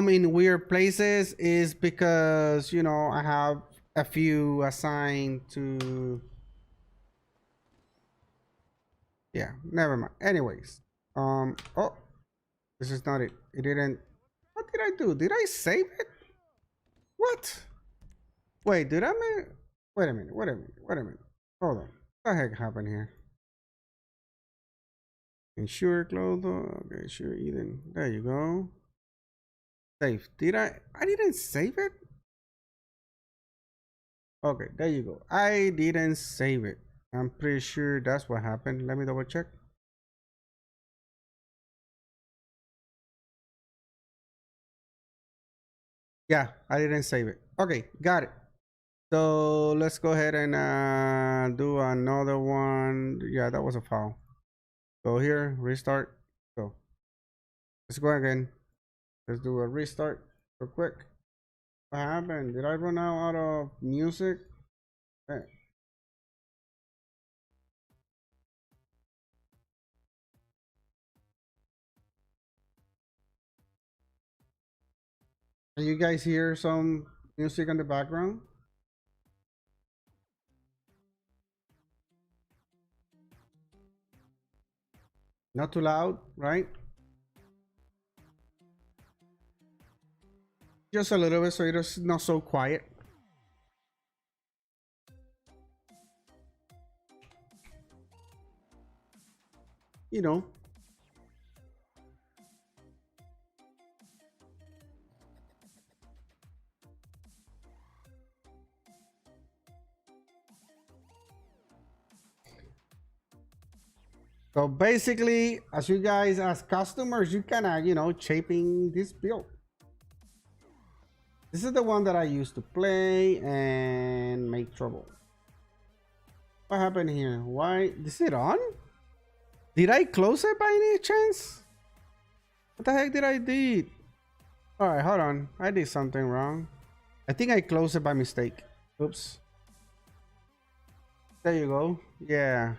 in weird places is because, you know, I have a few assigned to. Yeah, never mind. Anyways, oh, this is not it. It didn't. What did I do? Did I save it? What? Wait, did I make? Wait a minute. Wait a minute. Wait a minute. Hold on. What the heck happened here? Ensure close. Okay, sure. Eden. There you go. Save. Did I didn't save it? Okay, there you go. I didn't save it. I'm pretty sure that's what happened. Let me double check. Yeah, I didn't save it. Okay, got it. So let's go ahead and do another one. Yeah, that was a foul. Go here, restart. So let's go again. Let's do a restart real quick. What happened? Did I run out of music? Hey. Can you guys hear some music in the background? Not too loud, right? Just a little bit so it's not so quiet. You know. So basically, as you guys, as customers, you kind of, you know, shaping this build. This is the one that I used to play and make trouble. What happened here? Why? Is it on? Did I close it by any chance? What the heck did I do? Alright, hold on. I did something wrong. I think I closed it by mistake. Oops. There you go. Yeah.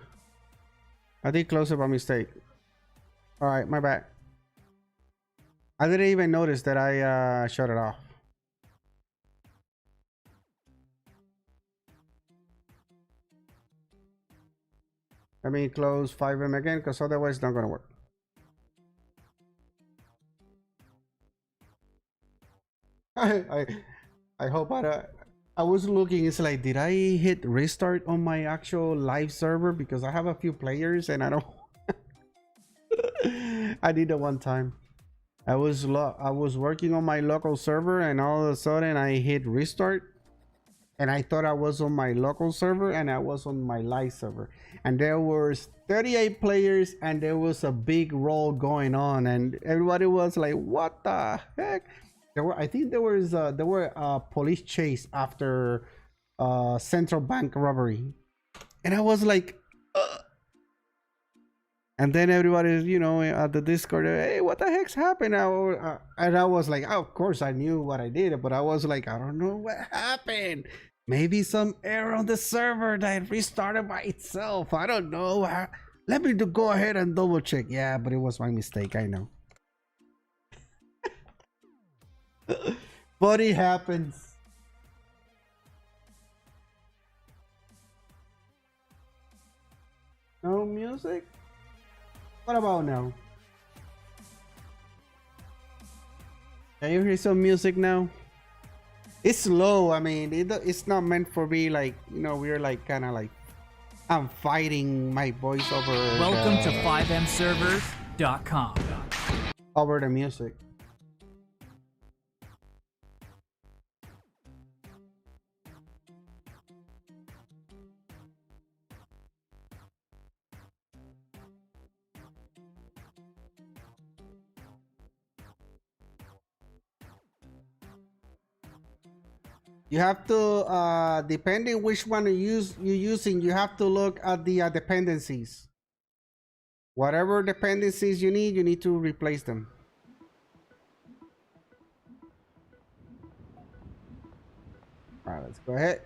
I did close it by mistake. Alright, my bad. I didn't even notice that I shut it off. Let me close Fivem again, because otherwise it's not gonna work. I hope I was looking, it's like, did I hit restart on my actual live server? Because I have a few players and I don't. I did it one time. I was working on my local server and all of a sudden I hit restart. And I thought I was on my local server and I was on my live server. And there was 38 players and there was a big roll going on. And everybody was like, what the heck? I think there were police chase after central bank robbery. And I was like, and then everybody, you know, at the Discord, hey, what the heck's happened? And I was like, oh, of course I knew what I did, but I was like, I don't know what happened. Maybe some error on the server that restarted by itself. I don't know. Let me go ahead and double check. Yeah, but it was my mistake. I know. But it happens. No music? What about now? Can you hear some music now? It's slow. I mean, it's not meant for me. Like, you know, we're like kind of like I'm fighting my voice over. Welcome to 5MServers.com. Over the music. You have to, depending which one you're using, you have to look at the dependencies. Whatever dependencies you need to replace them. All right, let's go ahead.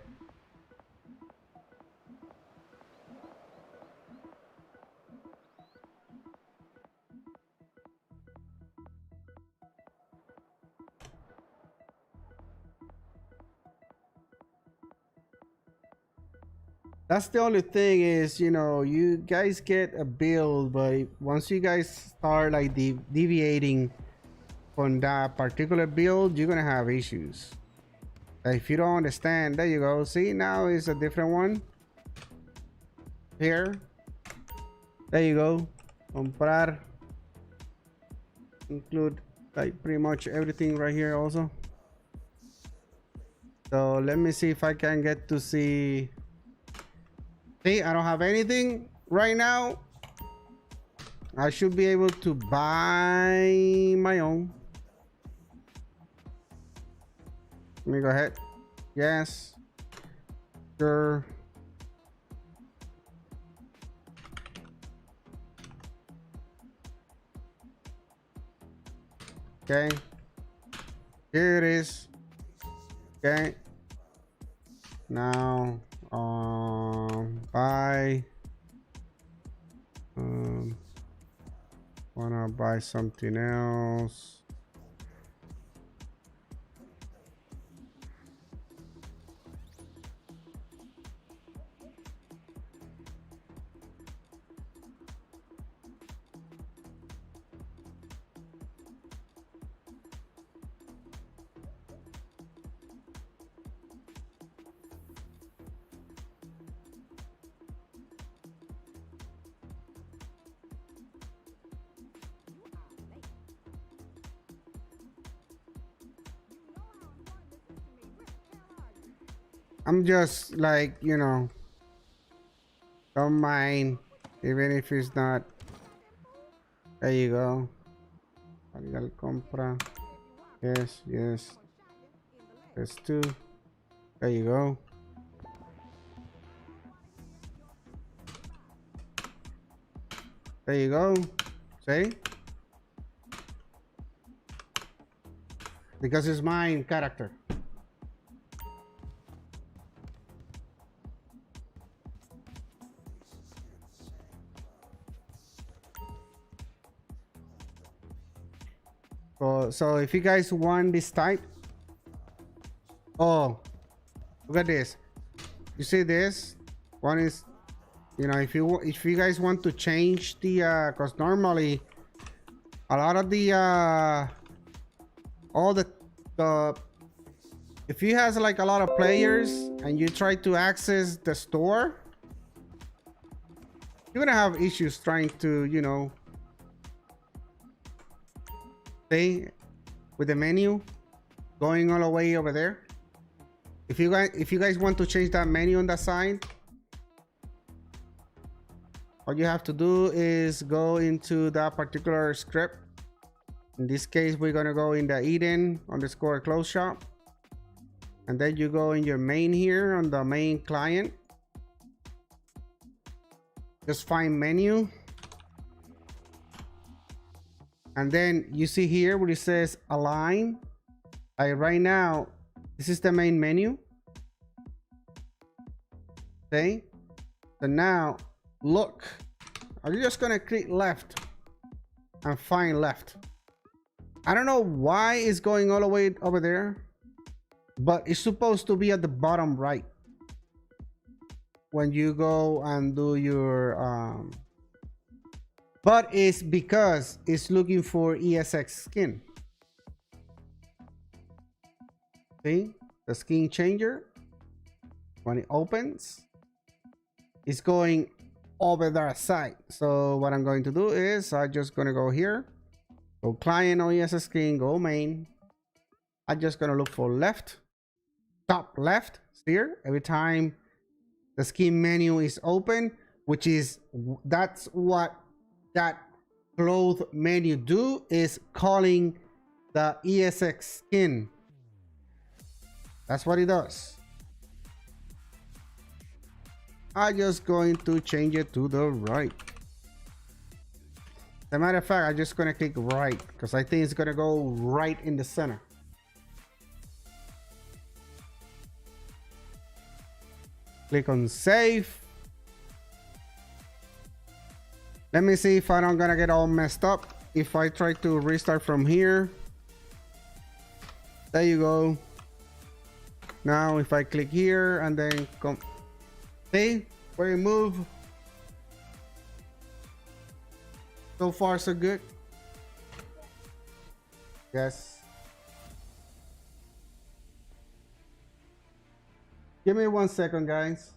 That's the only thing is, you know, you guys get a build, but once you guys start like deviating from that particular build, you're gonna have issues. If you don't understand, there you go. See, now it's a different one. Here. There you go. Comprar. Include like pretty much everything right here also. So let me see if I can get to see. See, I don't have anything right now. I should be able to buy my own. Let me go ahead. Yes. Sure. Okay. Here it is. Okay. Now, buy. Wanna buy something else. I'm just like, you know, don't mind, even if it's not. There you go. Legal compra. Yes, yes. There's two. There you go. There you go. See? Because it's my character. So if you guys want this type, oh, look at this. You see this one is, you know, if you guys want to change the because normally a lot of the all the if you has like a lot of players and you try to access the store, you're gonna have issues trying to, you know, stay with the menu going all the way over there. If you guys want to change that menu on that side, all you have to do is go into that particular script. In this case, we're gonna go in the Eden underscore close shop, and then you go in your main here on the main client. Just find menu. And then you see here where it says align. Like right now, this is the main menu. Okay. So now look I'm just gonna click left and find left. I don't know why it's going all the way over there, but it's supposed to be at the bottom right when you go and do your but it's because it's looking for ESX skin. See the skin changer, when it opens, it's going over that side. So what I'm going to do is I'm just gonna go here, go client or ESX skin, go main. I'm just gonna look for left, top left here every time the skin menu is open, which is that's what that clothes menu do, is calling the ESX skin. That's what it does. I'm just going to change it to the right. As a matter of fact, I'm just gonna click right because I think it's gonna go right in the center. Click on save. Let me see if I don't gonna get all messed up. If I try to restart from here, there you go. Now if I click here and then come, see where you move. So far so good. Yes. Give me 1 second, guys.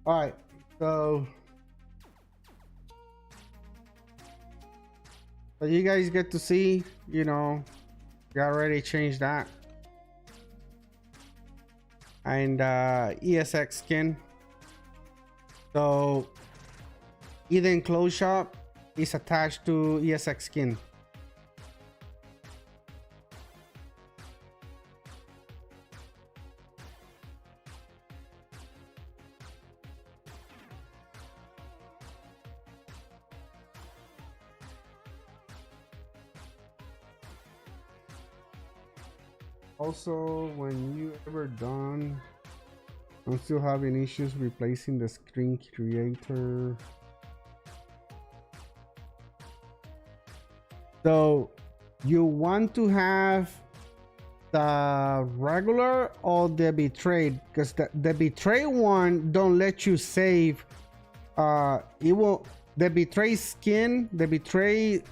All right, so you guys get to see, you know, we already changed that. And ESX skin. So either in close shop is attached to ESX skin. Also, when you ever done, I'm still having issues replacing the screen creator. So you want to have the regular or the betrayed, because the betrayed one don't let you save. It will, the betray skin, the betray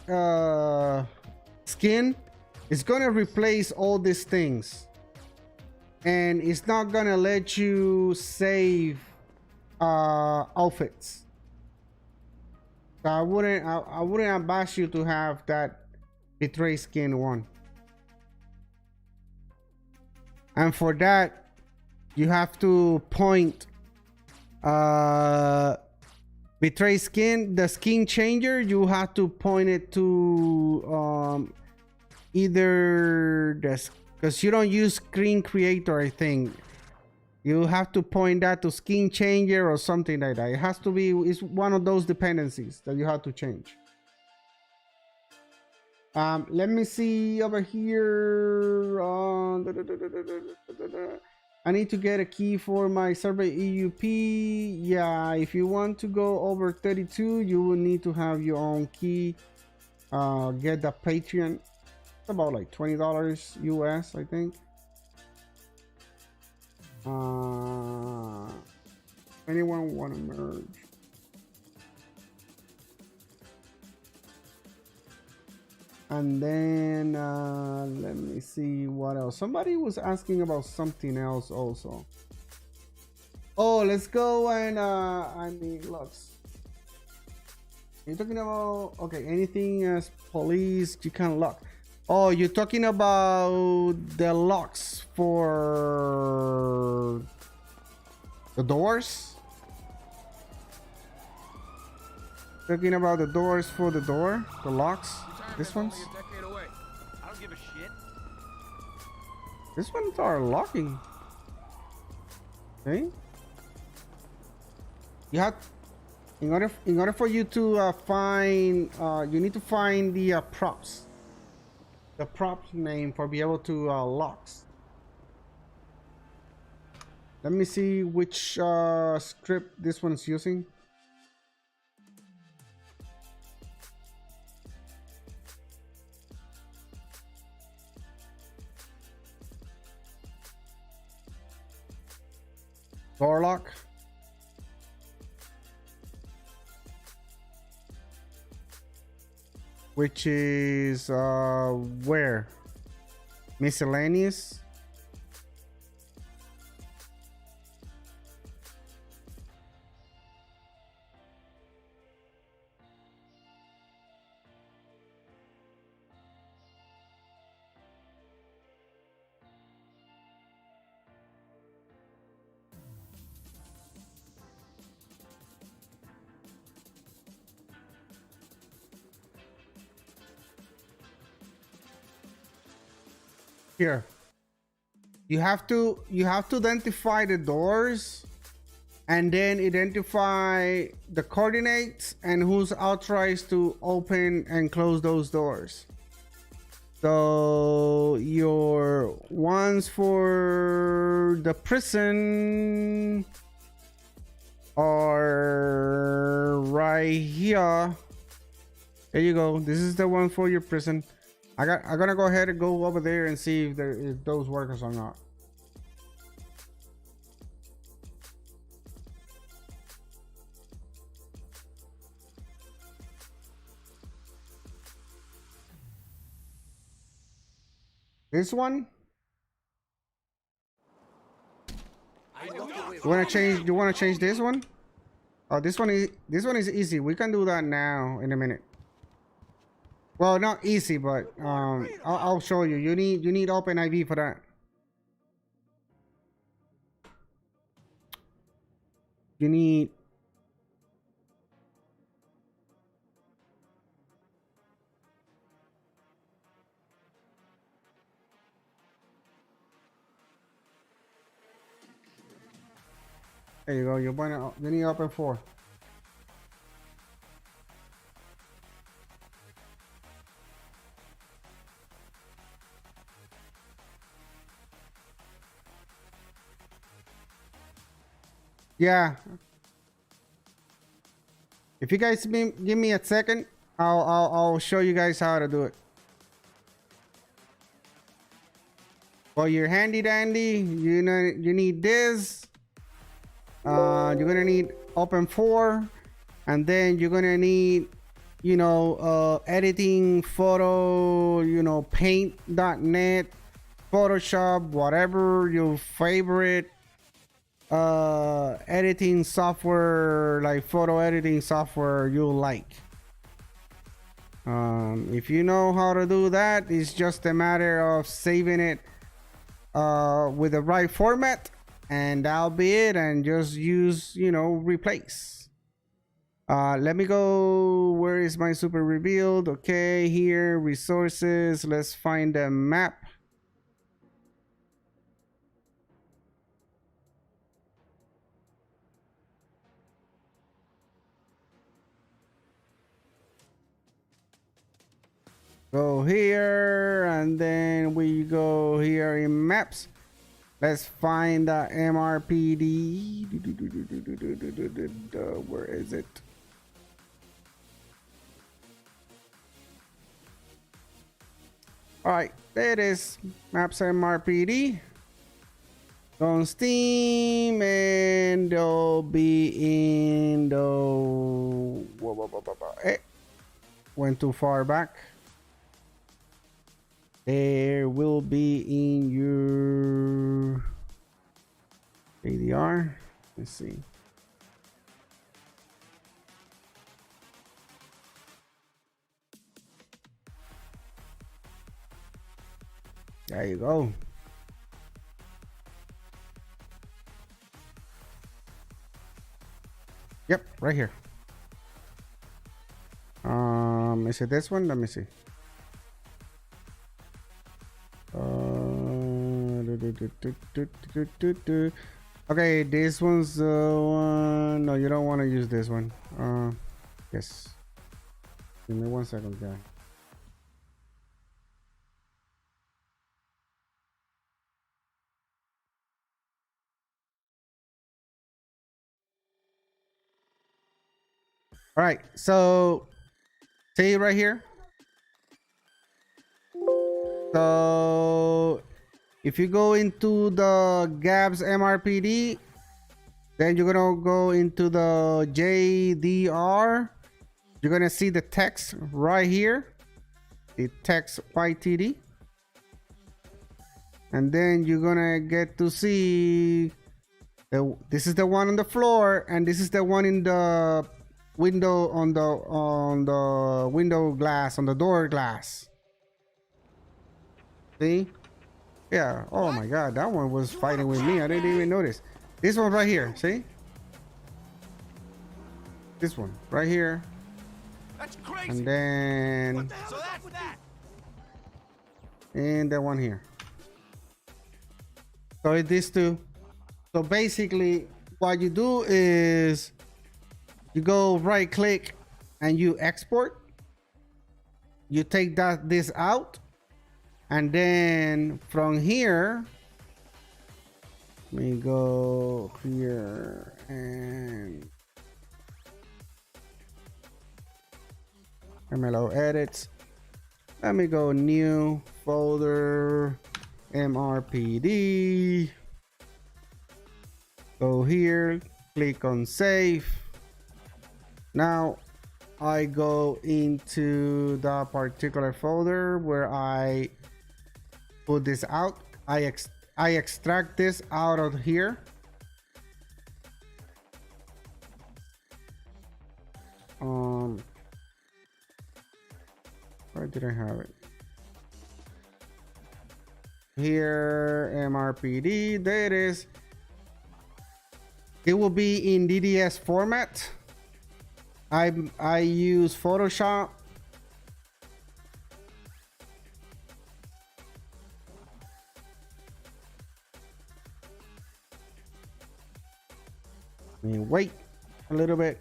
skin is gonna replace all these things, and it's not gonna let you save outfits. So I wouldn't advise you to have that betray skin one. And for that, you have to point betray skin, the skin changer. You have to point it to either this, because you don't use screen creator, I think. You have to point that to skin changer or something like that. It has to be, it's one of those dependencies that you have to change. Let me see over here. I need to get a key for my server EUP. Yeah, if you want to go over 32, you will need to have your own key. Get the Patreon. It's about like $20 US, I think. Anyone want to merge? And then let me see what else. Somebody was asking about something else also. Oh, let's go and I mean, looks. You're talking about, okay, anything as police you can lock. Oh, you're talking about the locks for the doors? Talking about the doors for the door, the locks. This one's. I don't give a shit. This ones are locking. Okay. You have, in order for you to find, you need to find the props. The prop name for be able to locks. Let me see which script this one's using. Door lock. Which is where? Miscellaneous. Here, you have to identify the doors and then identify the coordinates and who's authorized to open and close those doors. So your ones for the prison are right here. There you go. This is the one for your prison. I'm gonna go ahead and go over there and see if those workers or not. This one? You wanna change this one? Oh, this one is easy. We can do that now in a minute. Well, not easy, but I'll show you. You need OpenIV for that. You need There you go. You need open 4. Yeah. If you guys give me a second, I'll show you guys how to do it. Well, you're handy dandy. You know you need this. You're gonna need open 4, and then you're gonna need, you know, editing photo, you know, paint.net, Photoshop, whatever your favorite editing software, like photo editing software you like. If you know how to do that, it's just a matter of saving it with the right format, and that'll be it, and just use, you know, replace. Let me go, where is my super revealed? Okay, here, resources, let's find a map. Go here, and then we go here in maps. Let's find the MRPD. Where is it? All right, there it is. Maps MRPD. Go on Steam, and they'll be in the. Went too far back. There will be in your ADR. Let's see. There you go. Yep, right here. Is it this one? Let me see. Okay, this one's the one. No, you don't want to use this one. Yes. Give me 1 second, guy. All right, so see right here. So if you go into the Gabs MRPD, then you're gonna go into the JDR. You're gonna see the text right here, the text YTD, and then you're gonna get to see this is the one on the floor, and this is the one in the window, on the window glass, on the door glass. See? Yeah. Oh my God, that one was fighting with me. I didn't even notice. This one right here. See? This one right here. That's crazy. And then So that's that. and the one here. So it's these two. So basically, what you do is you go right click and you export. You take this out. And then from here, let me go here and MLO edits. Let me go new folder, MRPD. Go here, click on save. Now I go into the particular folder where I put this out. I extract this out of here. Where did I have it? Here, MRPD, there it is. It will be in DDS format. I use Photoshop. Wait a little bit.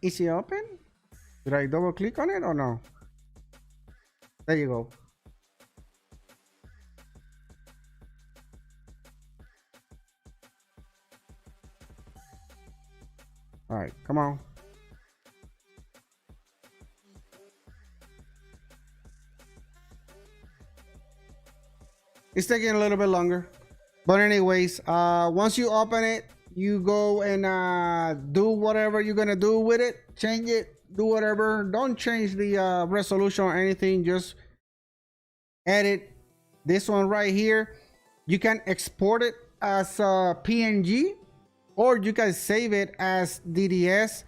Is it open? Did I double click on it or no? There you go. All right, come on. It's taking a little bit longer. But anyways, once you open it, you go and do whatever you're gonna do with it. Change it, do whatever. Don't change the resolution or anything. Just edit this one right here. You can export it as a PNG, or you can save it as DDS.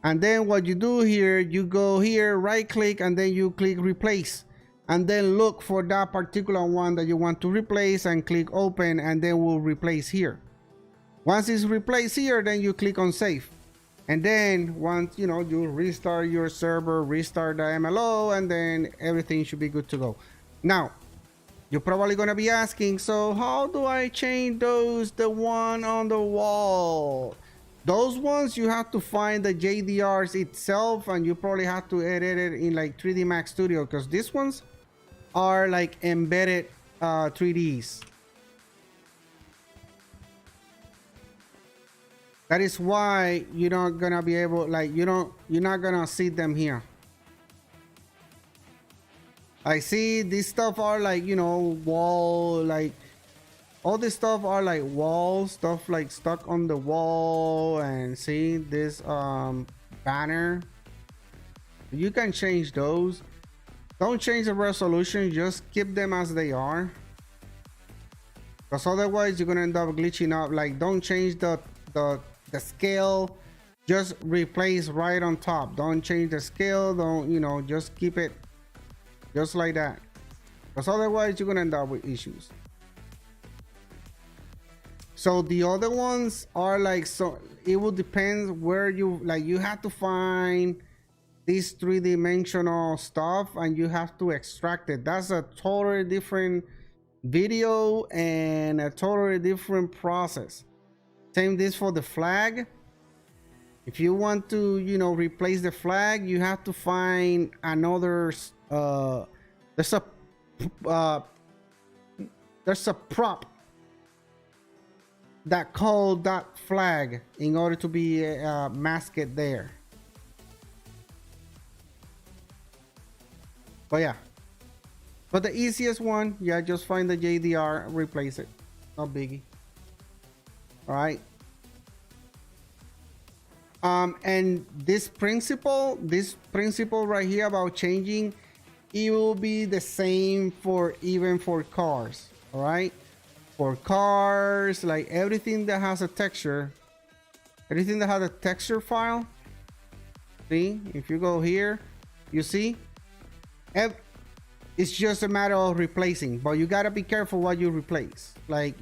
And then what you do here, you go here, right click, and then you click replace. And then look for that particular one that you want to replace and click open, and then we'll replace here. Once it's replaced here, then you click on save. And then once you restart your server, restart the MLO, and then everything should be good to go. Now, you're probably gonna be asking, so how do I change the one on the wall? Those ones you have to find the JDRs itself, and you probably have to edit it in like 3D Max Studio, because these ones are like embedded 3Ds. That is why you're not gonna be able, like, you're not gonna see them here. I see this stuff are like, wall, like all this stuff are like wall stuff, like stuck on the wall. And see this banner, you can change those. Don't change the resolution, just keep them as they are, because otherwise you're gonna end up glitching up. Like, don't change the scale, just replace right on top. Don't change the scale, don't, just keep it just like that, because otherwise you're gonna end up with issues. So the other ones are like, so it will depend where you have to find this three-dimensional stuff, and you have to extract it. That's a totally different video and a totally different process. Same this for the flag. If you want to replace the flag, you have to find another there's a prop that called that flag in order to be masked there. But yeah, but the easiest one, yeah, just find the JDR, replace it, no biggie. All right. And this principle right here about changing, it will be the same for even for cars. All right, for cars, like everything that has a texture, everything that has a texture file. See, if you go here, you see, it's just a matter of replacing, but you gotta be careful what you replace. Like,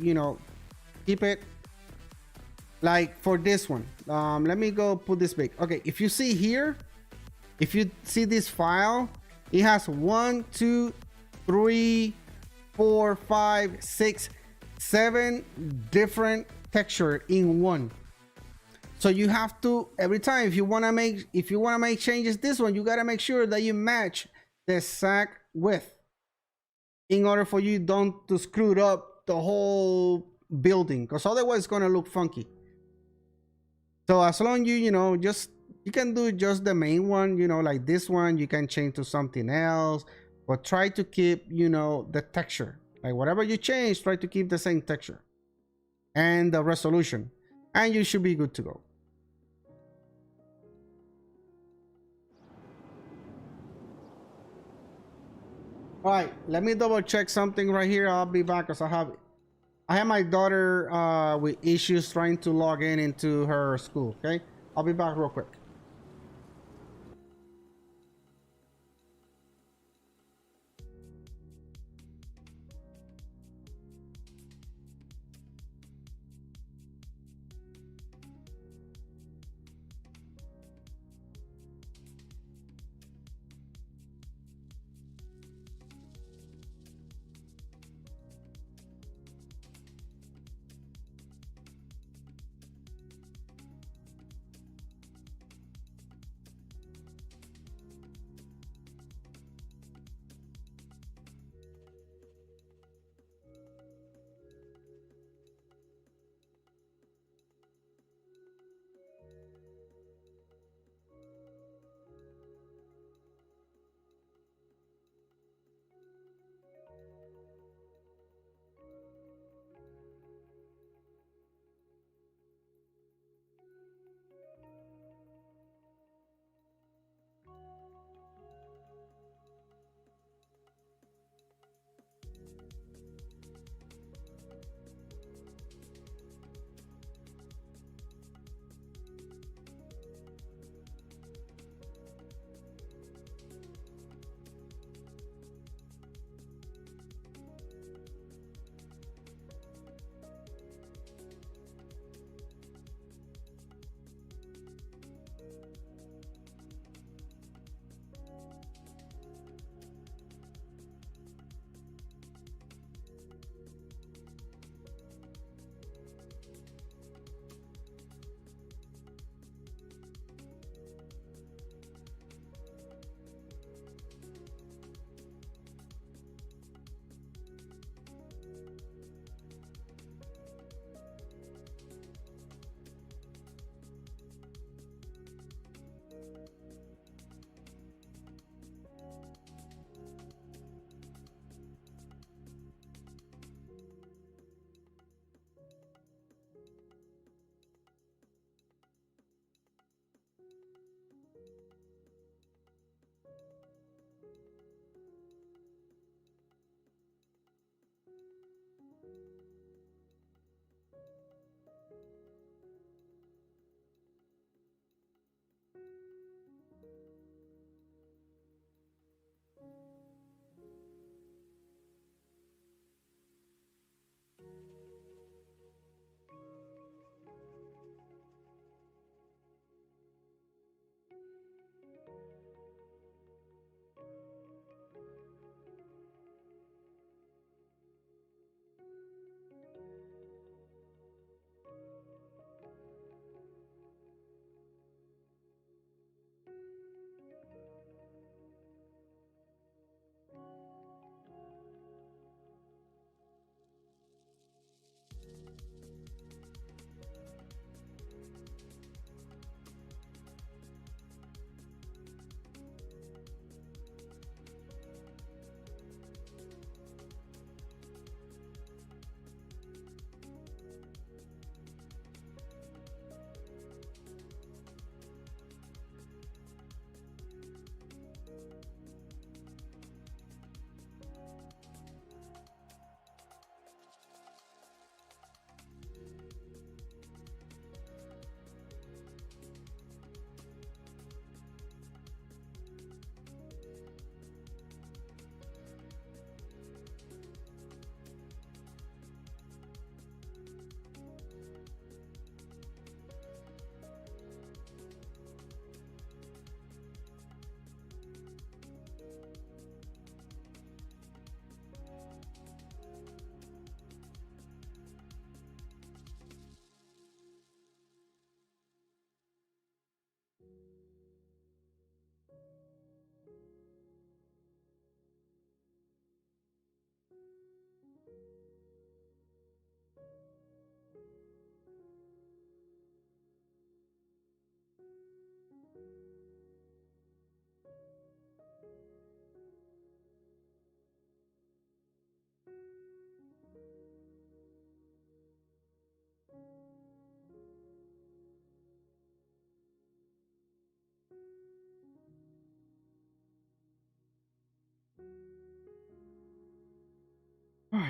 keep it. Like for this one, let me go put this big. Okay, if you see here, if you see this file, it has 1, 2, 3, 4, 5, 6, 7 different texture in one. So you have to, every time, if you want to make changes, this one, you got to make sure that you match the exact width in order for you don't to screw up the whole building, because otherwise it's going to look funky. So as long as you can do just the main one, like this one, you can change to something else, but try to keep, the texture. Like whatever you change, try to keep the same texture and the resolution, and you should be good to go. All right, let me double check something right here. I'll be back, because I have my daughter with issues trying to log into her school. Okay, I'll be back real quick.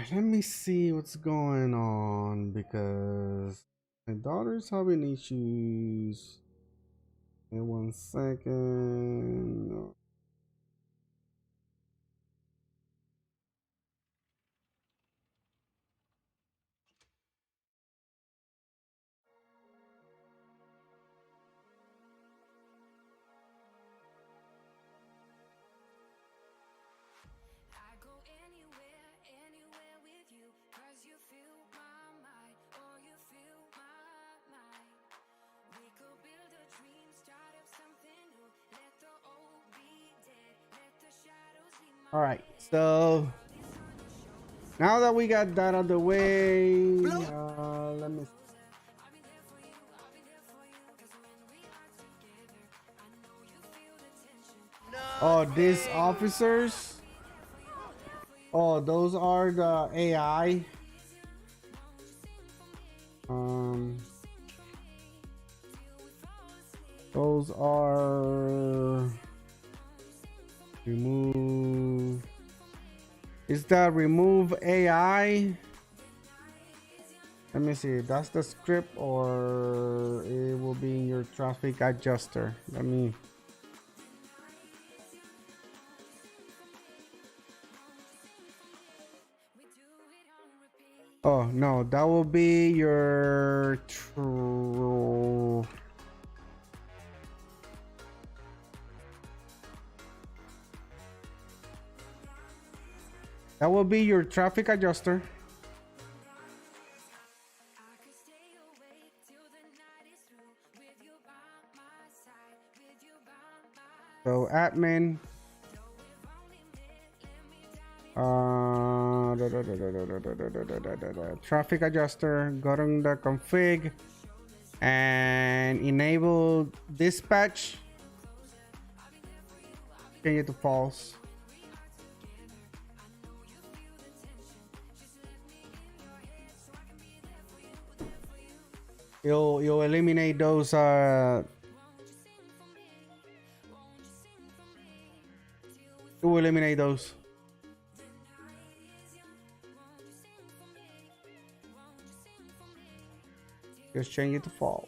right, let me see what's going on because my daughter's having issues. In 1 second. I go anywhere, anywhere with you, 'cause you fill my mind, or you fill my mind. We could build a dream, start up something new, let the old be dead, let the shadows leave my All right, so now that we got that out of the way, let me. Oh, these officers. Oh, those are the AI. Those are remove. Is that remove AI? Let me see. That's the script, or it will be in your traffic adjuster. Let me. Oh no, that will be your true. That will be your traffic adjuster. So admin. Traffic adjuster. Go to the config and enable dispatch. Change it to false. You'll eliminate those it will eliminate those. Just change it to false.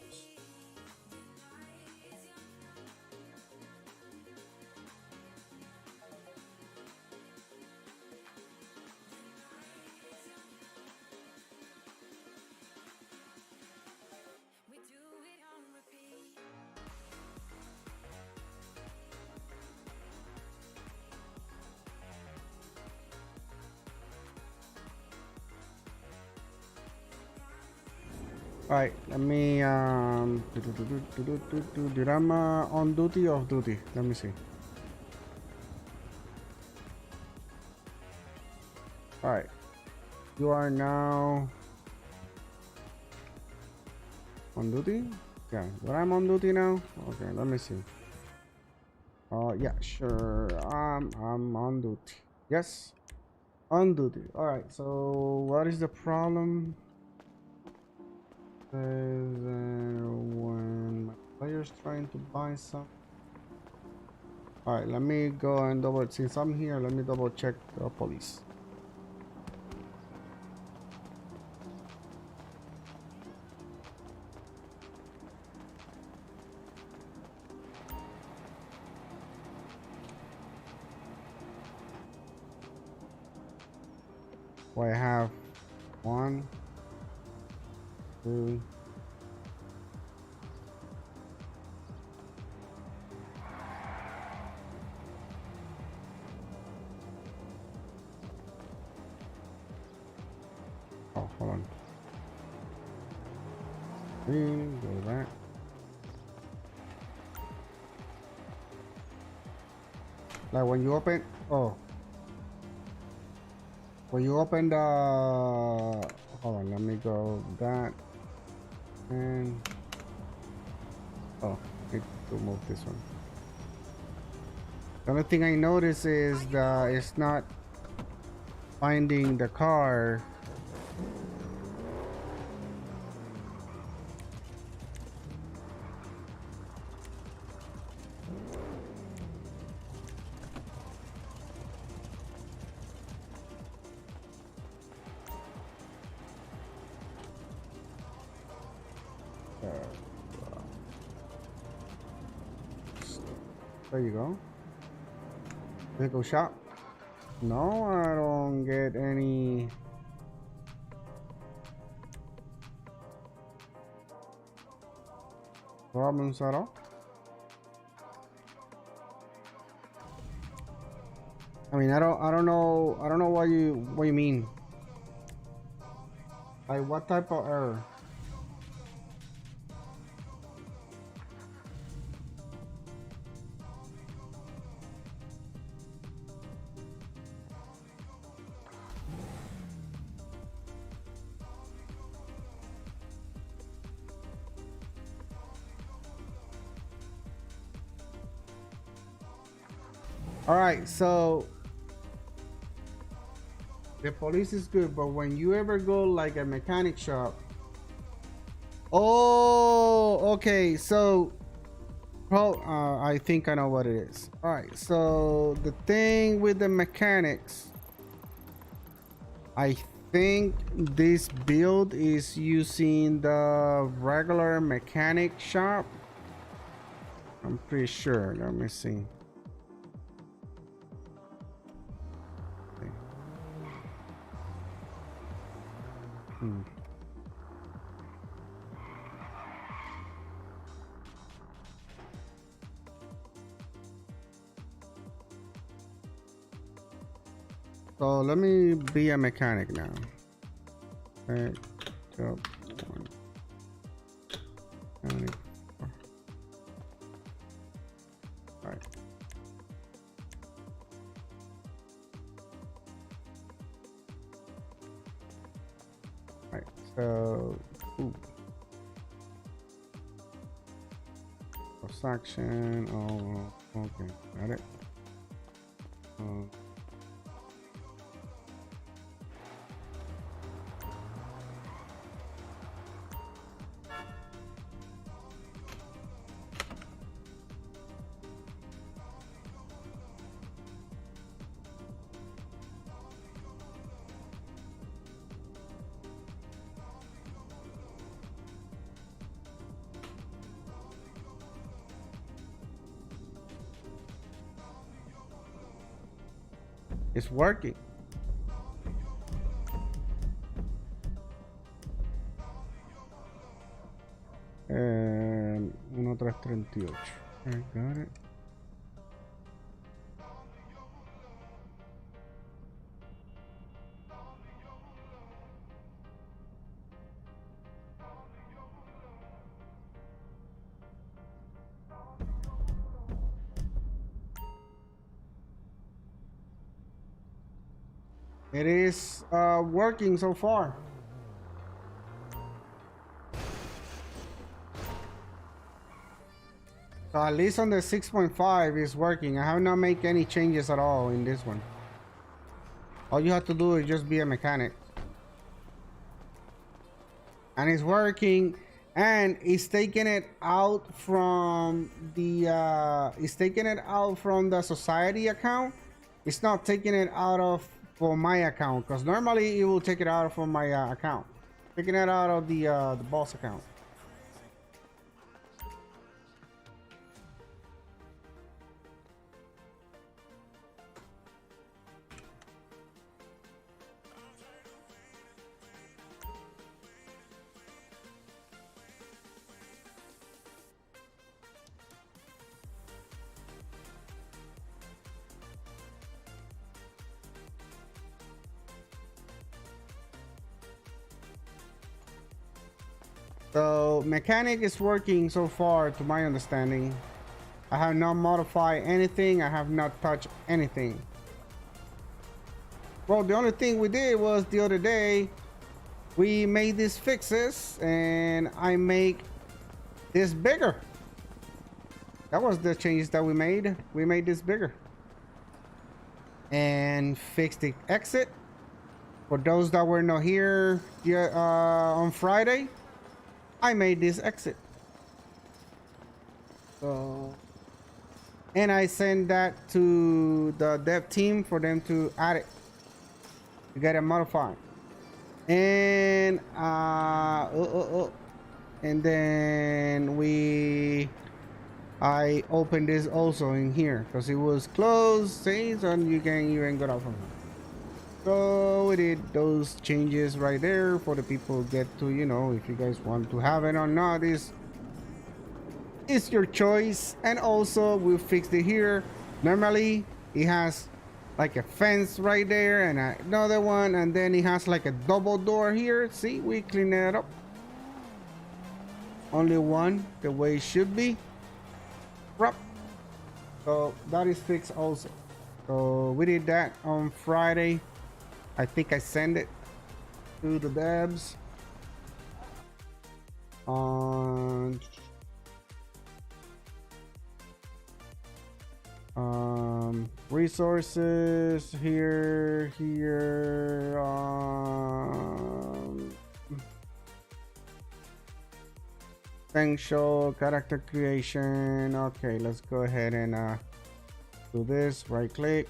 All right, let me did I'm on duty or off duty? Let me see. All right, you are now on duty. Yeah, but I'm on duty now. Okay, let me see. Yeah, sure. I'm on duty. Yes, on duty. All right. So what is the problem? When my player's trying to buy some. All right, let me go and double. Since I'm here, let me double check the police. Well, I have 1, 2. Oh, hold on. 3, go back. Like when you open, when you open the, hold on, let me go that, and, need to move this one. The only thing I notice is that it's not finding the car. There you go. Vehicle shop. No, I don't get any. Problems at all. I mean, I don't know what you mean. Like what type of error? All right, so the police is good, but when you ever go like a mechanic shop, oh, okay, so I think I know what it is. All right, so the thing with the mechanics, I think this build is using the regular mechanic shop. I'm pretty sure. Let me see. So let me be a mechanic now. Mechanic. Right. Right. So, section. Oh, okay, got it. It's working. And 1338. I got it. It is working so far. So at least on the 6.5 is working. I have not made any changes at all in this one. All you have to do is just be a mechanic. And it's working, and it's taking it out from the society account. It's not taking it out of for my account, because normally it will take it out from my account. Taking it out of the boss account. So mechanic is working so far to my understanding. I have not modified anything. I have not touched anything. Well, the only thing we did was the other day we made these fixes and I make this bigger. That was the changes that we made. We made this bigger and fixed the exit for those that were not here on Friday. I made this exit. So, and I sent that to the dev team for them to add it, to get it modified. And and then I opened this also in here because it was closed. See, so you can even go out from here. So we did those changes right there for the people get to, you know, if you guys want to have it or not, is your choice. And also we fixed it here. Normally it has like a fence right there and another one, and then it has like a double door here. See, we clean it up. Only one, the way it should be. So that is fixed also. So we did that on Friday. I think I sent it to the devs on resources here potential character creation. Okay, let's go ahead and do this. Right click,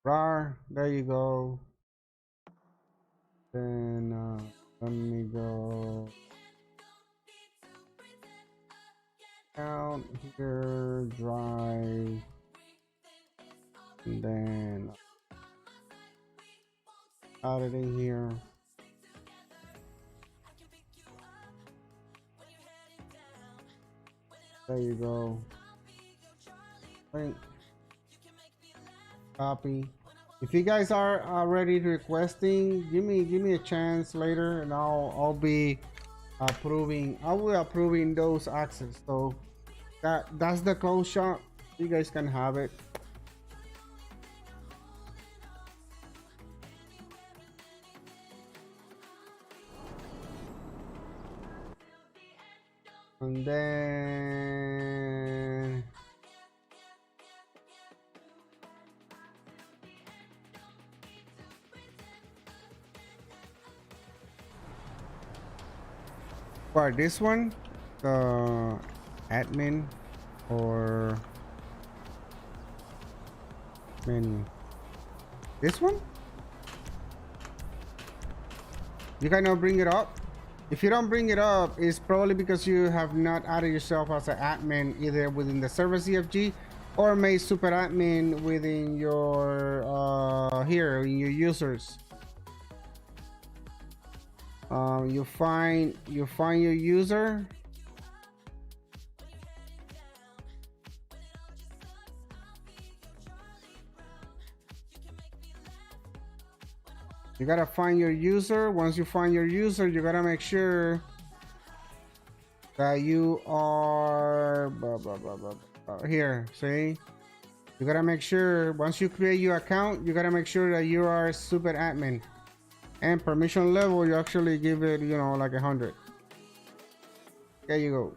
rar, there you go. Then let me go out here, drive, and then add it in here. There you go. Link. Copy. If you guys are already requesting, give me a chance later, and I'll be approving. I will approving those access. So that's the close shot. You guys can have it. And then for this one, the admin or menu, this one, you cannot bring it up. If you don't bring it up, it's probably because you have not added yourself as an admin either within the server CFG or made super admin within your here in your users. You find your user. You gotta find your user. Once you find your user, you gotta make sure that you are here. See, you gotta make sure once you create your account, you gotta make sure that you are super admin. And permission level, you actually give it, you know, like 100. There you go.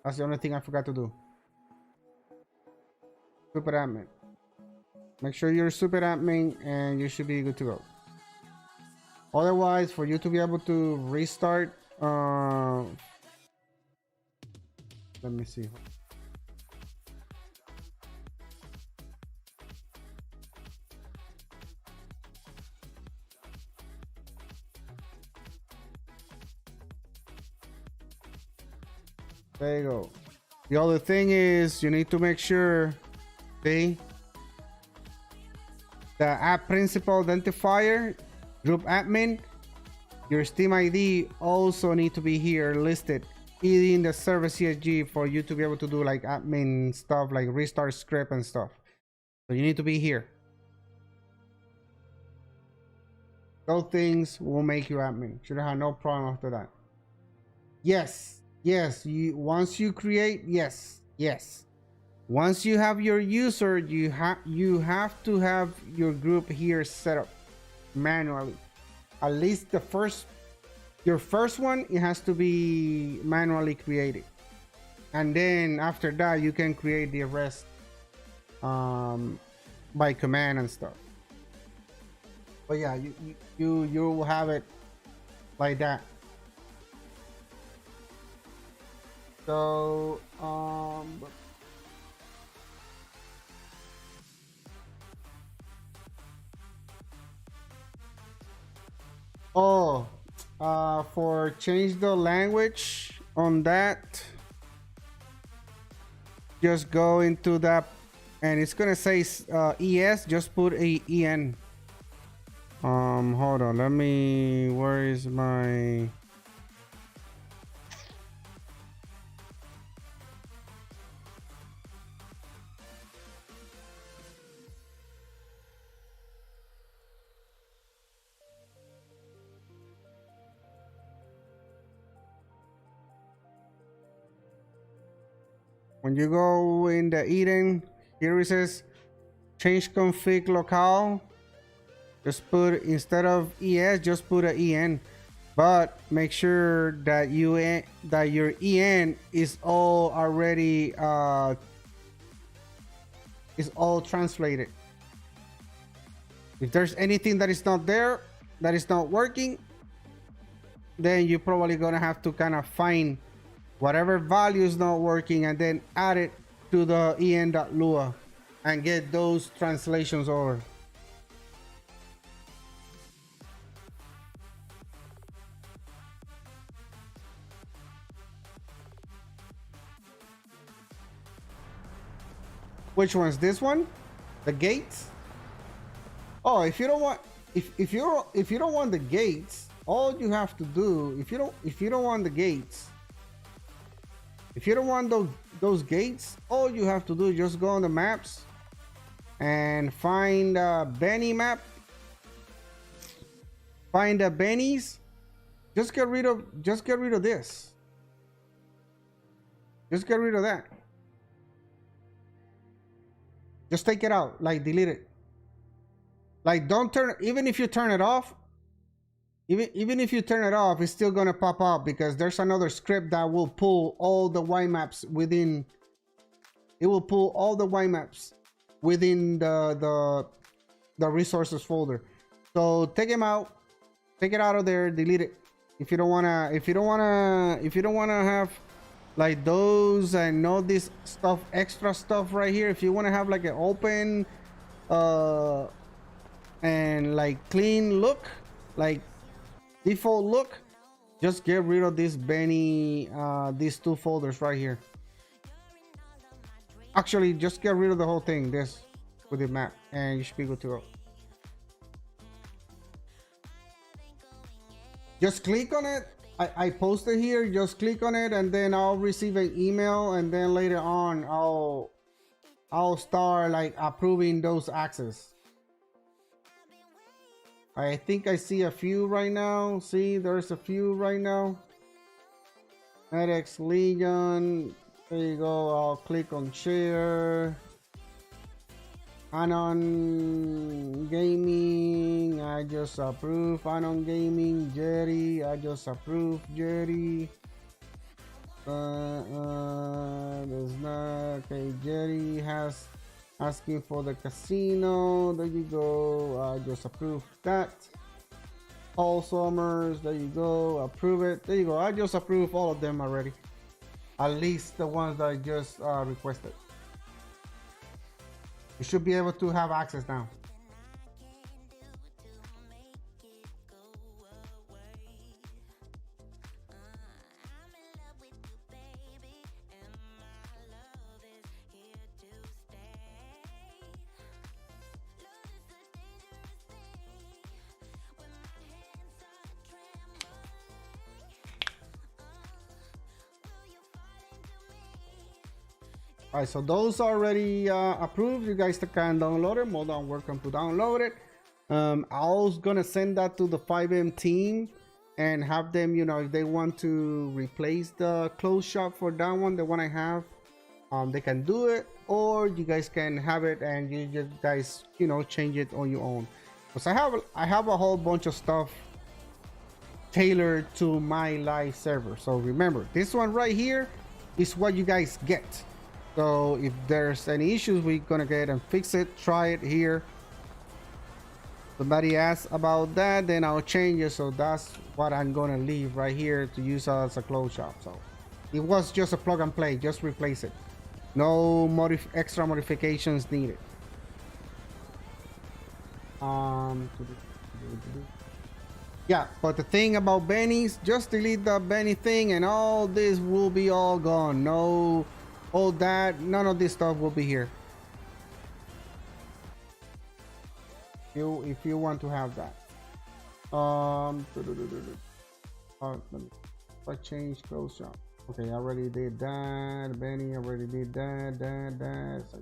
That's the only thing I forgot to do. Super admin. Make sure you're super admin, and you should be good to go. Otherwise, for you to be able to restart, let me see. There you go. The other thing is you need to make sure, see, the app principal identifier, group admin, your Steam ID also need to be here listed in the server CSG for you to be able to do like admin stuff like restart script and stuff. So you need to be here. Those things will make you admin. Should have no problem after that. Yes, you once you create, yes. Once you have your user, you have to have your group here set up manually. At least your first one, it has to be manually created, and then after that you can create the rest by command and stuff. But yeah, you will have it like that. So Oh, for change the language on that, just go into that, and it's gonna say ES. Just put a EN. Hold on. Let me. Where is my? When you go in the Eden, here it says change config locale. Just put, instead of ES, just put a EN. But make sure that that your EN is all already is all translated. If there's anything that is not there, that is not working, then you're probably gonna have to kind of find whatever value is not working and then add it to the en.lua and get those translations over. Which one's this one? The gates? Oh, if you don't want if you don't want the gates, all you have to do, if you don't want the gates, if you don't want those gates, all you have to do is just go on the maps and find Benny map. Find the Bennies. Just get rid of this. Just get rid of that. Just take it out, like delete it. Like don't turn, even if you turn it off, even if you turn it off, it's still gonna pop up because there's another script that will pull all the Y maps within. It will pull all the Y maps within the resources folder. So take them out, take it out of there, delete it. If you don't wanna have like those and all this stuff, extra stuff right here. If you wanna have like an open and like clean look, like default look, just get rid of this Benny, these two folders right here. Actually, just get rid of the whole thing, this with the map, and you should be good to go. Just click on it. I posted here, just click on it, and then I'll receive an email, and then later on I'll start like approving those access. I think I see a few right now. See, there's a few right now. Medex Legion. There you go. I'll click on share. Anon Gaming. I just approve. Anon Gaming. Jerry. I just approve. Jerry. There's not. Okay, Jerry has asking for the casino. There you go. I just approved that. All Summers. There you go. Approve it. There you go. I just approved all of them already. At least the ones that I just requested. You should be able to have access now. All right, so those are already approved. You guys can download it. More than welcome to download it. I was gonna send that to the 5M team and have them, you know, if they want to replace the closed shop for that one, the one I have, they can do it, or you guys can have it and you just guys, you know, change it on your own. Because I have a whole bunch of stuff tailored to my live server. So remember, this one right here is what you guys get. So if there's any issues, we're gonna get and fix it, try it here. Somebody asks about that, then I'll change it. So that's what I'm gonna leave right here to use as a closed shop. So it was just a plug and play, just replace it. No extra modifications needed. Yeah, Yeah, but the thing about Benny's, just delete the Benny thing and all this will be all gone. No, all that, none of this stuff will be here. If you want to have that. Let me, if I change close shop. Okay, I already did that. Benny already did that. So,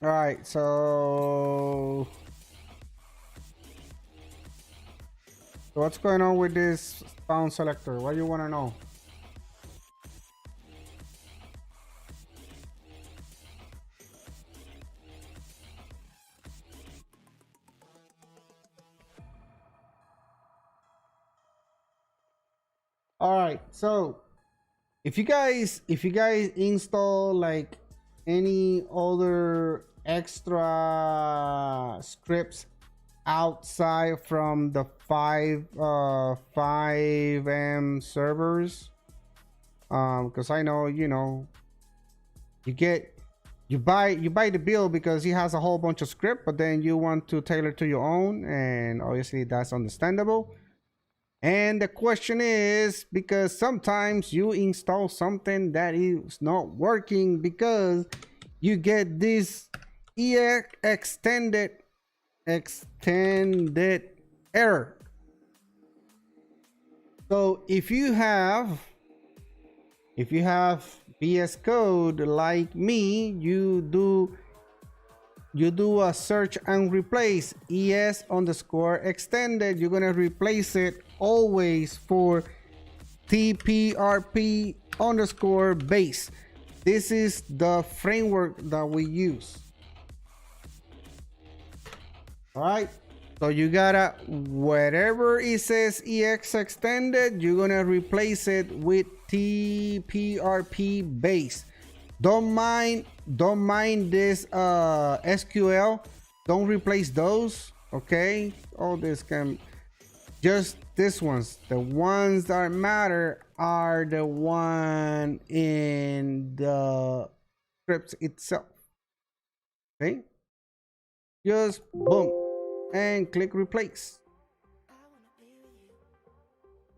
all right, so what's going on with this sound selector? What do you want to know? All right, so if you guys install like any other extra scripts outside from the 5M servers, because I know, you know, you buy the build because he has a whole bunch of script, but then you want to tailor to your own, and obviously that's understandable. And the question is, because sometimes you install something that is not working because you get this EX extended error. So if you have VS Code like me, you do a search and replace ES underscore extended. You're gonna replace it always for TPRP underscore base. This is the framework that we use. All right, so you gotta, wherever it says EX extended, you're gonna replace it with TPRP base. Don't mind this SQL. Don't replace those. Okay, all this can, just this ones. The ones that matter are the one in the script itself. Okay, just boom and click replace.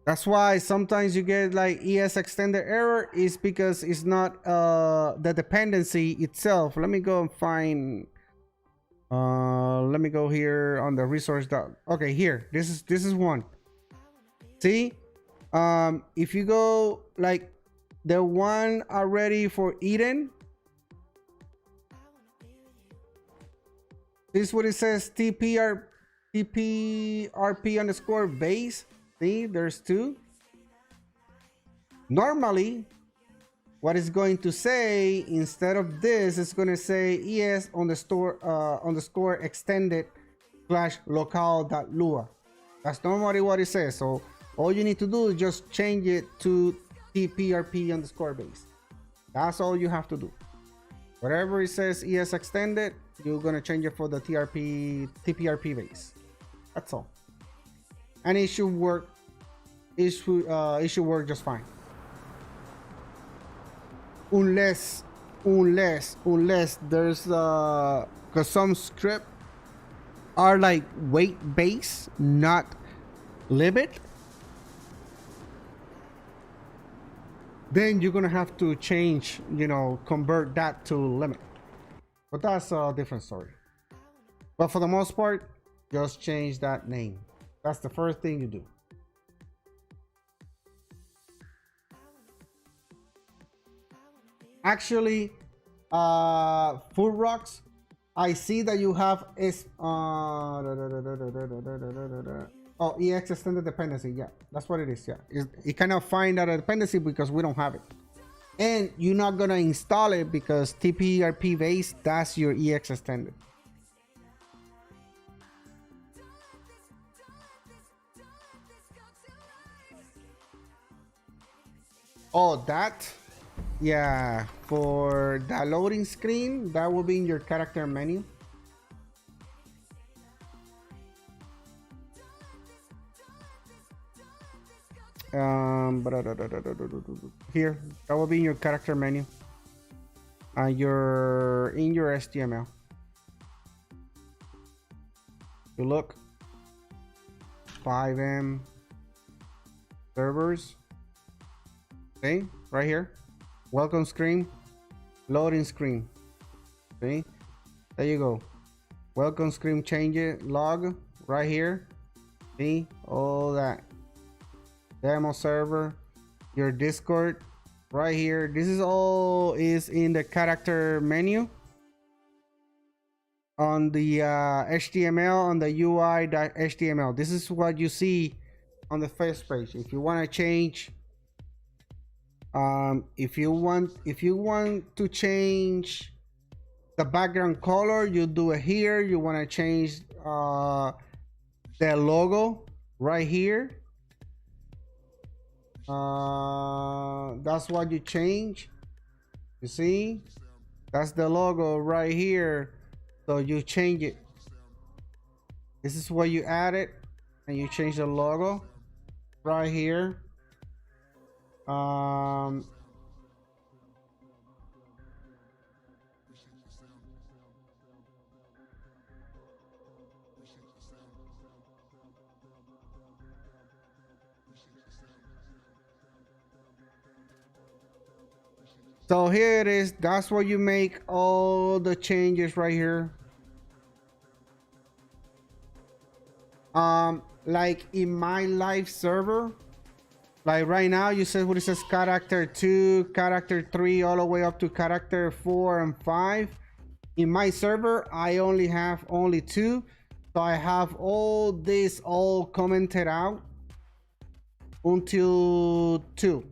That's why sometimes you get like ES extended error, is because it's not the dependency itself. Let me go and find, let me go here on the resource dot. Okay, here, this is one. See, if you go like the one already for Eden, this is what it says, TPRP underscore base. See, there's two. Normally, what it's going to say instead of this, it's going to say ES underscore extended / local.lua. That's normally what it says. So all you need to do is just change it to TPRP underscore base. That's all you have to do. Whatever it says ES extended, you're going to change it for the TPRP base. That's all. And it should work. It should work just fine. Unless there's because some script are like weight based, not limit. Then you're gonna have to change, you know, convert that to limit. But that's a different story. But for the most part, just change that name. That's the first thing you do. Actually, Full Rocks, I see that you have is EX extended dependency. Yeah, that's what it is. Yeah, it cannot find that dependency because we don't have it, and you're not gonna install it because TPRP base, that's your EX extended. Oh, that. Yeah, for the loading screen, that will be in your character menu. Here, that will be in your character menu. You're in your HTML. You look 5M servers. Okay, right here. Welcome screen, loading screen. See, there you go. Welcome screen, change it, log right here. See, all that. Demo server, your Discord right here. This is all is in the character menu on the HTML, on the UI.html. This is what you see on the first page. If you want to change, if you want to change the background color, you do it here. You want to change the logo right here. That's what you change. You see, that's the logo right here. So you change it. This is where you add it, and you change the logo right here. So here it is. That's where you make all the changes right here. Like in my live server, like right now, you said what it says character 2, character 3, all the way up to character 4 and 5. In my server, I only have 2. So I have all this all commented out until 2.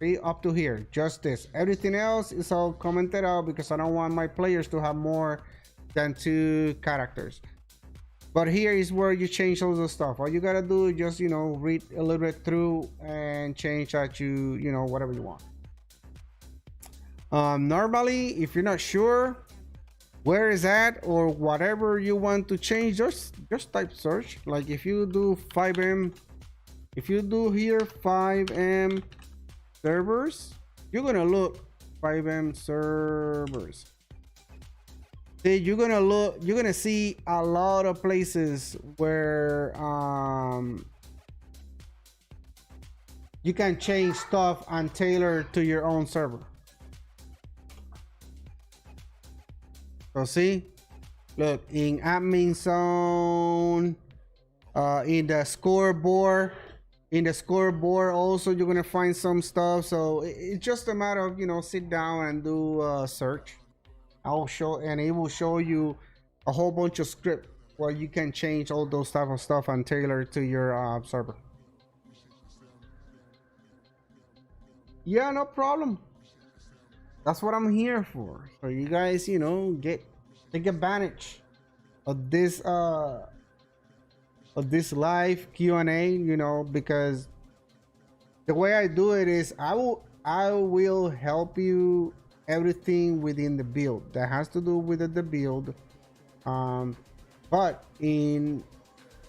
See, up to here, just this. Everything else is all commented out because I don't want my players to have more than 2 characters. But here is where you change all the stuff. All you gotta do is just, read a little bit through and change that whatever you want. Normally, if you're not sure where is that or whatever you want to change, just type search. Like if you do 5M, if you do here 5M servers, you're gonna look 5M servers. You're gonna see a lot of places where you can change stuff and tailor to your own server. So see, look in admin zone, in the scoreboard. In the scoreboard also you're gonna find some stuff. So it's just a matter of sit down and do a search. I'll show, and it will show you a whole bunch of script where you can change all those type of stuff and tailor to your server. Yeah, no problem. That's what I'm here for. So you guys, take advantage of this live Q&A, because the way I do it is I will help you everything within the build that has to do with the build, but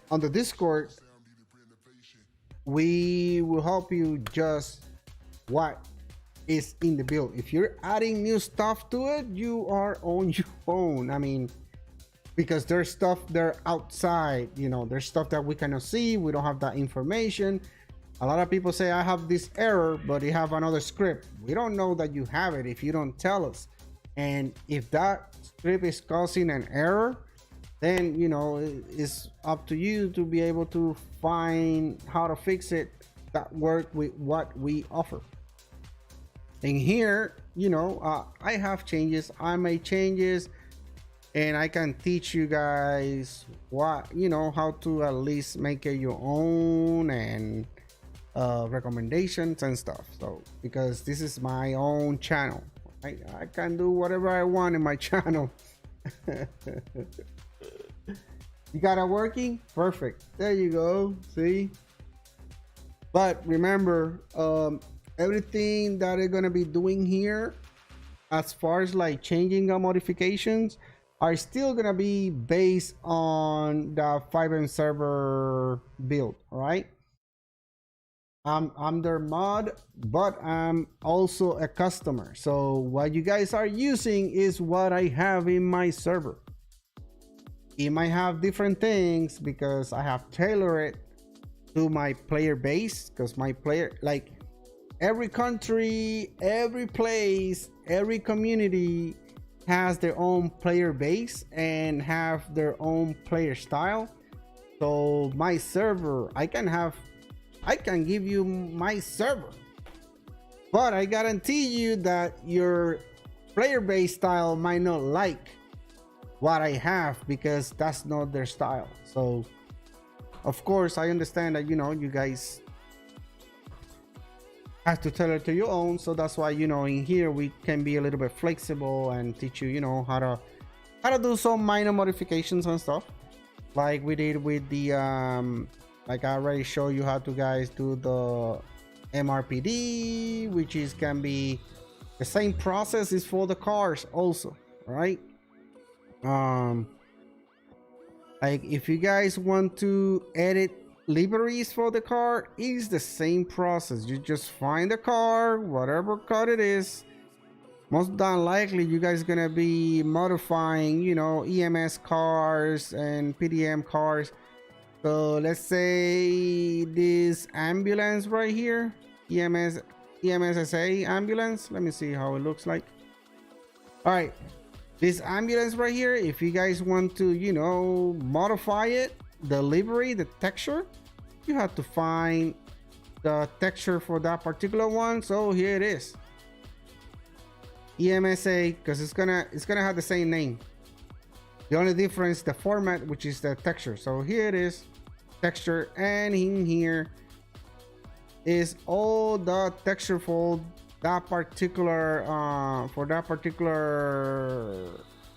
on the Discord we will help you just what is in the build. If you're adding new stuff to it, you are on your own. I mean, because there's stuff there outside, there's stuff that we cannot see, we don't have that information. A lot of people say I have this error, but you have another script. We don't know that you have it if you don't tell us. And if that script is causing an error, then you know it's up to you to be able to find how to fix it that work with what we offer. And here, you know, I have changes, I made changes, and I can teach you guys what, you know, how to at least make it your own, and recommendations and stuff. So because this is my own channel, I can do whatever I want in my channel. You got it working? Perfect. There you go. See? But remember, everything that they're gonna be doing here, as far as like changing the modifications, are still gonna be based on the 5MServer build, right? I'm their mod, but I'm also a customer. So what you guys are using is what I have in my server. It might have different things because I have tailored it to my player base, because my player, like every country, every place, every community has their own player base and have their own player style. So my server, I can give you my server, but I guarantee you that your player base style might not like what I have, because that's not their style. So of course I understand that, you know, you guys have to tailor to your own. So that's why, you know, in here we can be a little bit flexible and teach you, you know, how to do some minor modifications and stuff, like we did with the like I already showed you how to guys do the MRPD, which is can be the same process is for the cars also, right? Like if you guys want to edit liveries for the car, is the same process. You just find the car, whatever car it is. Most than likely you guys gonna be modifying, you know, EMS cars and PDM cars. So let's say this ambulance right here, EMSSA ambulance. Let me see how it looks like. All right, this ambulance right here, if you guys want to, you know, modify it, the livery, the texture, you have to find the texture for that particular one. So here it is, EMSA, because it's gonna have the same name. The only difference, the format, which is the texture. So here it is, texture, and in here is all the texture for that particular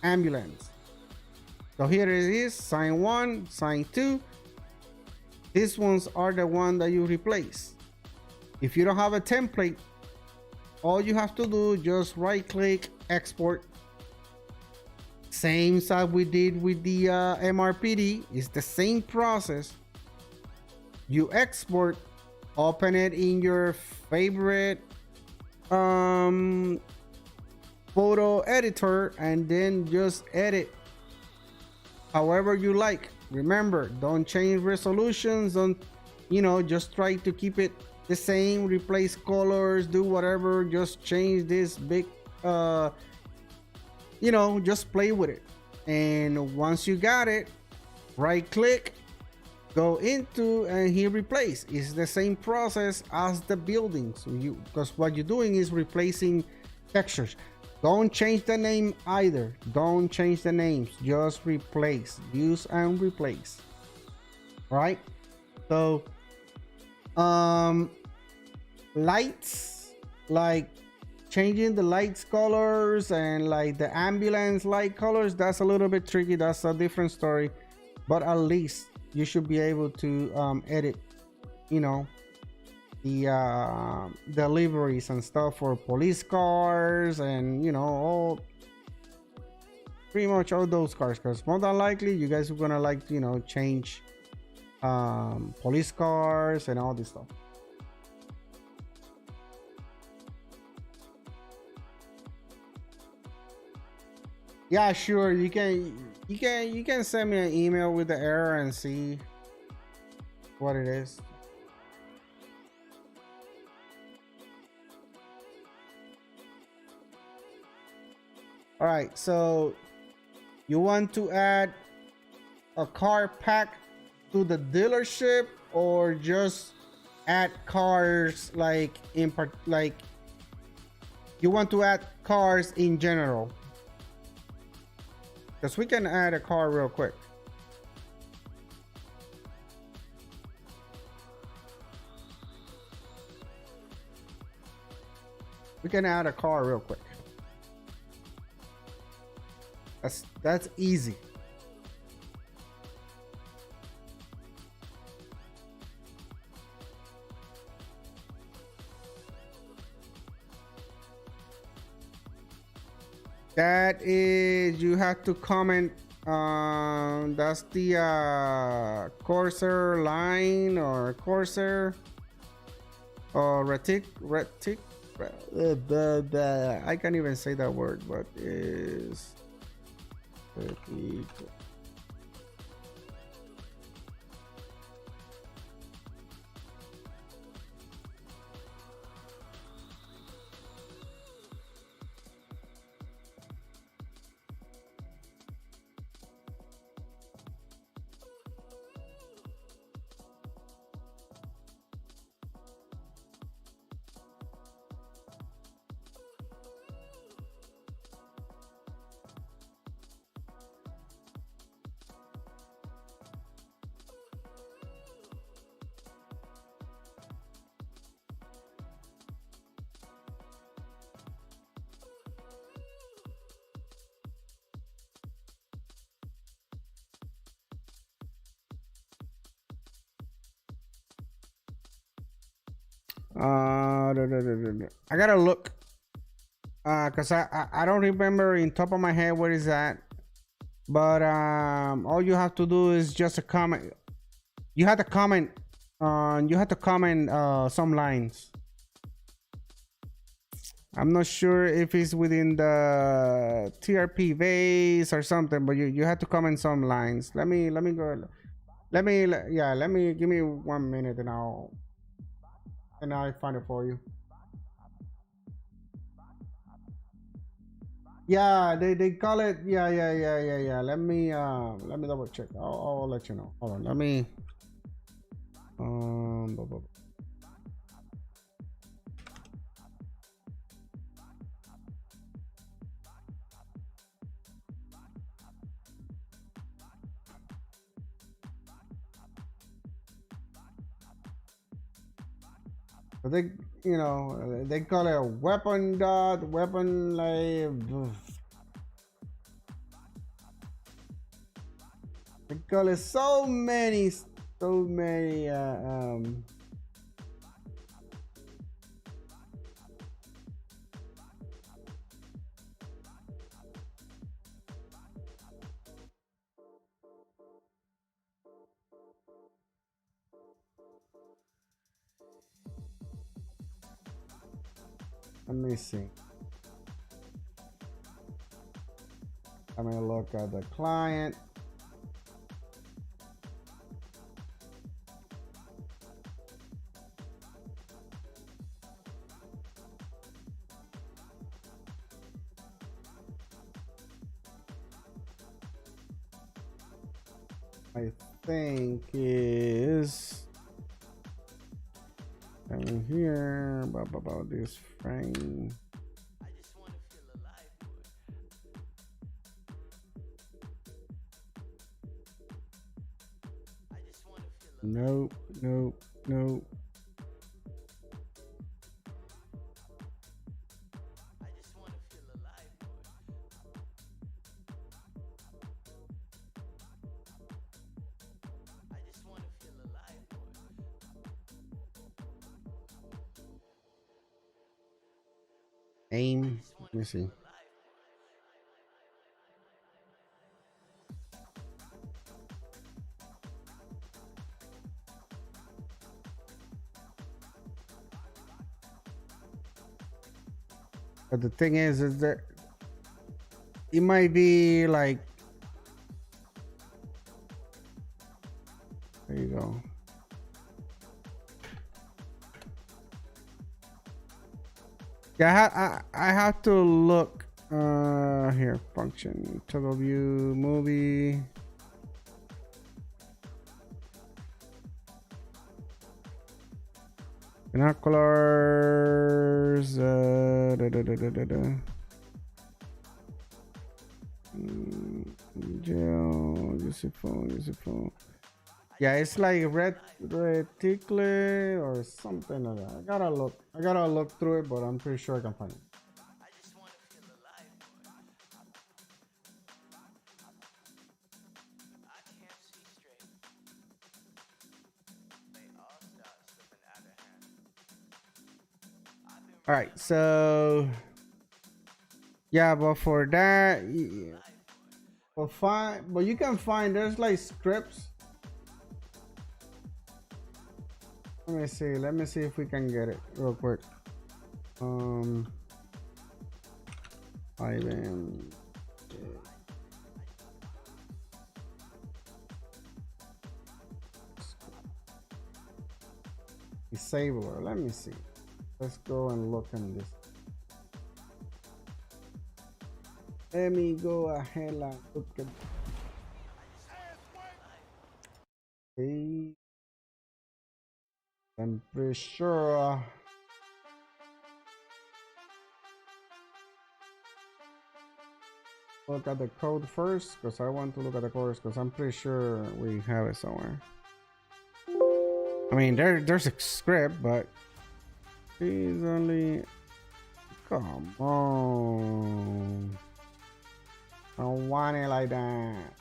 ambulance. So here it is, sign 1, sign 2. These ones are the one that you replace. If you don't have a template, all you have to do, just right click, export. Same as we did with the MRPD. It's the same process. You export, open it in your favorite photo editor, and then just edit however you like. Remember, don't change resolutions, don't, you know, just try to keep it the same, replace colors, do whatever, just change this big you know, just play with it. And once you got it, right click, go into, and hit replace. It's the same process as the building. So because what you're doing is replacing textures. Don't change the name either. Don't change the names, just replace, use and replace. All right, so lights, like changing the lights colors and like the ambulance light colors, that's a little bit tricky. That's a different story, but at least you should be able to edit, you know, the liveries and stuff for police cars, and you know, all pretty much all those cars, because more than likely you guys are gonna like, you know, change police cars and all this stuff. Yeah, sure, you can send me an email with the error and see what it is. All right, so you want to add a car pack to the dealership, or just add cars like like you want to add cars in general? Because we can add a car real quick. We can add a car real quick. That's easy. That is, you have to comment. That's the Corsair line or Corsair or retic. I can't even say that word, but is I gotta look, cause I don't remember in top of my head what is that, but all you have to do is just a comment. You have to comment some lines. I'm not sure if it's within the TRP base or something, but you have to comment some lines. Let me go. Let me give me 1 minute and I'll find it for you. Yeah, they call it. Yeah. Let me double check. I'll let you know. Hold on. Let me. They, they call it a weapon dot, weapon like. They call it so many. Let me see. I'm gonna look at the client. I think is coming here about this frame. Nope. Aim. Let me see. But the thing is that it might be like, there you go. Yeah, I have to look here. Function, toggle view, movie. Binoculars. Gel, use your phone. Yeah, it's like reticle or something like that. I gotta look through it, but I'm pretty sure I can find it. All right, so yeah, but for that, but you can find there's like scripts. Let me see if we can get it real quick. Fivem. Disabler. Let me see. Let's go and look in this. Let me go ahead and look at. Okay. I'm pretty sure. Look at the code first, because I want to look at the course, because I'm pretty sure we have it somewhere. I mean, there's a script, but please only. Come on. I don't want it like that.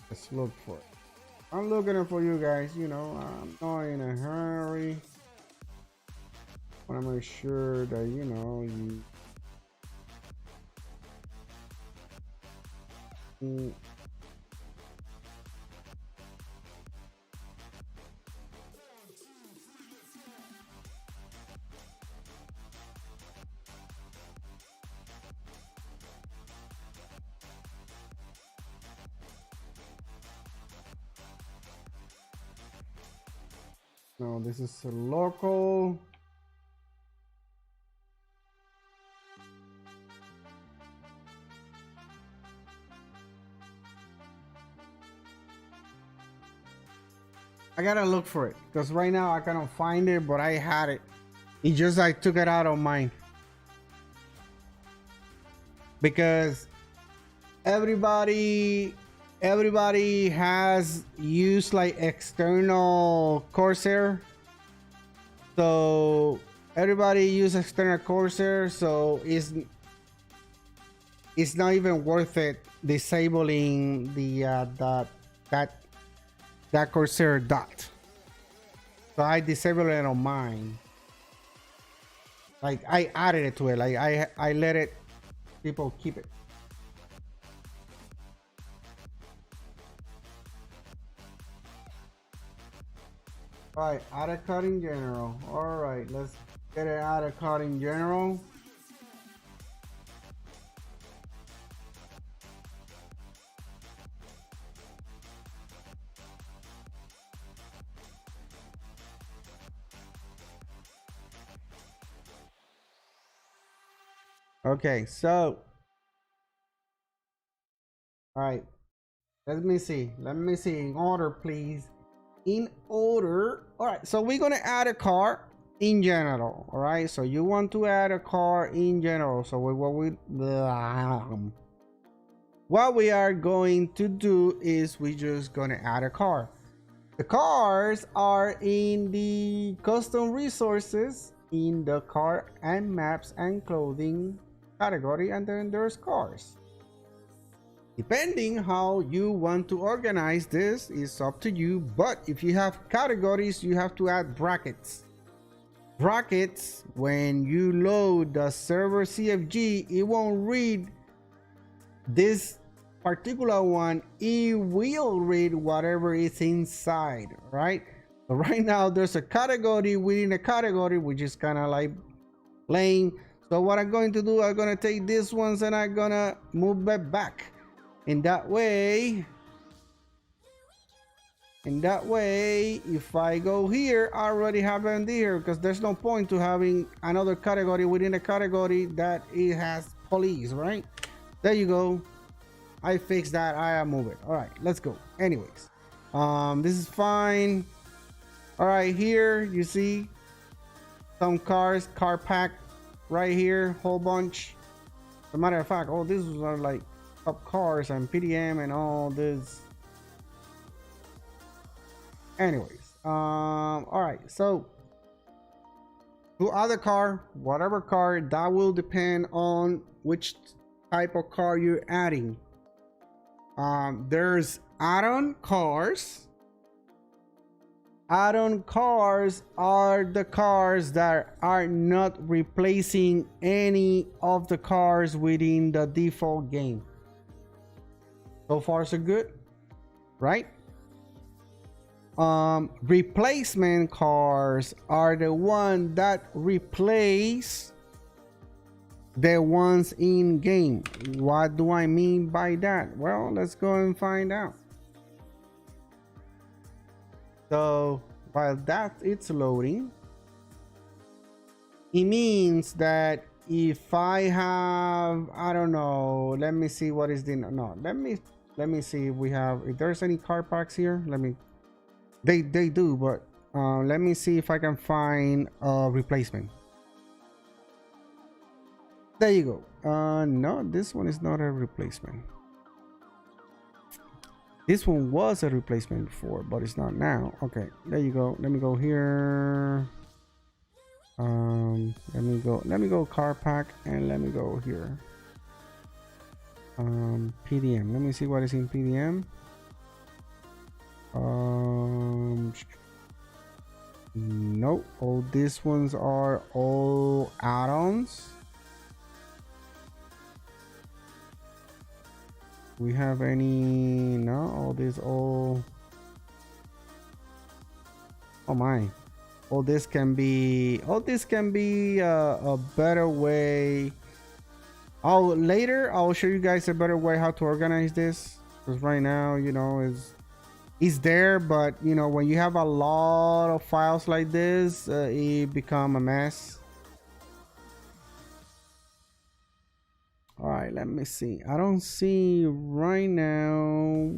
Let's look for it. I'm looking for you guys, you know, I'm not in a hurry. I want to make sure that, you know, you no, this is a local. I gotta look for it because right now I cannot find it, but I had it. It just I took it out of mine because everybody has used like external Corsair, so everybody use external Corsair, so it's not even worth it disabling the that Corsair dot. So I disabled it on mine. Like I added it to it. Like I let it people keep it. All right, add a card in general. All right, let's get it add a card in general. Okay, so all right, let me see in order, please. In order. All right, so we're gonna add a card in general. All right, so you want to add a card in general. So what we are going to do is we just gonna add a card. The cards are in the custom resources in the card and maps and clothing category, and then there's cars. Depending how you want to organize this is up to you, but if you have categories you have to add brackets. When you load the server CFG, it won't read this particular one, it will read whatever is inside, right? So right now there's a category within a category, which is kind of like lame. So what I'm going to do, I'm gonna take these ones and I'm gonna move it back. In that way, And that way, if I go here, I already have it here because there's no point to having another category within a category that it has police, right? There you go. I fixed that. I move it. All right, let's go. Anyways, this is fine. All right, here you see some cars, car pack right here, whole bunch. As a matter of fact, all these are like top cars and PDM and all this. Anyways, all right, so to other car, whatever car, that will depend on which type of car you're adding. There's add-on cars. Add-on cars are the cars that are not replacing any of the cars within the default game. So far so good, right? Replacement cars are the one that replace the ones in game. What do I mean by that? Well, let's go and find out. So while that it's loading, it means that if I have, I don't know, let me see what is the, no, let me see if we have, if there's any car parks here. Let me, they do, but let me see if I can find a replacement. There you go. No, this one is not a replacement. This one was a replacement before, but it's not now. Okay, there you go. Let me go here. Let me go car pack, and let me go here. PDM. Let me see what is in PDM. Nope. All these ones are all add-ons. We have any? No, all these all. Oh my! All this can be. All this can be a better way. Later I'll show you guys a better way how to organize this. Because right now, you know, it's there, but you know, when you have a lot of files like this, it become a mess. All right, let me see. I don't see right now.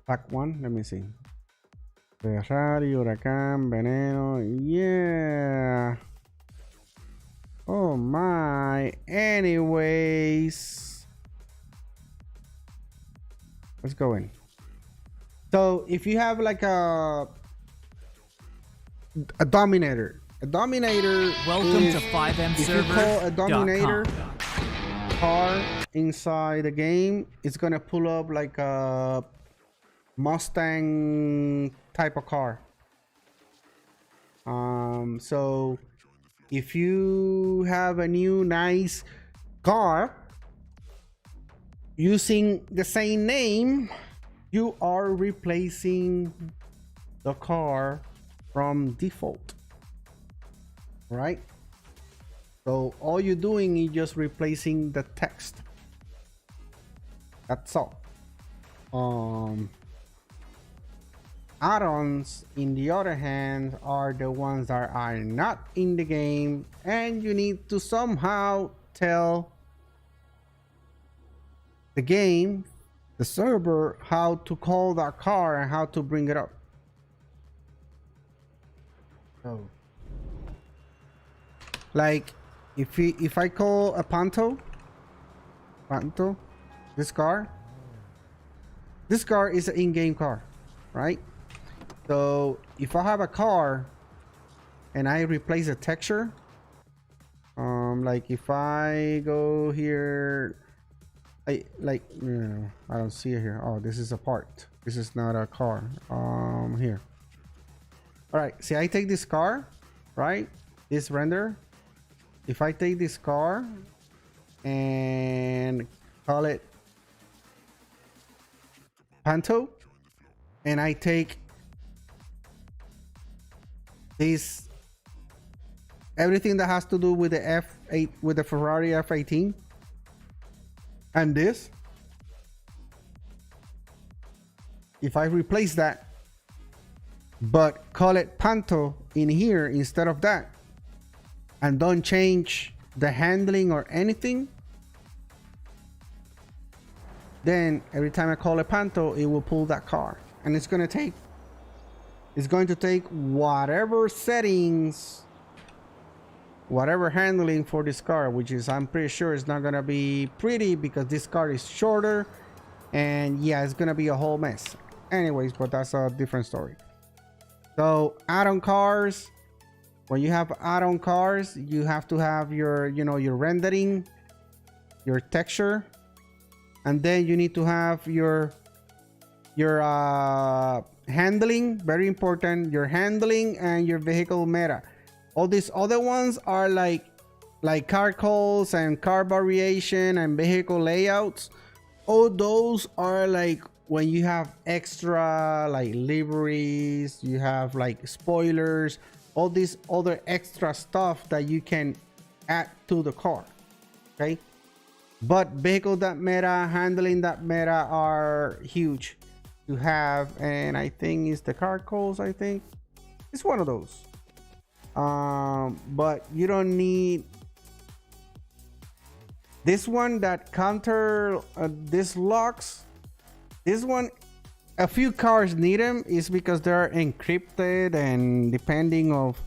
Pack one, let me see. Ferrari, Huracán, Veneno, yeah. Oh my. Anyways, let's go in. So if you have like a dominator. A dominator. Welcome is, to 5M if you call a dominator servers.com. car inside the game, it's gonna pull up like a Mustang type of car. So if you have a new nice car using the same name, you are replacing the car from default, right? So all you're doing is just replacing the text. That's all. Add-ons, in the other hand, are the ones that are not in the game, and you need to somehow tell the game, the server, how to call that car and how to bring it up. So, like, if I call a Punto, this car is an in-game car, right? So if I have a car and I replace a texture, like if I go here, I don't see it here. Oh, this is a part. This is not a car. Here. All right. See, I take this car, right? This render. If I take this car and call it Punto, and I take this, everything that has to do with the with the Ferrari F18 and this, if I replace that but call it Punto in here instead of that and don't change the handling or anything, then every time I call it Punto, it will pull that car, and it's going to take whatever settings, whatever handling for this car, which is, I'm pretty sure it's not going to be pretty because this car is shorter, and yeah, it's going to be a whole mess anyways, but that's a different story. So add-on cars, when you have add-on cars, you have to have your, you know, your rendering, your texture, and then you need to have your handling, very important, your handling and your vehicle meta. All these other ones are like car calls and car variation and vehicle layouts. All those are like when you have extra like liveries, you have like spoilers, all this other extra stuff that you can add to the car. Okay, but vehicle.meta, handling.meta are huge to have, and I think it's the car calls. I think it's one of those. But you don't need this one that counter this locks. This one, a few cars need them, is because they're encrypted, and depending of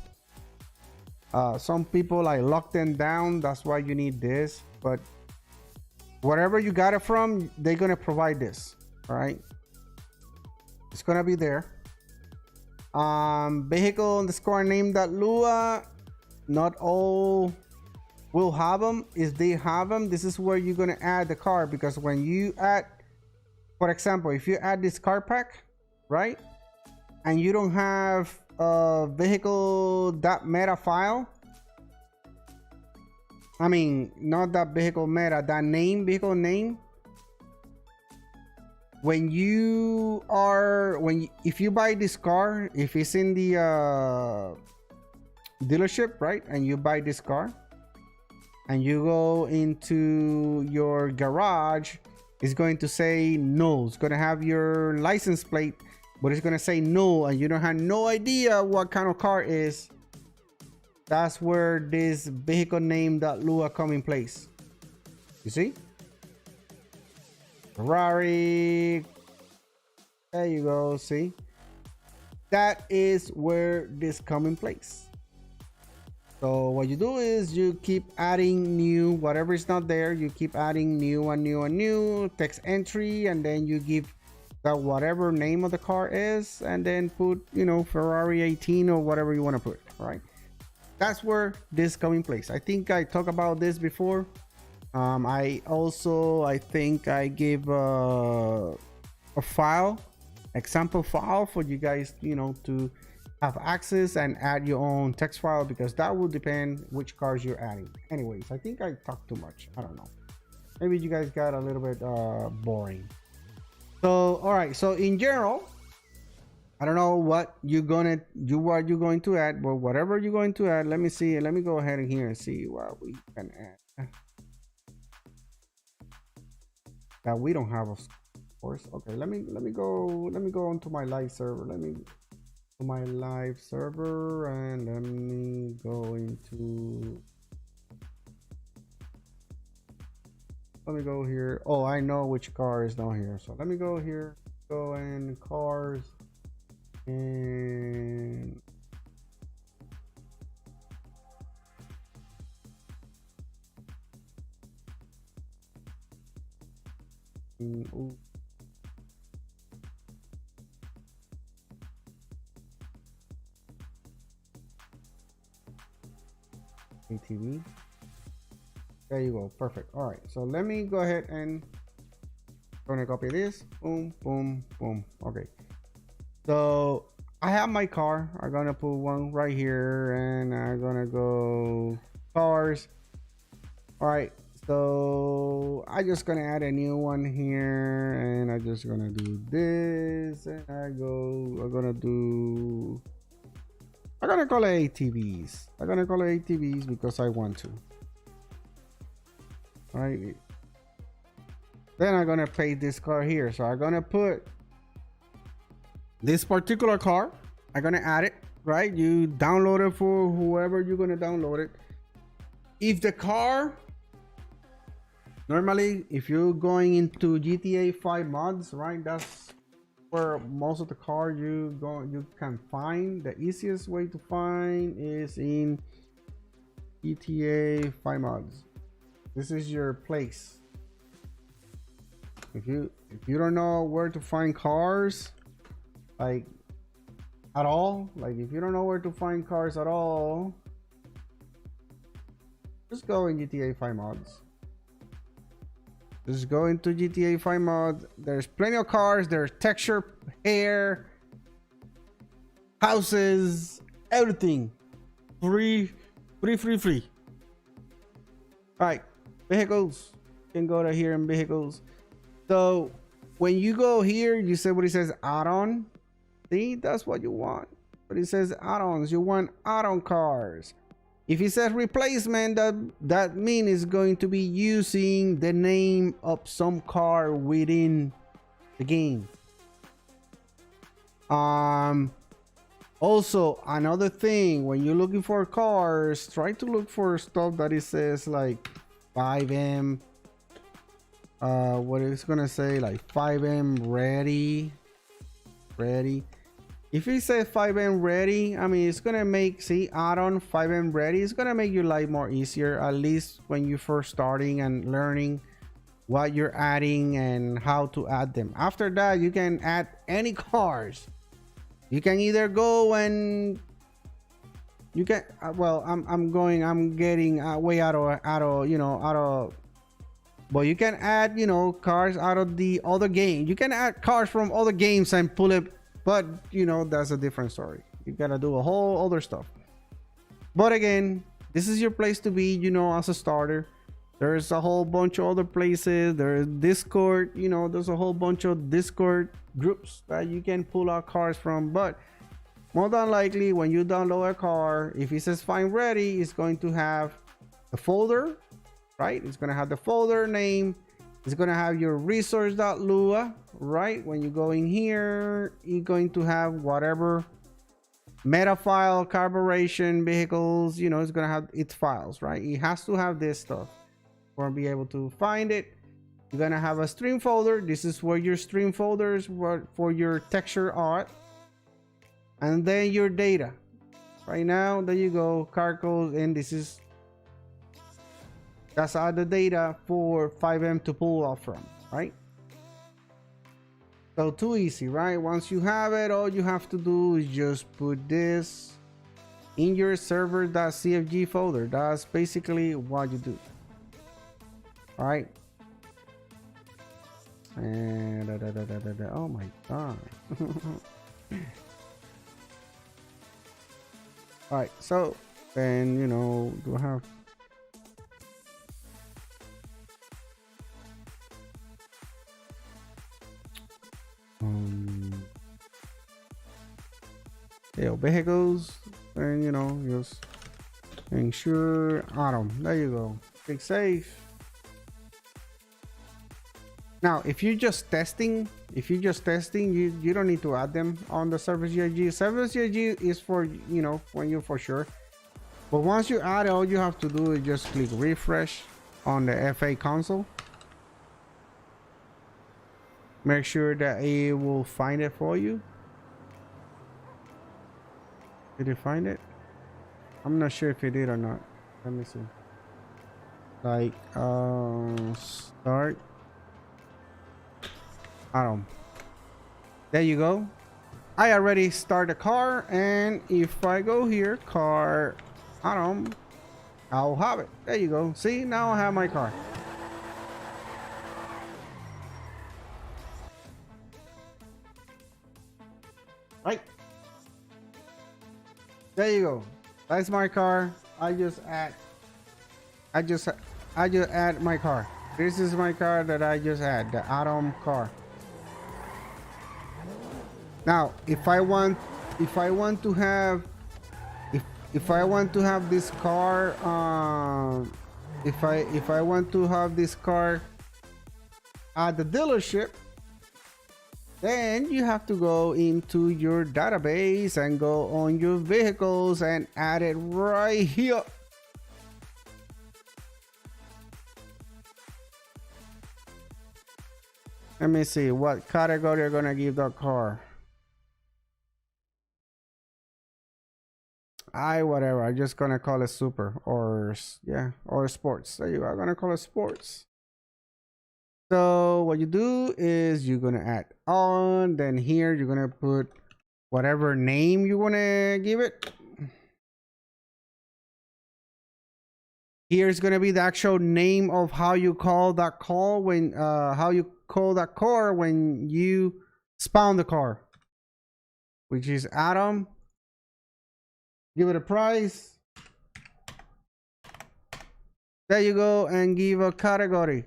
some people like lock them down. That's why you need this. But wherever you got it from, they're gonna provide this. All right, it's gonna be there. Vehicle underscore name.lua, not all will have them. If they have them, this is where you're gonna add the car, because when you add, for example, if you add this car pack, right, and you don't have a vehicle.meta file, I mean, not that vehicle meta, that name, vehicle name, when you are, if you buy this car, if it's in the dealership, right, and you buy this car and you go into your garage, it's going to say no. It's going to have your license plate, but it's going to say no, and you don't have no idea what kind of car it is. That's where this vehicle name.lua come in place. You see? Ferrari. There you go. See? That is where this come in place. So what you do is you keep adding new, whatever is not there, you keep adding new and new and new text entry, and then you give that whatever name of the car is, and then put, you know, Ferrari 18 or whatever you want to put. All right, that's where this come in place. I think I talked about this before. I think I gave a file, example file for you guys, you know, to have access and add your own text file, because that will depend which cars you're adding. Anyways, I think I talked too much. I don't know. Maybe you guys got a little bit boring. So, all right. So in general, I don't know what you're going to add, but whatever you're going to add, let me see. Let me go ahead in here and see what we can add. That we don't have, of course. Okay, let me go onto my live server. Let me go into, let me go here. Oh, I know which car is down here, so let me go here, go in cars, and ooh. TV. There you go. Perfect. All right, so let me go ahead and gonna copy this. Boom, boom, boom. Okay, so I have my car. I'm gonna put one right here, and I'm gonna go cars. All right, so I'm just gonna add a new one here, and I'm just gonna do this, and I'm gonna call it ATVs. I'm gonna call it ATVs because I want to. right? Then I'm gonna paste this car here. So I'm gonna put this particular car. I'm gonna add it, right? You download it for whoever you're gonna download it. If the car, normally, if you're going into GTA 5 mods, right? That's where most of the car you can find. The easiest way to find is in GTA 5 mods. This is your place. If you don't know where to find cars, like at all, like if you don't know where to find cars at all, just go in GTA 5 mods. Just go into GTA 5 mods. There's plenty of cars. There's texture, hair, houses, everything. Free. All right, vehicles. You can go to here in vehicles. So when you go here, you say what it says add-on. See, that's what you want. But it says add-ons. You want add-on cars. If it says replacement, that means it's going to be using the name of some car within the game. Also, another thing, when you're looking for cars, try to look for stuff that it says like 5M. What it's gonna say, like 5M ready. If it says 5M ready, I mean, it's gonna make, see, add-on 5M ready. It's gonna make your life more easier, at least when you're first starting and learning what you're adding and how to add them. After that, you can add any cars. You can either go and you can, well, I'm getting way out of, but you can add, cars out of the other game. You can add cars from other games and pull it. But, that's a different story. You gotta do a whole other stuff. But again, this is your place to be, as a starter. There's a whole bunch of other places. There's Discord, there's a whole bunch of Discord groups that you can pull out cars from. But more than likely, when you download a car, if it says find ready, it's going to have the folder, right? It's going to have the folder name. It's going to have your resource.lua, right? When you go in here, you're going to have whatever meta file, carburation, vehicles, it's going to have its files, right? It has to have this stuff for be able to find it. You're going to have a stream folder. This is where your stream folders for your texture art. And then your data. Right now, there you go, car code, and that's all the data for 5M to pull off from, right? So too easy, right? Once you have it, all you have to do is just put this in your server.cfg folder. That's basically what you do. All right. And oh my god. All right, so then do I have vehicles, and just ensure autumn. There you go. Click save. Now, if you're just testing, you don't need to add them on the service GIG. Service GIG is for when you're for sure. But once you add it, all you have to do is just click refresh on the FA console. Make sure that it will find it for you. Did it find it? I'm not sure if it did or not. Let me see. Like, start. There you go. I already start the car, and if I go here, car, I'll have it. There you go. See, now I have my car. Right. There you go. That's my car. I just add my car. This is my car that I just had, the Atom car. Now, if I want to have this car if I want to have this car at the dealership, then you have to go into your database and go on your vehicles and add it right here. Let me see what category you're gonna give that car. Whatever. I'm just gonna call it super or yeah, or sports. There you go. I'm gonna call it sports. So what you do is you're gonna add on, then here you're gonna put whatever name you wanna give it. Here's gonna be the actual name of how you call that call when how you call that car when you spawn the car, which is Adam. Give it a price. There you go, and give a category.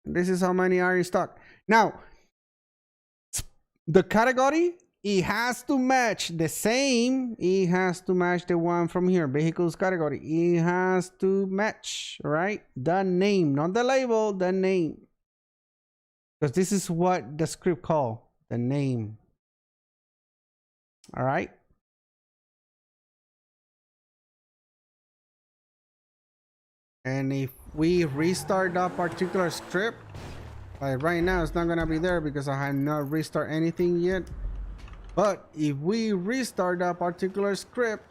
This is how many are in stock. Now, the category, it has to match the same. It has to match the one from here, vehicles category. It has to match, right? The name, not the label, the name. Because this is what the script call, the name. All right. And if we restart that particular script, like right now, it's not gonna be there because I have not restarted anything yet. But if we restart that particular script,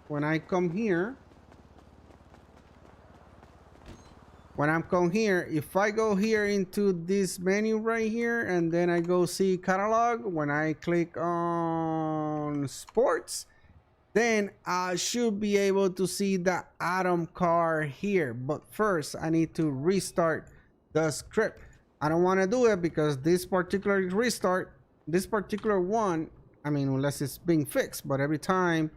when I come here, if I go here into this menu right here, and then I go see catalog, when I click on sports, then I should be able to see the Atom car here. But first, I need to restart the script. I don't want to do it because this particular restart, this particular one, I mean, unless it's being fixed, but every time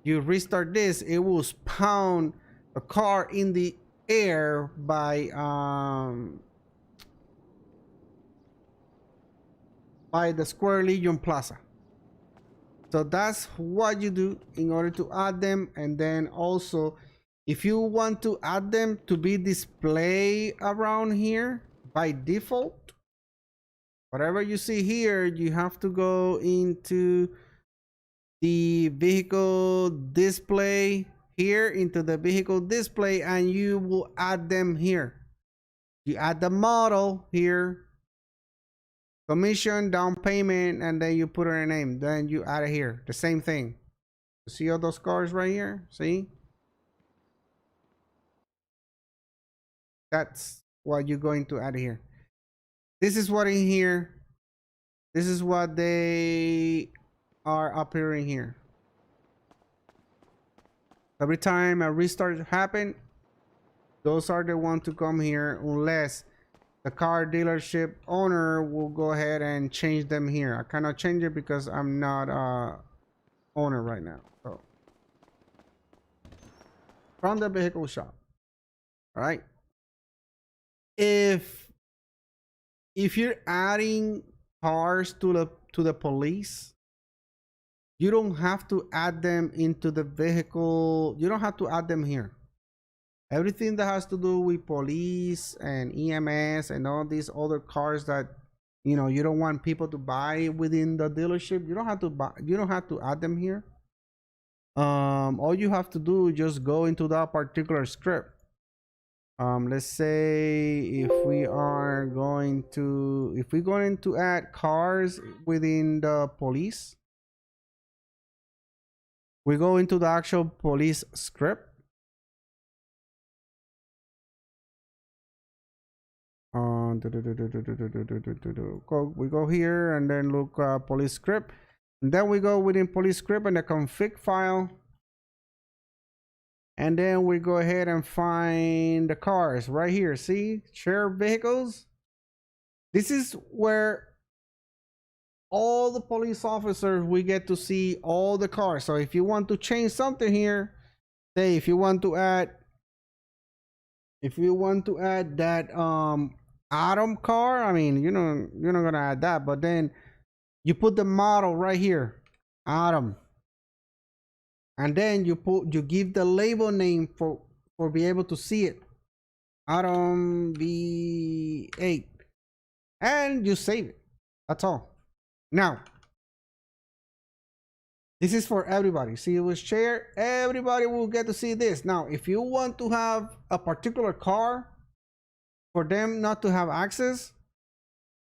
you restart this, it will spawn a car in the air by the Square Legion Plaza. So that's what you do in order to add them. And then also, if you want to add them to be displayed around here by default, whatever you see here, you have to go into the vehicle display here, into the vehicle display, and you will add them here. You add the model here, commission, down payment, and then you put in a name. Then you add it here. The same thing. You see all those cars right here? See? That's what you're going to add here. This is what in here. This is what they are appearing here. Every time a restart happen, those are the ones to come here, unless the car dealership owner will go ahead and change them here. I cannot change it because I'm not owner right now. So from the vehicle shop. All right. If you're adding cars to the police, you don't have to add them into the vehicle. You don't have to add them here. Everything that has to do with police and EMS and all these other cars that, you know, you don't want people to buy within the dealership, you don't have to buy, you don't have to add them here. All you have to do is just go into that particular script. Let's say if we're going to add cars within the police, we go into the actual police script. We go here and then look police script, and then we go within police script and the config file, and then we go ahead and find the cars right here. See, share vehicles. This is where all the police officers, we get to see all the cars. So if you want to change something here, say if you want to add that Atom car, I mean, you know, you're not gonna add that, but then you put the model right here, Atom, and then you give the label name for be able to see it. Atom V8, and you save it. That's all. Now, this is for everybody. See, it was shared. Everybody will get to see this. Now, if you want to have a particular car for them not to have access,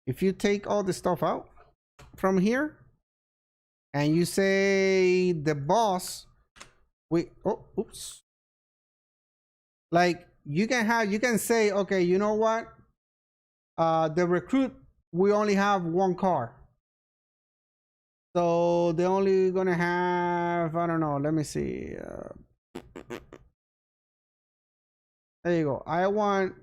if you take all the stuff out from here and you say the boss, oops. Like you can say, okay, you know what? The recruit, we only have one car. So they're only gonna have, I don't know, let me see. There you go. I want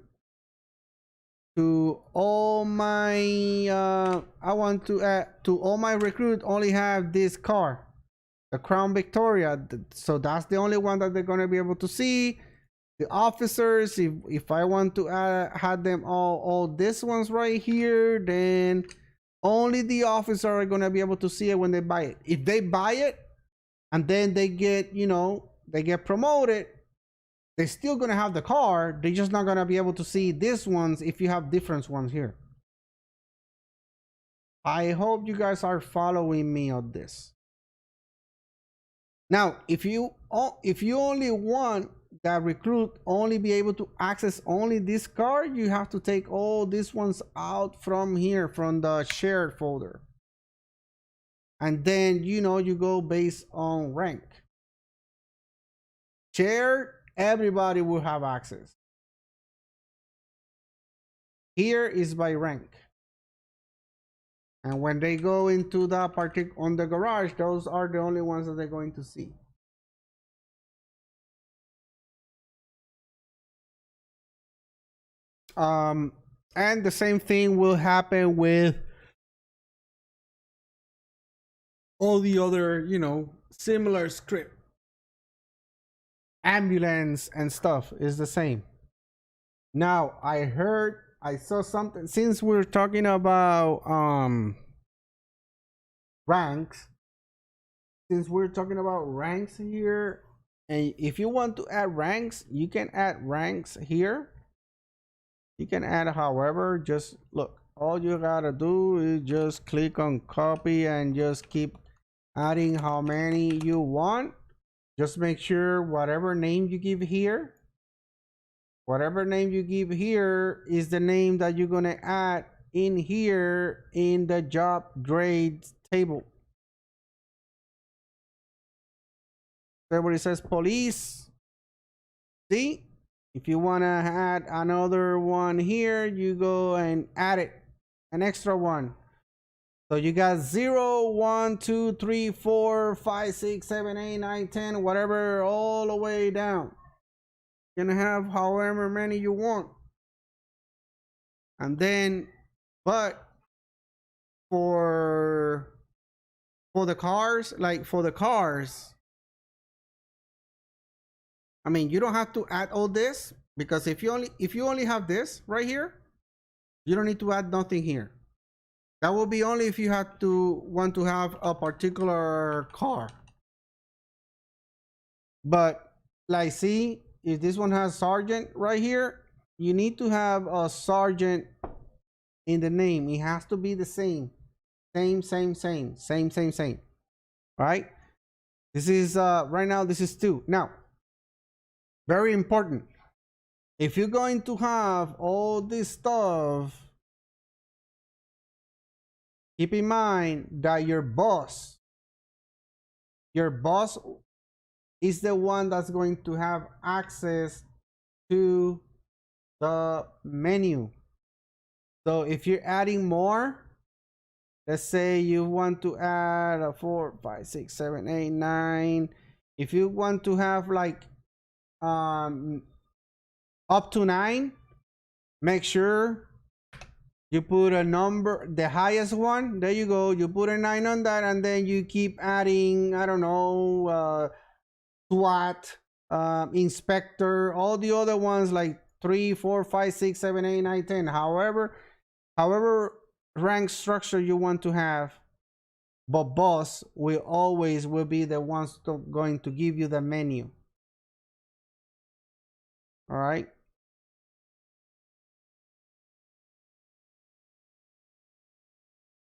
to all my all my recruit only have this car, the Crown Victoria. So that's the only one that they're gonna be able to see. The officers, if I want to have them all these ones right here, then only the officers are gonna be able to see it when they buy it. If they buy it and then they get, you know, they get promoted, they're still gonna have the car. They're just not gonna be able to see these ones if you have different ones here. I hope you guys are following me on this. Now, if you only want that recruit only be able to access only this card, you have to take all these ones out from here, from the shared folder. And then, you know, you go based on rank. Shared, everybody will have access. Here is by rank. And when they go into the on the garage, those are the only ones that they're going to see. And the same thing will happen with all the other, you know, similar script. Ambulance and stuff is the same. Now, I saw something, since we're talking about ranks, here, and if you want to add ranks, you can add ranks here. You can add however, just look, all you gotta do is just click on copy and just keep adding how many you want. Just make sure whatever name you give here is the name that you're gonna add in here in the job grades table. So where it says police, see? If you want to add another one here, you go and add it, an extra one. So you got 0, 1, 2, 3, 4, 5, 6, 7, 8, 9, 10, whatever, all the way down. You're gonna have however many you want. And then, but for the cars, I mean, you don't have to add all this, because if you only have this right here, you don't need to add nothing here. That will be only if you want to have a particular car. But like, see, if this one has sergeant right here, you need to have a sergeant in the name. It has to be the same. Same. Right? This is right now, this is 2. Now, very important. If you're going to have all this stuff, keep in mind that your boss is the one that's going to have access to the menu. So if you're adding more, let's say you want to add a 4, 5, 6, 7, 8, 9. If you want to have like up to 9, make sure you put a number, the highest one. There you go. You put a 9 on that, and then you keep adding, I don't know, SWAT, inspector, all the other ones like 3, 4, 5, 6, 7, 8, 9, 10. However rank structure you want to have, but boss will always be the ones going to give you the menu. All right.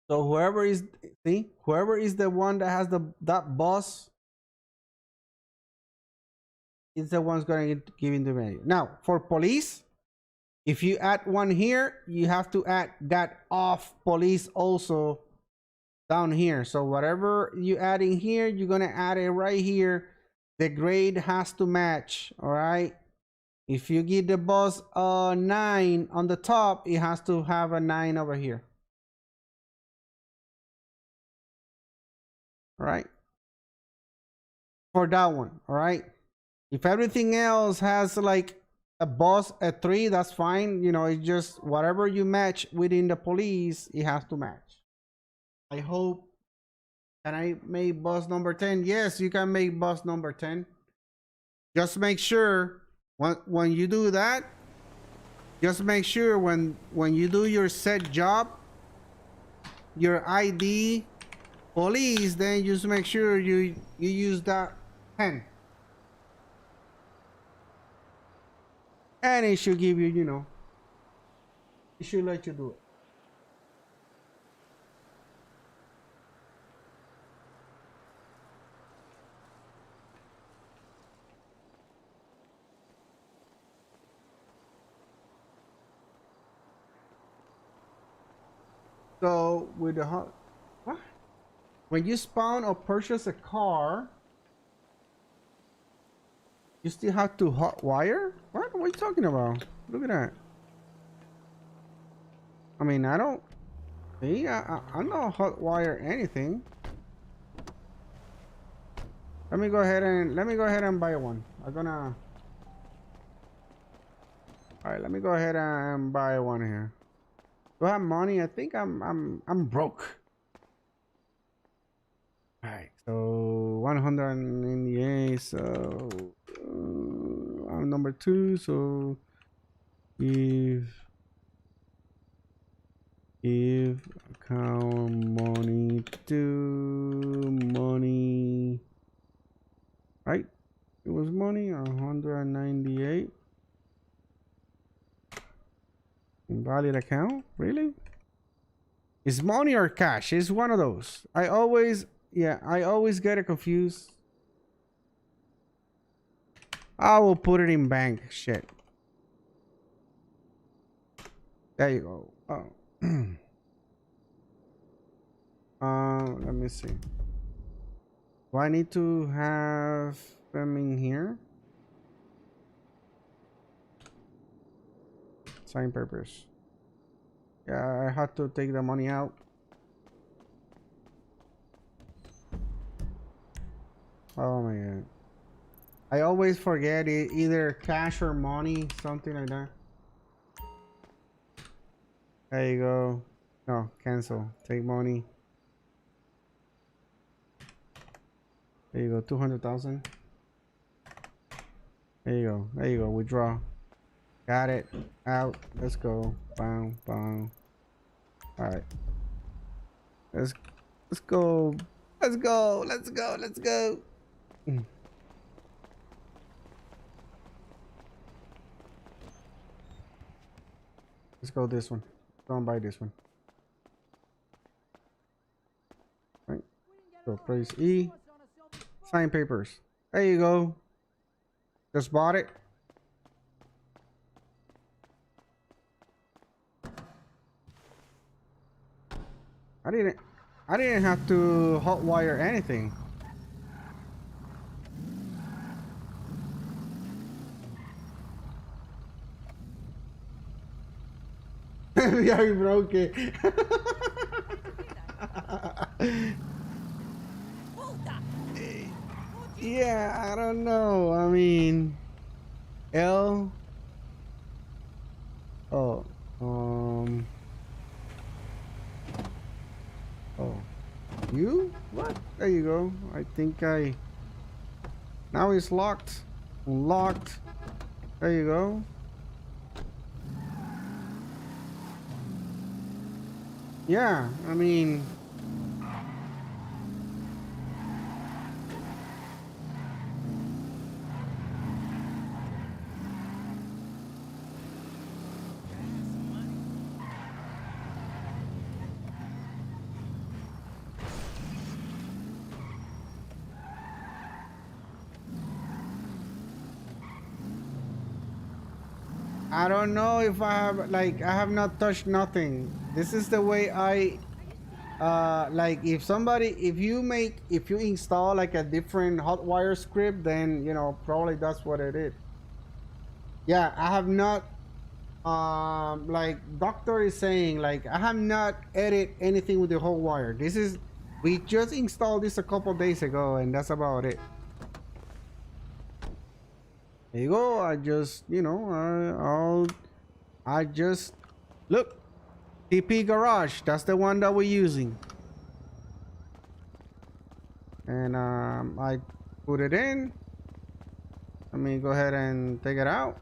So whoever is, see, whoever is the one that has that boss is the one's going to give in the menu. Now for police, if you add one here, you have to add that off police also down here. So whatever you add in here, you're gonna add it right here. The grade has to match. All right. If you give the boss a 9 on the top, it has to have a 9 over here. All right. For that one. All right. If everything else has like a boss at 3, that's fine. You know, it's just whatever you match within the police, it has to match. I hope. Can I make boss number 10? Yes, you can make boss number 10. Just make sure when you do that, just make sure when you do your set job, your ID police, then just make sure you use that 10. And it should give you, you know, it should let you do it. So with the what? When you spawn or purchase a car, you still have to hot wire? What are you talking about? Look at that. I mean, I don't see. I don't hot wire anything. Let me go ahead and buy one. I'm gonna. All right, let me go ahead and buy one here. Do I have money? I think I'm broke. All right, so 198. So I'm number 2. So give account money to money. Right? It was money 198. Invalid account? Really? Is money or cash? It's one of those. I always get it confused. I will put it in bank. Shit. There you go. Oh. Let me see. Do I need to have them in here? Sign purpose. Yeah, I had to take the money out. Oh my god. I always forget it, either cash or money, something like that. There you go. No, cancel. Take money. There you go, 200,000. There you go. There you go. Withdraw. Got it. Out. Let's go. Boom, boom. All right. Let's go. Let's go. Let's go. Let's go. Let's go this one. Go and buy this one. Right. So press E. Sign papers. There you go. Just bought it. I didn't have to hotwire anything. We already broke it. Yeah, I don't know. I mean, L. Oh, oh, you? What? There you go. I think now it's locked. Unlocked. There you go. Yeah, I mean, I don't know if I have, like, I have not touched nothing. This is the way I like, if you install like a different hotwire script, then you know probably that's what it is. Yeah, I have not like doctor is saying, like, I have not edit anything with the whole wire. This is, we just installed this a couple days ago, and that's about it. There you go. I just, you know, I just look, TP garage, that's the one that we're using, and I put it in. Let me go ahead and take it out.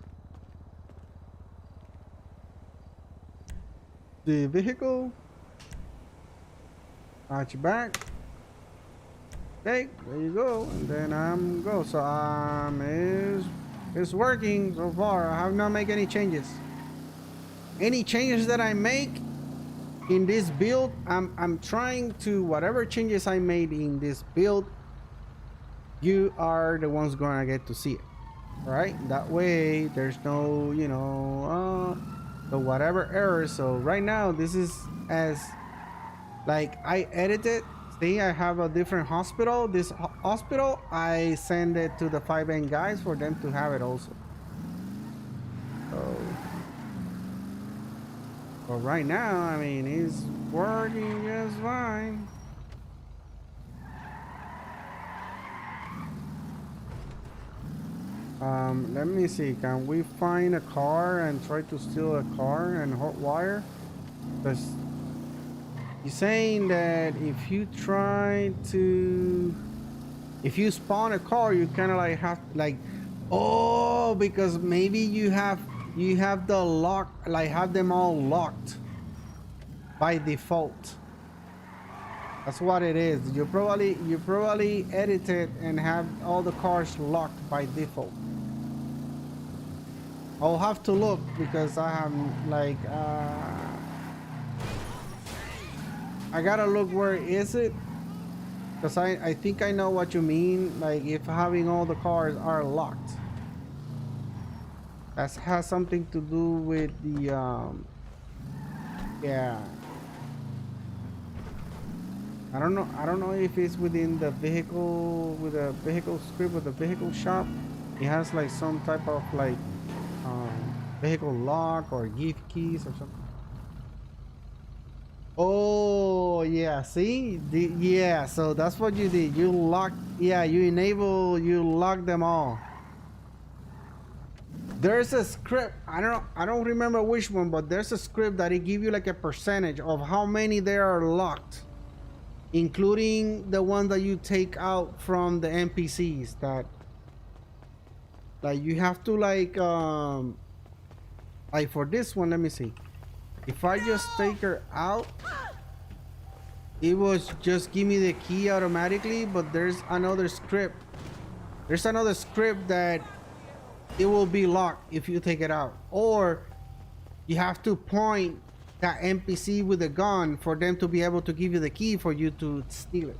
The vehicle, hatch back. Okay, there you go, and then I'm go. So it's working so far. I have not made any changes. Any changes that I make in this build, I'm trying to, whatever changes I made in this build, you are the ones gonna get to see it, right? That way there's no, you know, so whatever errors. So right now this is as, like, I edited. See, I have a different hospital. This hospital, I send it to the Fivem guys for them to have it also. So, but right now, I mean, it's working just fine. Let me see. Can we find a car and try to steal a car and hot wire? Because he's saying that if you try to, if you spawn a car, you kind of like have, like, oh, because maybe you have the lock, like have them all locked by default. That's what it is. You probably edited and have all the cars locked by default. I'll have to look, because I have, like, I gotta look where is it, because I think I know what you mean. Like, if having all the cars are locked, that has something to do with the yeah, I don't know if it's within the vehicle, with a vehicle script, with the vehicle shop. It has like some type of like vehicle lock or gift keys or something. Oh yeah, see, yeah, so that's what you did. You lock, yeah, you lock them all. There's a script, I don't remember which one, but there's a script that it give you like a percentage of how many there are locked, including the one that you take out from the NPCs. That, like, you have to, like for this one, let me see. If I just take her out, it was just give me the key automatically, but there's another script. There's another script that it will be locked if you take it out, or you have to point that NPC with a gun for them to be able to give you the key for you to steal it.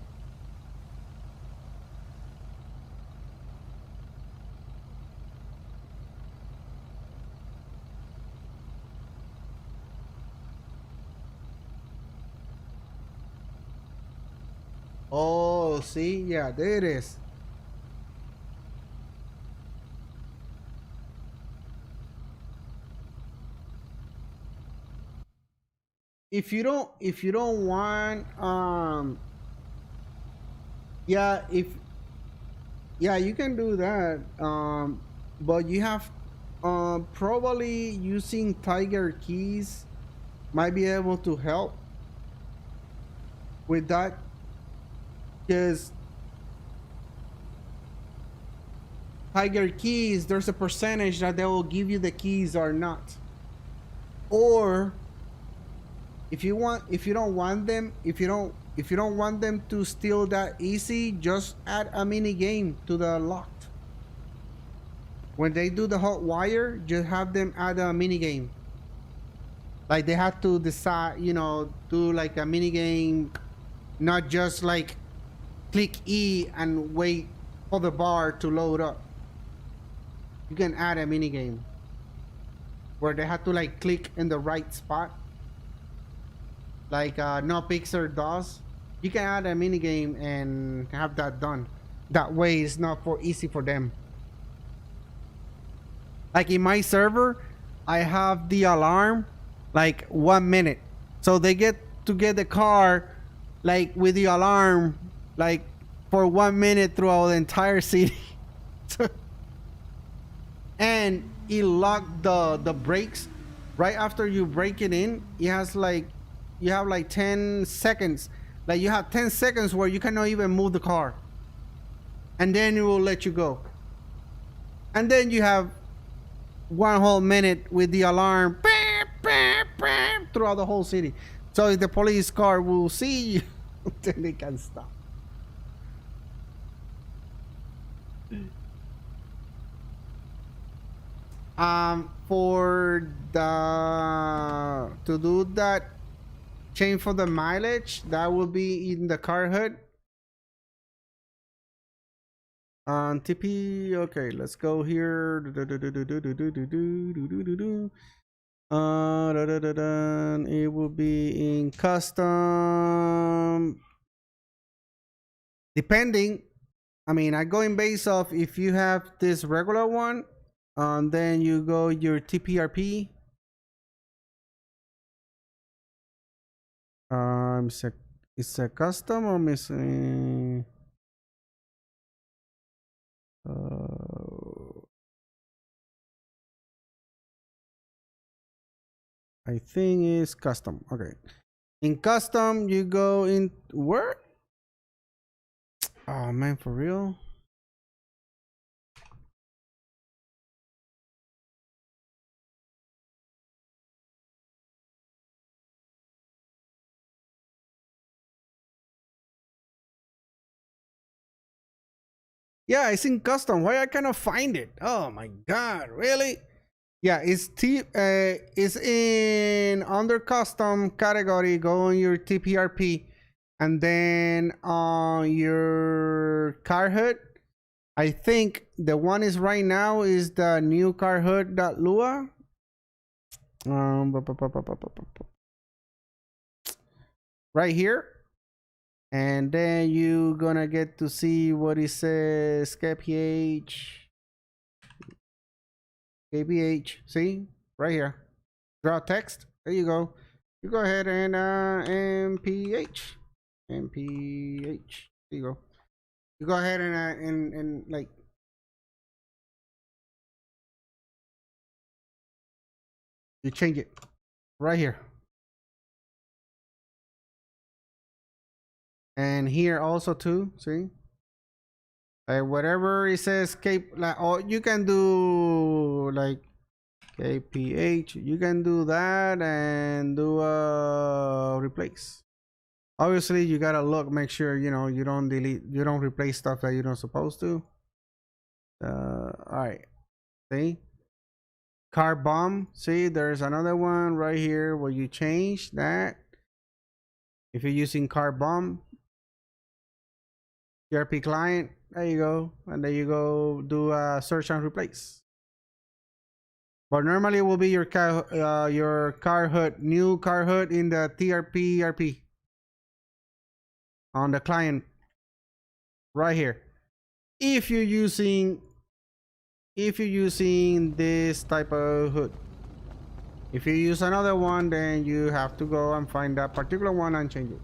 Oh, see, yeah, there it is. If you don't want, yeah, you can do that, but you have, probably using Tiger keys might be able to help with that, because Tiger keys, there's a percentage that they will give you the keys or not. Or if you don't want them to steal that easy, just add a mini game to the locked. When they do the hot wire, just have them add a mini game. Like, they have to decide, you know, do like a mini game, not just like click E and wait for the bar to load up. You can add a mini game. where they had to like click in the right spot, like no Pixar does. You can add a mini game and have that done. That way, it's not for easy for them. Like in my server, I have the alarm like 1 minute, so they get to get the car like with the alarm like for 1 minute throughout the entire city. And it locked the brakes right after you break it in. It has like, you have like 10 seconds, like you have 10 seconds where you cannot even move the car, and then it will let you go. And then you have 1 whole minute with the alarm throughout the whole city. So if the police car will see you, then they can stop. For the to do that change for the mileage, that will be in the car hood. TP. Okay, let's go here. It will be in custom. Depending, I mean, I go in base of if you have this regular one, then you go your TPRP. It's a custom or missing? I think it's custom. Okay, in custom you go in where? Oh man, for real? Yeah, it's in custom. Why I cannot find it? Oh my god, really? Yeah, it's in under custom category. Go on your TPRP, and then on your car hood. I think the one is right now is the new car hood that Lua. Right here. And then you gonna get to see what it says KPH. See right here, draw text. There you go. You go ahead and MPH. There you go. You go ahead and like you change it right here. And here also too, see? Like whatever it says like, oh, you can do like KPH, you can do that and do a replace. Obviously you gotta look, make sure you know you don't replace stuff that you're not supposed to. All right, see? Car bomb, see there's another one right here where you change that. If you're using car bomb, ERP client, there you go, and there you go, do a search and replace. But normally it will be your car hood, new car hood in the TRP ERP on the client right here. If you're using this type of hood. If you use another one, then you have to go and find that particular one and change it.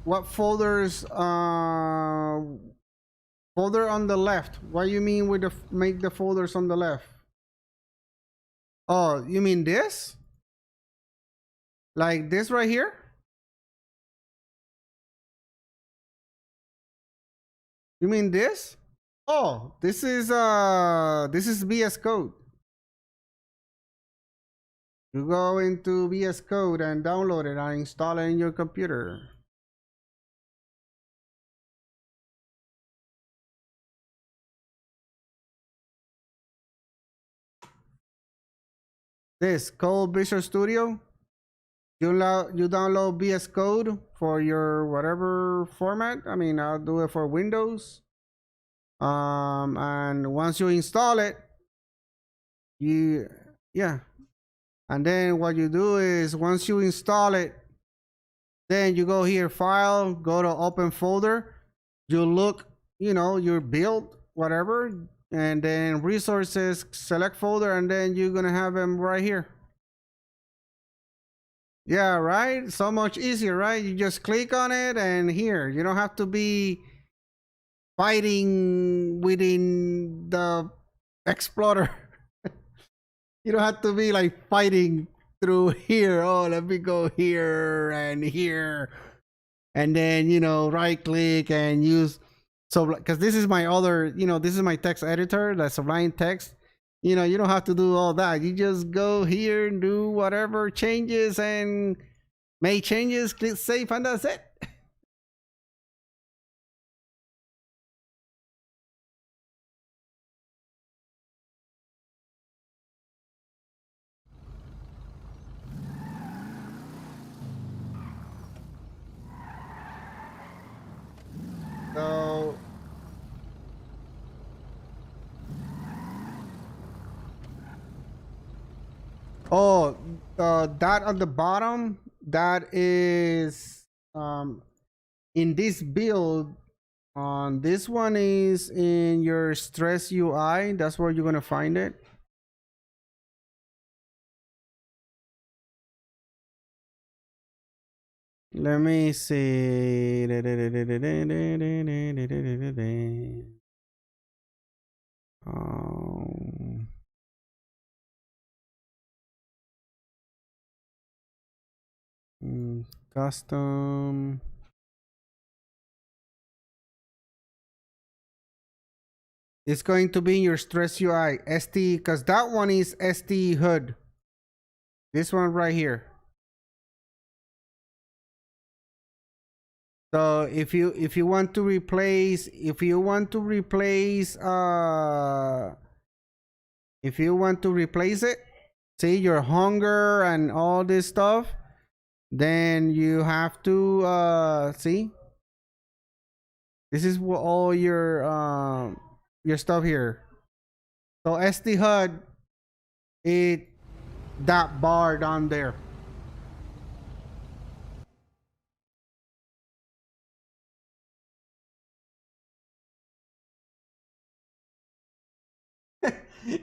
What folders folder on the left? What do you mean with the make the folders on the left? Oh, you mean this? Like this right here? You mean this? Oh, this is VS Code. You go into VS Code and download it and install it in your computer. this Code Visual Studio. You download VS Code for your whatever format. I mean, I'll do it for Windows. And once you install it, and then what you do is once you install it, then you go here, file, go to open folder, you look, your build, whatever, and then resources, select folder, and then you're gonna have them right here. Yeah, right? So much easier, right? You just click on it and here, you don't have to be fighting within the Explorer. You don't have to be like fighting through here. Oh, let me go here and here. And then, right click and use. So, because this is my other, this is my text editor, that's Sublime Text. You don't have to do all that. You just go here and do whatever changes and make changes, click save, and that's it. So that on the bottom, that is in this build. This one is in your stress UI. That's where you're gonna find it. Let me see. Custom. It's going to be in your stress UI ST, because that one is ST HUD. This one right here. So if you want to replace it, see your hunger and all this stuff, then you have to see. This is what all your stuff here. So SD HUD, that bar down there.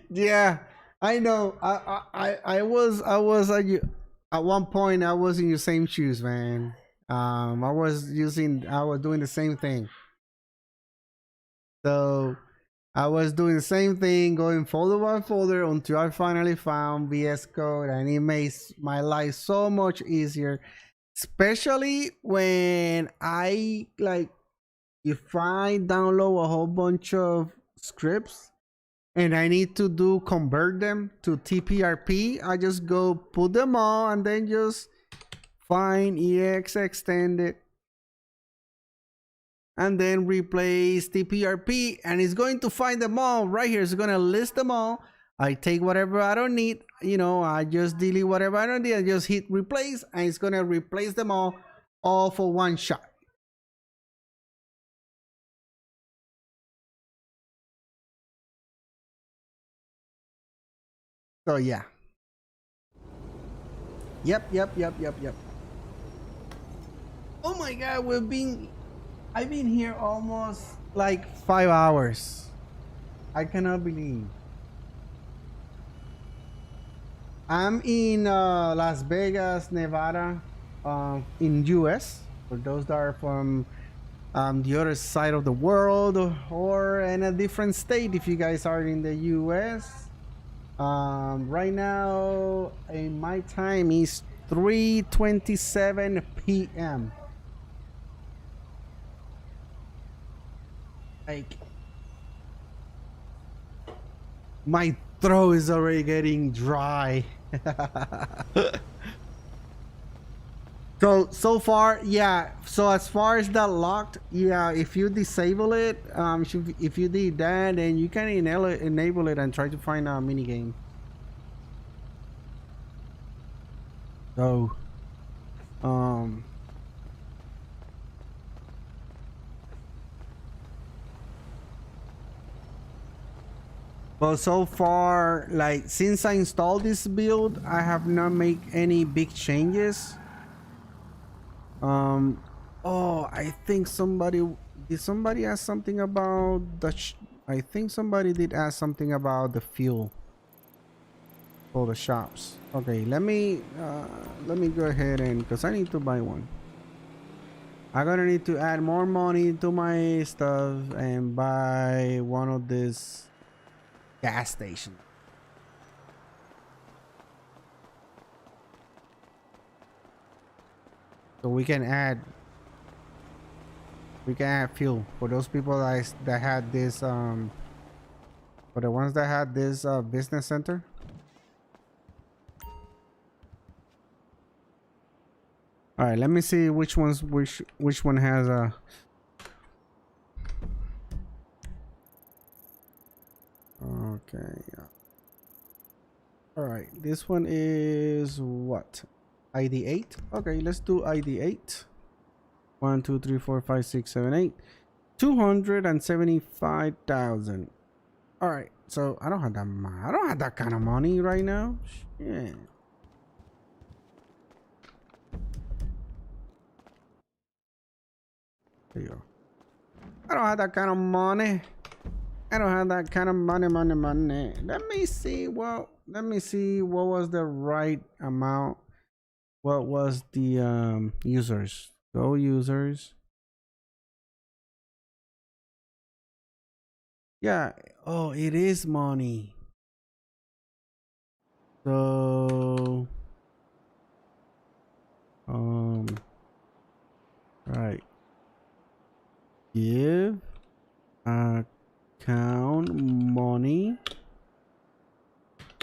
Yeah, I know. I was at one point. I was in your same shoes, man. I was doing the same thing. So I was doing the same thing, going folder by folder until I finally found VS Code, and it makes my life so much easier. Especially when if I download a whole bunch of scripts and I need to convert them to TPRP, I just go put them all and then just find EX extended and then replace TPRP, and it's going to find them all right here. It's going to list them all. I take whatever I don't need, I just delete whatever I don't need, I just hit replace, and it's going to replace them all for one shot. So yeah. Yep. Oh my god, I've been here almost like 5 hours. I cannot believe. I'm in Las Vegas, Nevada, in US. For those that are from the other side of the world or in a different state, if you guys are in the US. Right now, in my time is 3:27 p.m. Like, my throat is already getting dry. So far, yeah. So as far as that locked, yeah, if you disable it, if you did that, then you can enable it and try to find a mini game. So, um, but so far, like since I installed this build, I have not made any big changes. Oh, I think somebody ask something about I think somebody did ask something about the fuel for the shops. Okay, let me go ahead and, because I need to buy one. I'm gonna need to add more money to my stuff and buy one of these gas stations. So we can add fuel for those people that had this for the ones that had this business center. All right, let me see which one has a okay. All right, this one is what? ID 8. Okay, let's do ID 8. 1 2 3 4 5 6 7 8 275,000. All right, so I don't have that kind of money right now. Shit. There you go. I don't have that kind of money. I don't have that kind of money. Let me see what was the right amount. What was the users? Go users. Yeah. Oh, it is money. So right. Give account money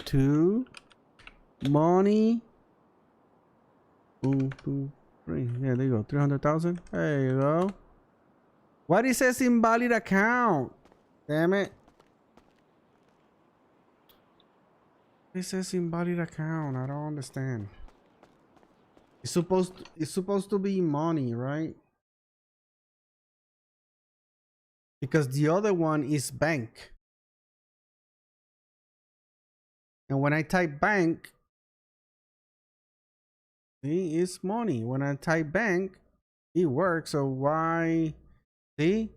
to money. 1 2 3. Yeah, there you go. 300,000. There you go. What it says invalid account? Damn it. It says invalid account. I don't understand. It's supposed to be money, right? Because the other one is bank. And when I type bank, see, it's money. When I type bank, it works. So why? See?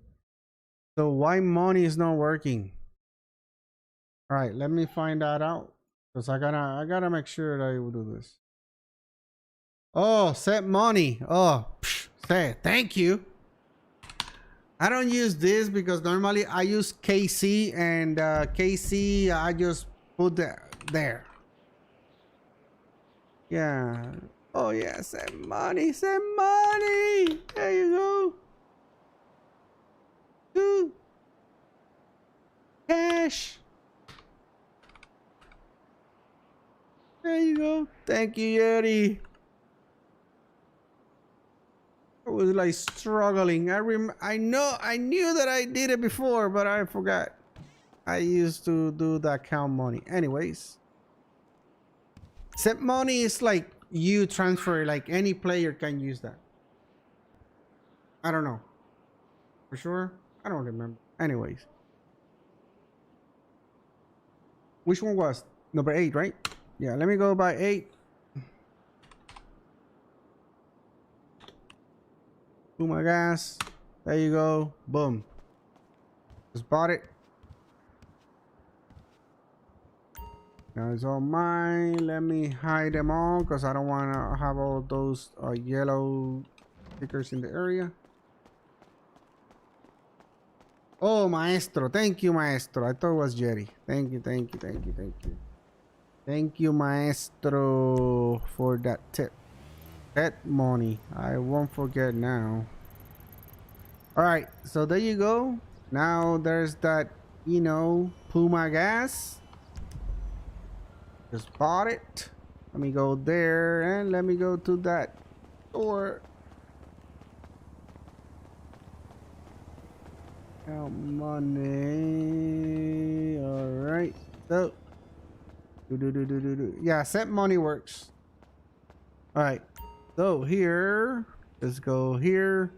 So why money is not working? All right, let me find that out. Because I gotta make sure that I will do this. Oh, set money. Oh, say thank you. I don't use this because normally I use KC, and KC I just put that there. Yeah. Oh yeah, set money, set money. There you go. Ooh. Cash. There you go. Thank you, Yeti. I was like struggling. I knew that I did it before, but I forgot. I used to do the account money. Anyways. Set money is like you transfer, like any player can use that. I don't know. For sure? I don't remember. Anyways. Which one was? Number 8, right? Yeah, let me go by 8. Boom, my gas. There you go. Boom. Just bought it. Now it's all mine. Let me hide them all because I don't want to have all those yellow stickers in the area. Oh, Maestro. Thank you, Maestro. I thought it was Jerry. Thank you, thank you, thank you, thank you. Thank you, Maestro, for that tip. That money. I won't forget now. All right. So there you go. Now there's that, Puma gas. Just bought it. Let me go there and let me go to that store. Money. All right. So, yeah, set money works. All right. So here, let's go here.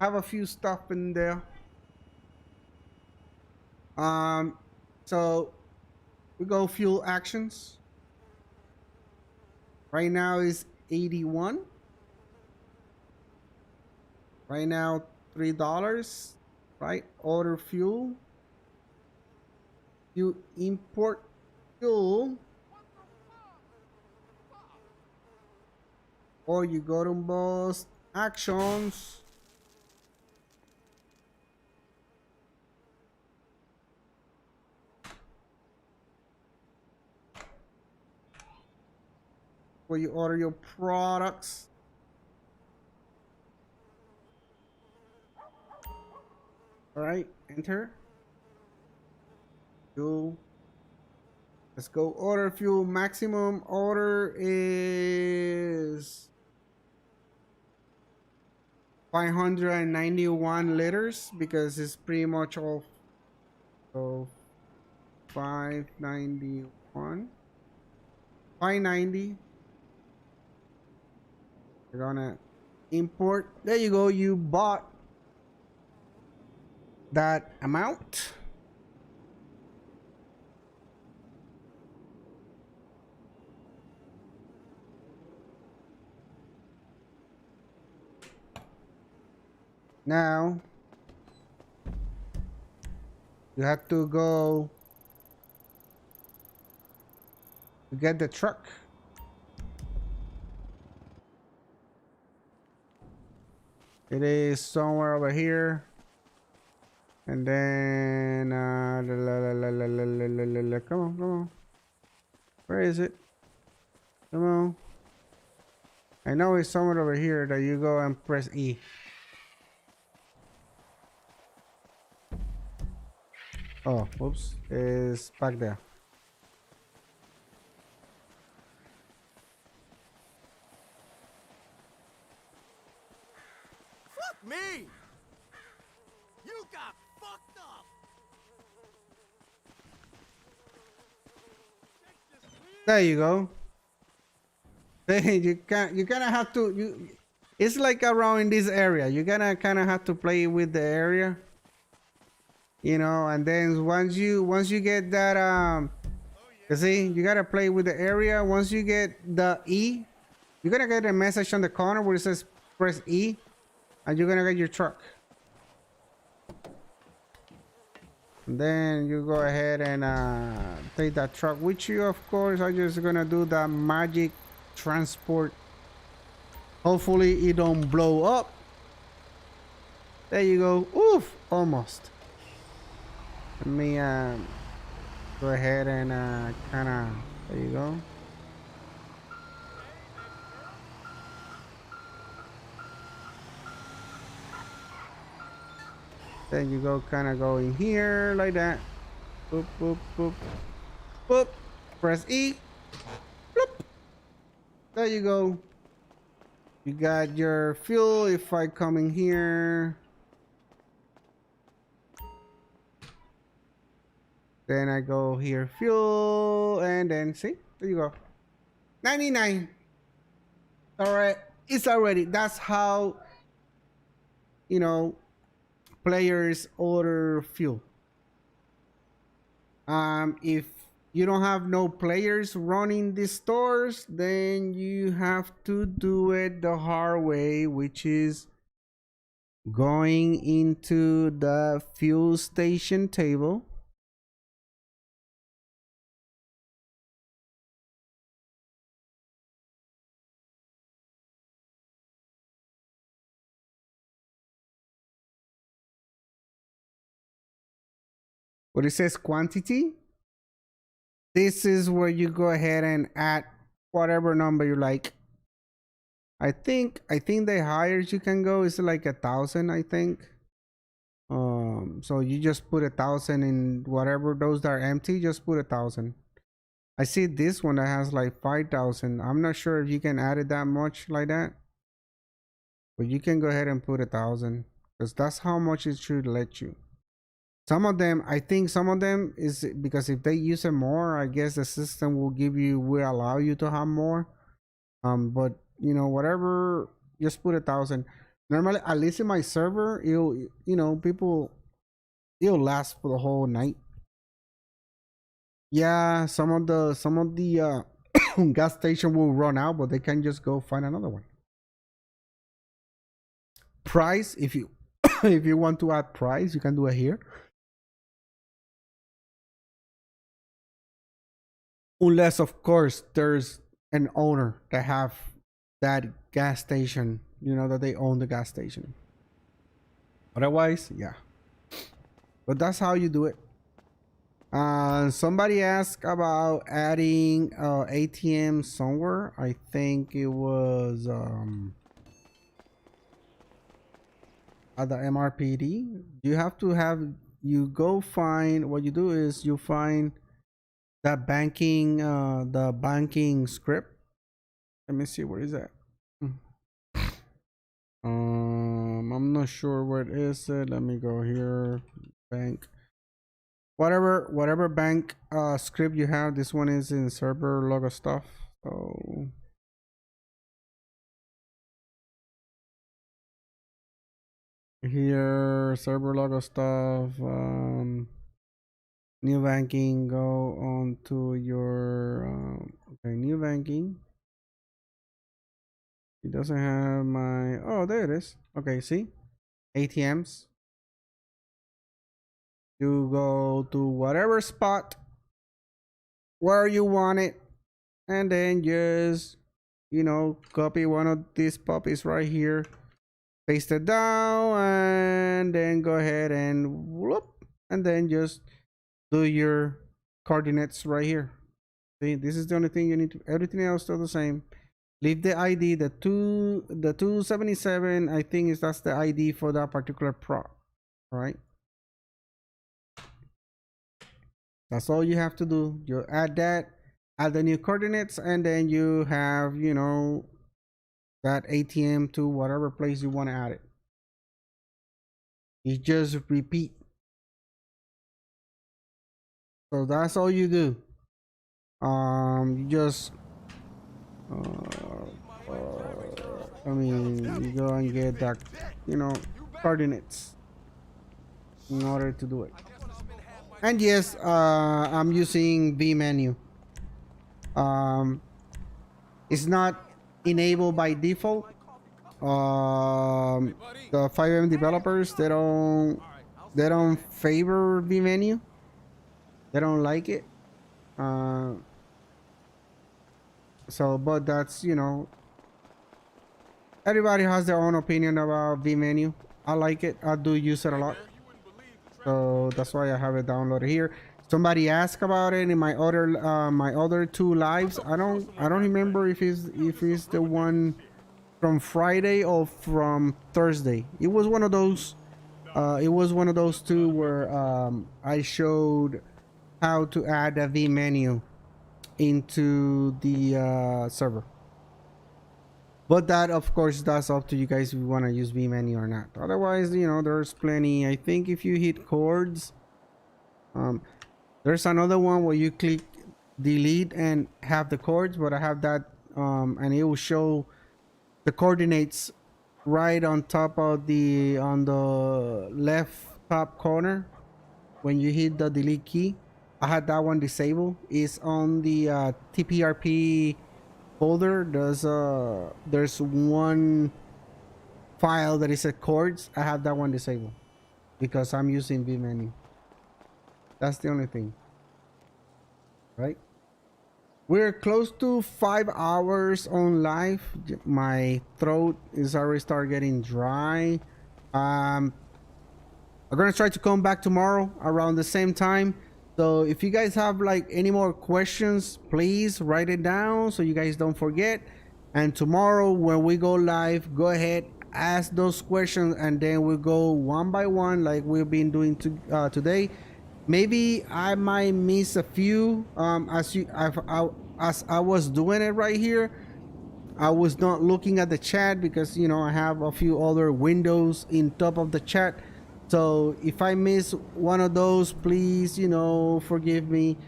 Have a few stuff in there. So we go fuel actions. Right now is 81. Right now, $3. Right? Order fuel. You import fuel. Or you go to most actions. Where you order your products. All right, enter. Fuel. Let's go order fuel. Maximum order is 591 liters because it's pretty much all. So 591. 590. We're gonna import. There you go. You bought that amount. Now you have to go to get the truck. It is somewhere over here. And then come on, come on. Where is it? Come on. I know it's somewhere over here that you go and press E. Oh, whoops. It's back there. Fuck me! You got fucked up! There you go. You kind of have to. It's like around in this area. You're gonna kind of have to play with the area. You know, and then once you get that you see, you gotta play with the area. Once you get the E, you're gonna get a message on the corner where it says press E, and you're gonna get your truck. And then you go ahead and take that truck with you. Of course, I'm just gonna do the magic transport. Hopefully it don't blow up. There you go. Oof, almost. Let me go ahead and kind of, there you go. Then you go kind of go in here like that. Boop, boop, boop, boop. Press E. Bloop. There you go. You got your fuel. If I come in here, then I go here, fuel, and then see, there you go. 99. All right, it's already. That's how, you know, players order fuel. If you don't have no players running these stores, then you have to do it the hard way, which is going into the fuel station table. What it says quantity. This is where you go ahead and add whatever number you like. I think the highest you can go is like 1,000, I think. So you just put 1,000 in whatever those that are empty, just put 1,000. I see this one that has like 5,000. I'm not sure if you can add it that much like that, but you can go ahead and put 1,000 because that's how much it should let you. Some of them, I think some of them is because if they use it more, I guess the system will allow you to have more. But you know, whatever, just put 1,000. Normally, at least in my server, people, it'll last for the whole night. Yeah, some of the gas station will run out, but they can just go find another one. Price, if you if you want to add price, you can do it here. Unless, of course, there's an owner that have that gas station, that they own the gas station. Otherwise, yeah. But that's how you do it. Somebody asked about adding ATM somewhere. I think it was at the MRPD. You go find, what you do is you find that the banking script. Let me see, where is that? I'm not sure where it is. Let me go here. Bank. Whatever bank script you have. This one is in server logo stuff. So here, server logo stuff. New banking. Go on to your okay, new banking. It doesn't have my, oh, there it is. Okay, see, ATMs. You go to whatever spot where you want it, and then just copy one of these puppies right here, paste it down, and then go ahead and whoop, and then just do your coordinates right here. See, this is the only thing you need to, everything else still the same. Leave the ID, the 277, I think that's the ID for that particular prop. All right, that's all you have to do. You add that, add the new coordinates, and then you have that ATM to whatever place you want to add it. You just repeat. So that's all you do. You just you go and get that coordinates in order to do it. And yes, I'm using vMenu. It's not enabled by default. The Fivem developers, they don't favor vMenu. They don't like it. So, but that's, everybody has their own opinion about vMenu. I like it. I do use it a lot. So that's why I have it downloaded here. Somebody asked about it in my other two lives. I don't remember if it's the one from Friday or from Thursday. It was one of those. It was one of those two where I showed how to add a vMenu into the server. But that, of course, that's up to you guys if you want to use vMenu or not. Otherwise, there's plenty. I think if you hit chords, there's another one where you click delete and have the chords, but I have that, and it will show the coordinates right on top of on the left top corner when you hit the delete key. I had that one disabled. It's on the TPRP folder. There's one file that is at chords. I have that one disabled because I'm using vMenu. That's the only thing, right? We're close to 5 hours on live. My throat is already start getting dry. I'm gonna try to come back tomorrow around the same time. So if you guys have like any more questions, please write it down so you guys don't forget. And tomorrow when we go live, go ahead, ask those questions, and then we'll go one by one like we've been doing today. Maybe I might miss a few as I was doing it right here. I was not looking at the chat because I have a few other windows in top of the chat. So if I miss one of those, please, forgive me.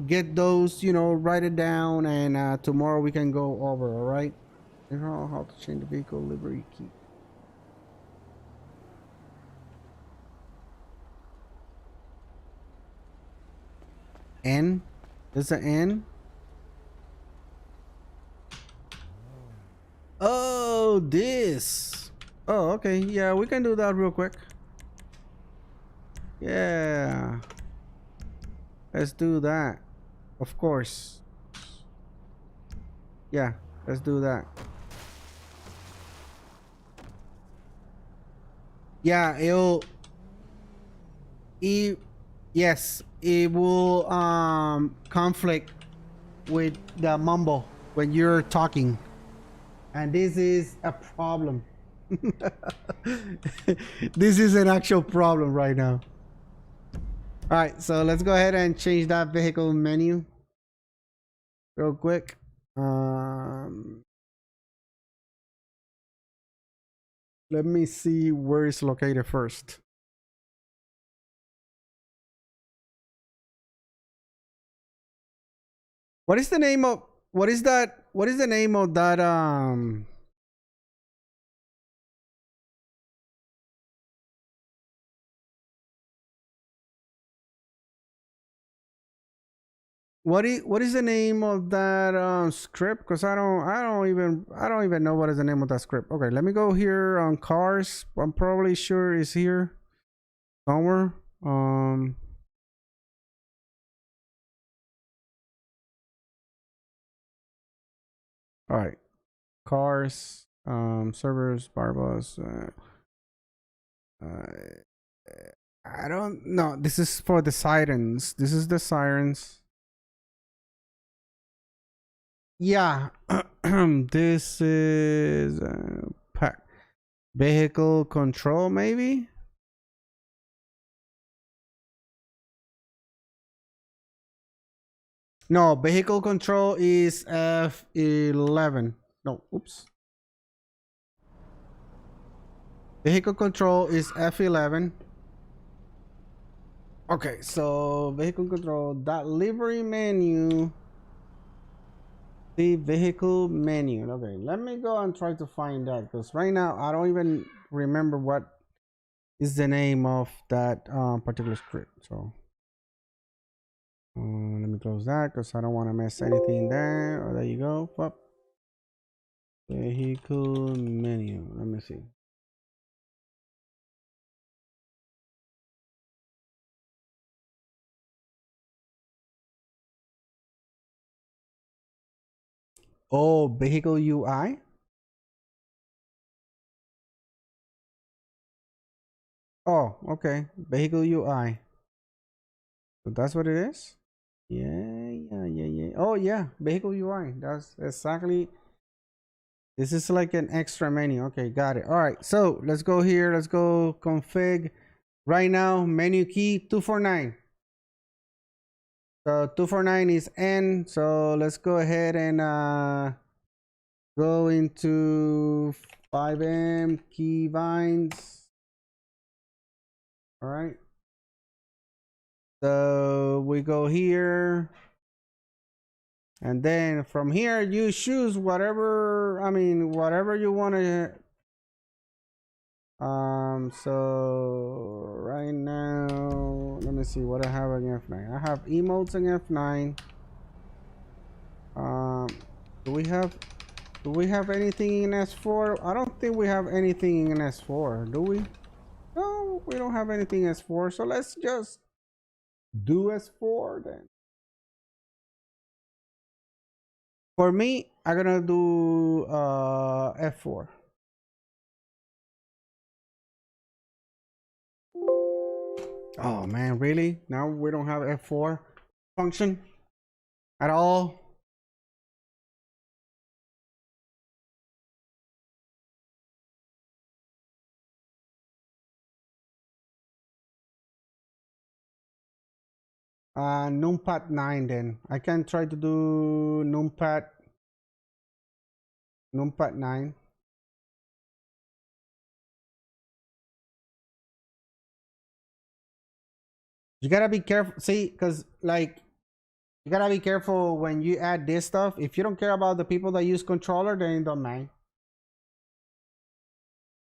get those, you know, write it down, and tomorrow we can go over. All right. You know how to change the vehicle livery key. N. There's an N. Oh, this. Oh, okay. Yeah, we can do that real quick. Yeah. Let's do that. Of course. Yeah, let's do that. Yeah, yes, it will conflict with the mumble when you're talking. And this is a problem. This is an actual problem right now. All right, so let's go ahead and change that vehicle menu real quick. Let me see where it's located first. What is the name of, what is that? What is the name of that what is the name of that script? Because I don't even know what is the name of that script. Okay, let me go here on cars. I'm probably sure it's here somewhere. All right, cars, servers, barbas. I don't know. This is for the sirens. This is the sirens. Yeah, this is vehicle control, maybe. No, vehicle control is F11. No, oops. Vehicle control is F11. Okay, so vehicle control, that livery menu. The vehicle menu. Okay, let me go and try to find that, because right now I don't even remember what is the name of that particular script. So let me close that because I don't want to mess anything there. Oh, there you go. Up. Vehicle menu. Let me see. Oh, vehicle UI. Oh, okay. Vehicle UI. So that's what it is. Yeah. Oh, yeah. Vehicle UI. That's exactly. This is like an extra menu. Okay, got it. All right. So let's go here. Let's go config. Right now, menu key 249. So 249 is N. So let's go ahead and go into 5M key vines. All right. So we go here. And then from here, you choose whatever, whatever you want to. So right now, let me see what I have on F9. I have emotes on F9. Do we have anything in S4? I don't think we have anything in S4, do we? No, we don't have anything in S4. So let's just do S4 then. For me, I'm gonna do F4. Oh man, really? Now we don't have F4 function at all? Numpad 9 then. I can try to do numpad 9. You gotta be careful. See, because like You gotta be careful when you add this stuff. If you don't care about the people that use controller, then don't mind.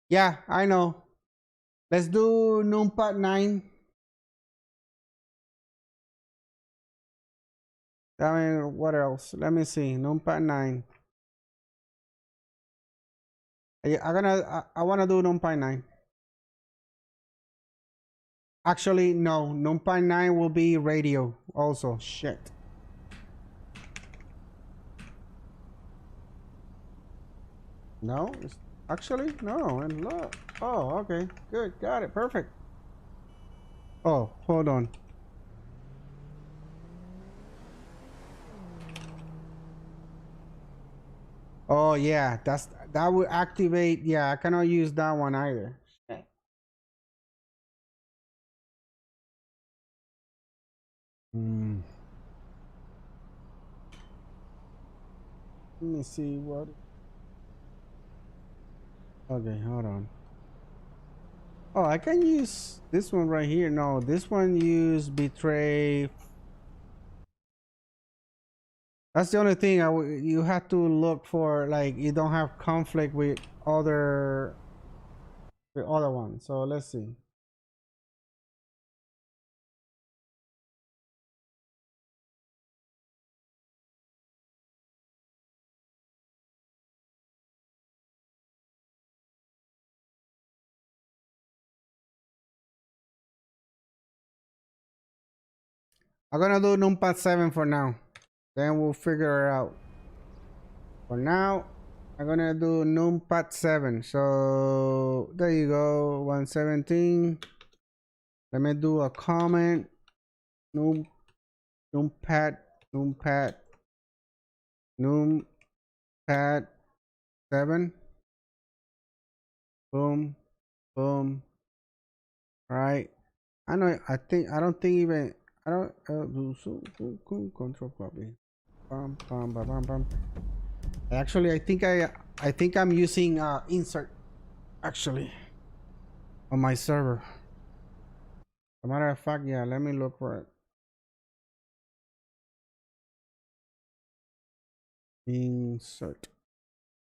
Yeah, I know. Let's do numpad 9. I mean, what else? Let me see. Numpad 9. I wanna do numpad 9. Actually, no. Numpad 9 will be radio also. Shit. No, actually no. And look. Oh, okay, good, got it, perfect. Oh, hold on. Oh yeah, that would activate. Yeah, I cannot use that one either. Shit. Let me see what. Okay, hold on. Oh, I can use this one right here. No, this one use betray. That's the only thing you have to look for, like you don't have conflict with other ones. So let's see. I'm gonna do numpad 7 for now. Then we'll figure it out. For now, I'm gonna do numpad 7. So there you go, 117. Let me do a comment. Numpad 7. Boom, boom. Right. I know. I don't think even. I don't do so control copy. Bam, bam, bam, bam, bam. Actually, I think I'm using insert actually on my server. As a matter of fact, yeah, let me look for it. Insert.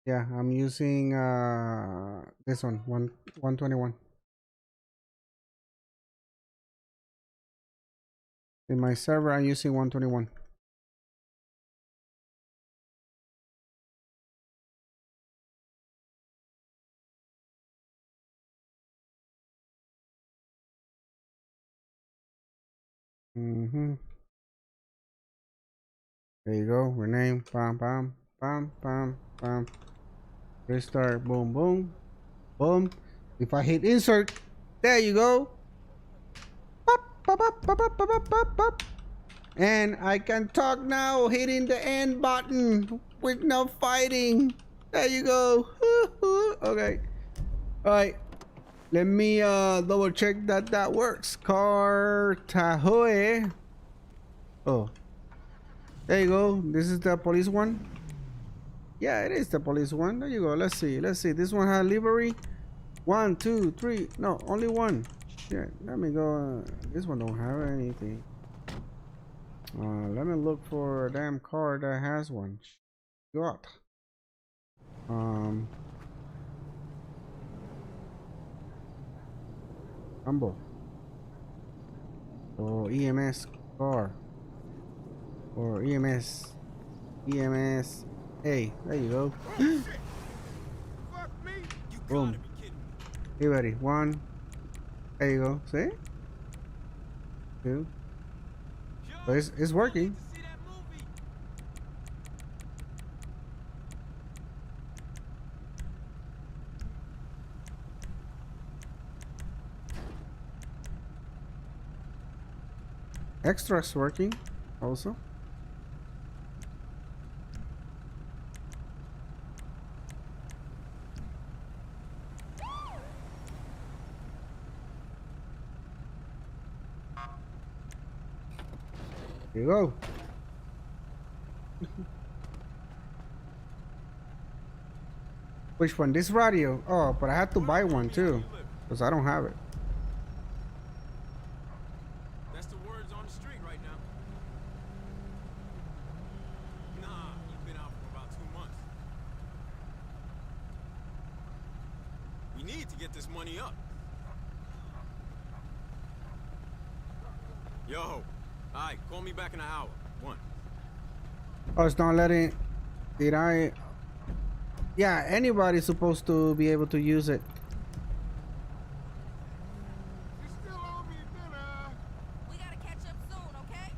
Yeah, I'm using this one, 121. In my server, I'm using 121. There you go. Rename. Bam, bam, bam, bam, bam. Restart. Boom, boom, boom. If I hit insert, there you go. Pop, pop, pop, pop, pop, pop, pop, pop. And I can talk now, hitting the end button with no fighting. There you go. Okay. All right. Let me double check that works. Cartahoe. Oh. There you go. This is the police one. Yeah, it is the police one. There you go. Let's see. This one has livery. 1, 2, 3. No, only one. Shit. Let me go. This one don't have anything. Let me look for a damn car that has one. God. Humble. Oh, EMS car. Or EMS. Hey, there you go. Boom. Hey, buddy. 1. There you go. See? 2. But it's working. Extra's working also. Here you go. Which one? This radio? Oh, but I had to buy one too, because I don't have it. That's the words on the street right now. need to get this money up. Yo, alright, call me back in an hour. One. Oh, it's not letting. Did I? Yeah, anybody's supposed to be able to use it. You still owe me dinner. We gotta catch up soon, okay?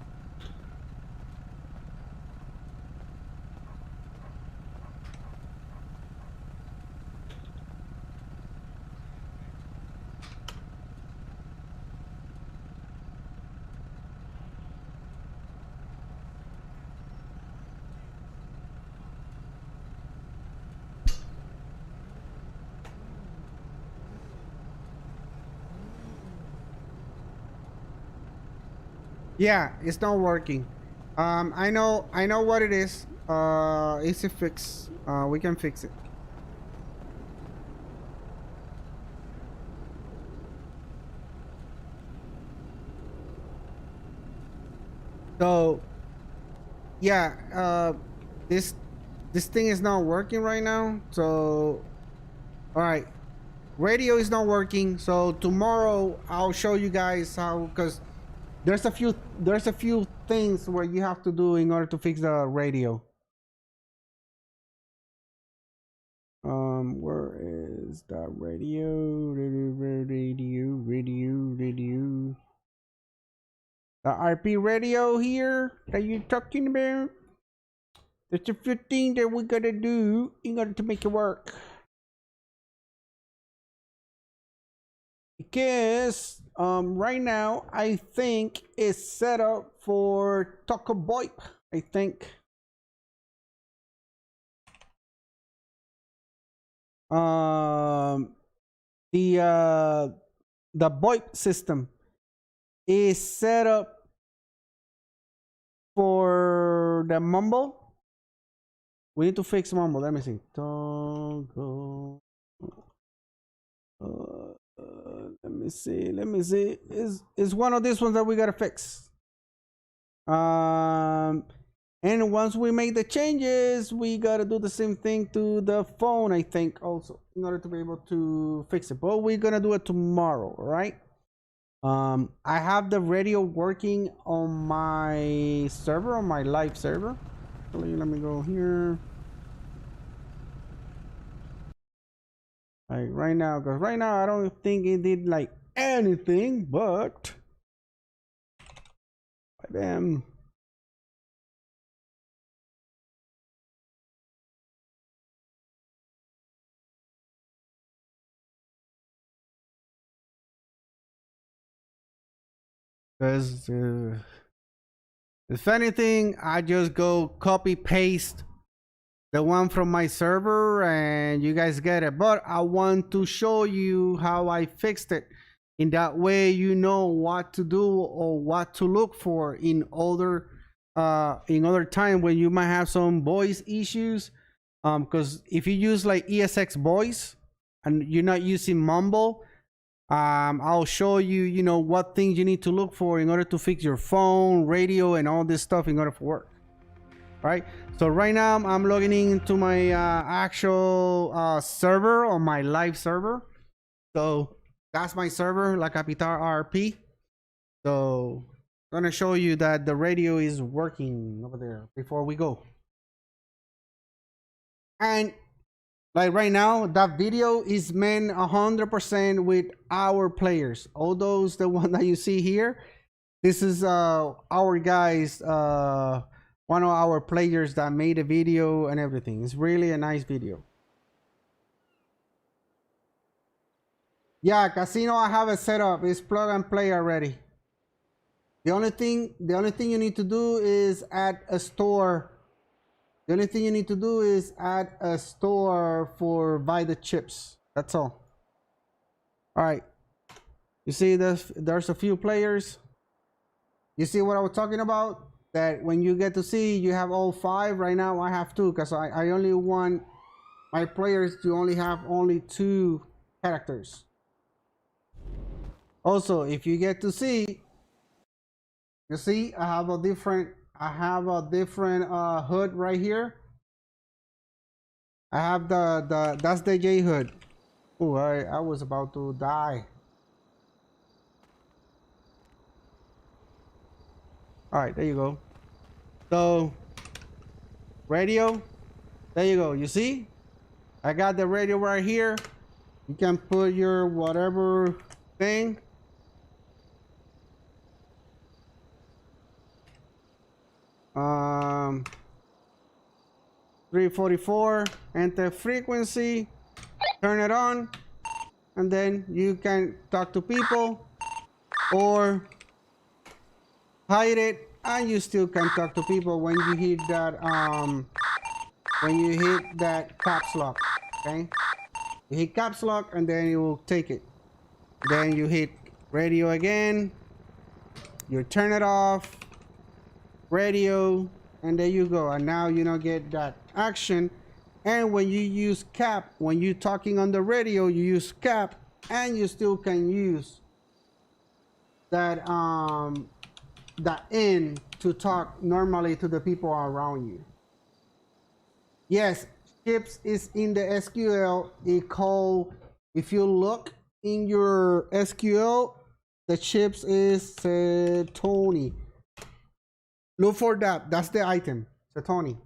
Yeah, it's not working. I know what it is. Easy fix. We can fix it. So, yeah, this thing is not working right now. So, all right, radio is not working. So tomorrow I'll show you guys how, because there's a few things where you have to do in order to fix the radio. Where is the radio? Radio. The RP radio here that you're talking about. There's a few things that we gotta do in order to make it work. Because right now I think it's set up for Taco Boy. I think. The VoIP system is set up for the mumble. We need to fix mumble. Let me see. Toggle. Let me see. Let me see. Is one of these ones that we gotta fix. And once we make the changes, we gotta do the same thing to the phone, I think, also, in order to be able to fix it. But we're gonna do it tomorrow, right? I have the radio working on my server, on my live server. Let me go here. Like right now, because right now I don't think it did like anything, but Fivem. Because if anything, I just go copy paste the one from my server and you guys get it. But I want to show you how I fixed it. In that way, you know what to do or what to look for in other time when you might have some voice issues. Because if you use like ESX voice and you're not using Mumble, I'll show you, you know, what things you need to look for in order to fix your phone, radio, and all this stuff in order for work. Right? So right now I'm logging into my actual server on my live server. So that's my server, La Capital RP. So I'm gonna show you that the radio is working over there before we go. And like right now, that video is meant 100% with our players. All those, the one that you see here, this is our guys, one of our players that made a video and everything. It's really a nice video. Yeah, casino, I have it set up. It's plug and play already. The only thing you need to do is add a store. The only thing you need to do is add a store for buy the chips. That's all. All right. You see there's a few players. You see what I was talking about? That when you get to see, you have all 5. Right now I have 2 because I only want my players to only have 2 characters. Also, if you get to see, you see I have a different hood right here. I have the that's the J hood. Oh, I was about to die. All right, there you go. So, radio, there you go. You see? I got the radio right here. You can put your whatever thing. Um, 344, enter frequency, turn it on, and then you can talk to people or hide it, and you still can talk to people when you hit that caps lock. Okay, you hit caps lock and then you will take it. Then you hit radio again, you turn it off, radio, and there you go. And now you don't get that action. And when you use cap, when you're talking on the radio, you use cap, and you still can use that that in to talk normally to the people around you. Yes, chips is in the SQL. It called, if you look in your SQL, the chips is Tony. Look for that. That's the item, Tony.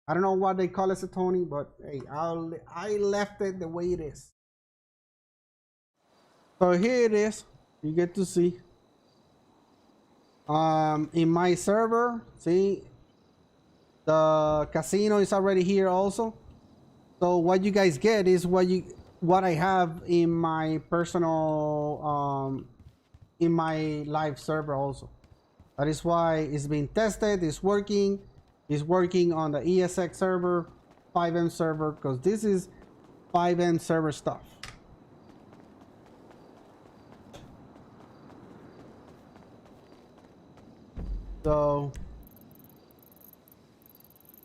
I don't know what they call it, Tony, but hey, I left it the way it is. So here it is. You get to see. In my server, see, the casino is already here also. So what you guys get is what I have in my personal in my live server also. That is why it's being tested. It's working. It's working on the ESX server, 5M server, because this is 5M server stuff. So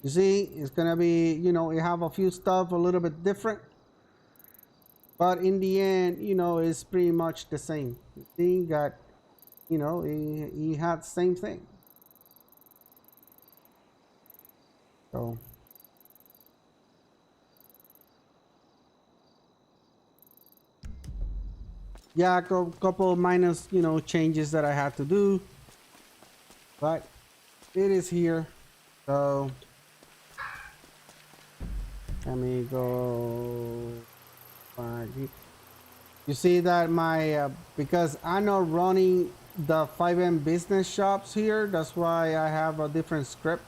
you see, it's gonna be, you know, you have a few stuff a little bit different, but in the end, you know, it's pretty much the same. He got, you know, he had the same thing. So yeah, a couple minus, you know, changes that I had to do, but it is here. So let me go back. You see that my because I'm not running the 5M business shops here, that's why I have a different script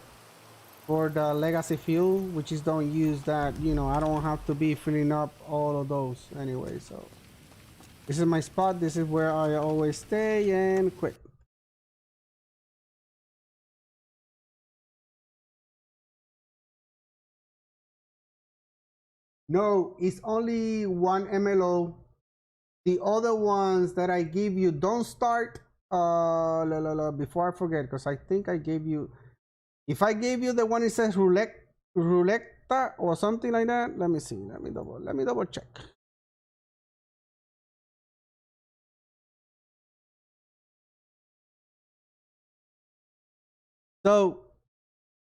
for the legacy fuel, which is don't use that, you know, I don't have to be filling up all of those anyway. So this is my spot. This is where I always stay and quit. No, it's only one MLO. The other ones that I give you, don't start before I forget, because I think I gave you, if I gave you the one that says roulette or something like that, let me see, let me double check. So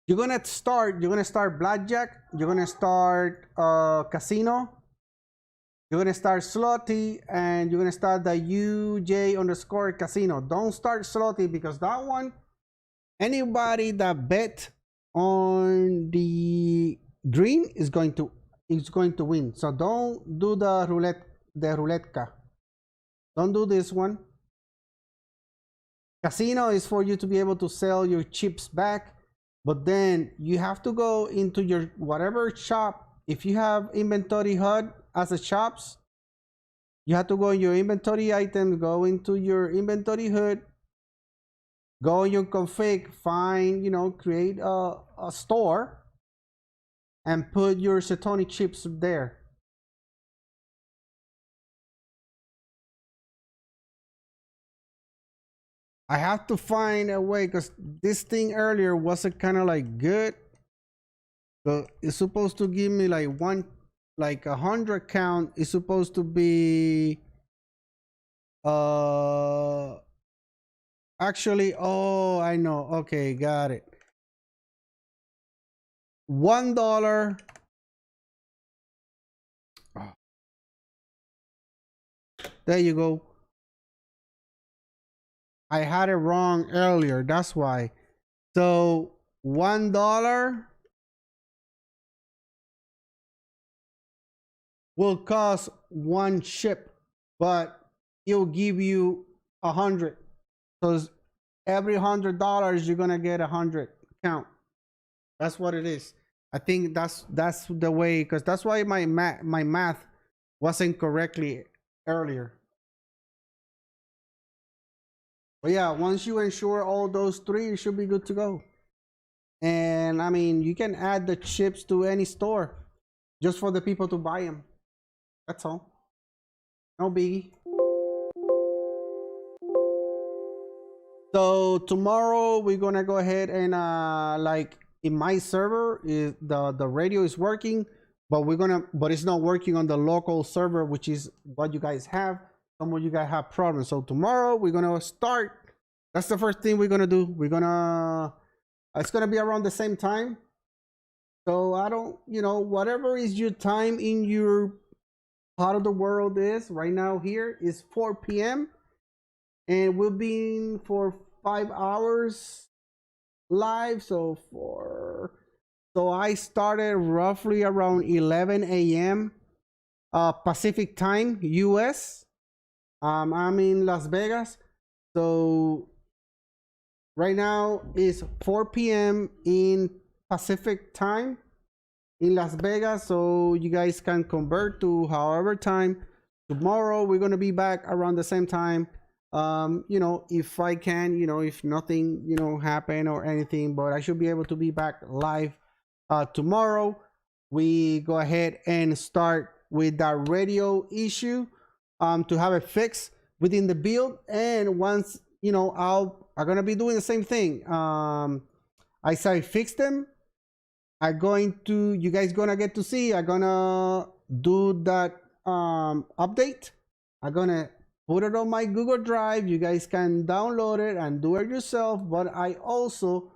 you're gonna start blackjack, you're gonna start casino, you're gonna start slotty, and you're gonna start the UJ_ casino. Don't start slotty, because that one, anybody that bet on the green is going to win. So don't do the roulette. Don't do this one. Casino is for you to be able to sell your chips back, but then you have to go into your whatever shop. If you have inventory HUD as a shops, you have to go in your inventory items, go into your inventory HUD, go in your config, find, you know, create a store and put your Setoni chips there. I have to find a way, because this thing earlier wasn't kind of like good. So it's supposed to give me like 100 count. It's supposed to be actually, oh, I know. Okay, got it. $1. There you go. I had it wrong earlier. That's why. So $1 will cost 1 chip, but it'll give you 100. So every $100 you're gonna get 100 count. That's what it is. I think that's the way, because that's why my math wasn't correctly earlier. But yeah, once you ensure all those 3, you should be good to go. And I mean, you can add the chips to any store just for the people to buy them. That's all. No biggie. So tomorrow we're gonna go ahead and like in my server is the radio is working, but it's not working on the local server, which is what you guys have. Some of you guys have problems. So tomorrow we're gonna start. That's the first thing we're gonna do. It's gonna be around the same time. So I don't, whatever is your time in your part of the world is right now. Here is 4 p.m. and we'll be in for 5 hours live. So I started roughly around 11 a.m. Pacific time, US. I'm in Las Vegas. So right now is 4 p.m. in Pacific time in Las Vegas. So you guys can convert to however time. Tomorrow we're going to be back around the same time. If I can, if nothing, happen or anything, but I should be able to be back live tomorrow. We go ahead and start with that radio issue to have it fixed within the build. And once, I'm going to be doing the same thing. I say fix them. You guys gonna get to see, I'm gonna do that update. I'm gonna put it on my Google Drive. You guys can download it and do it yourself, but I also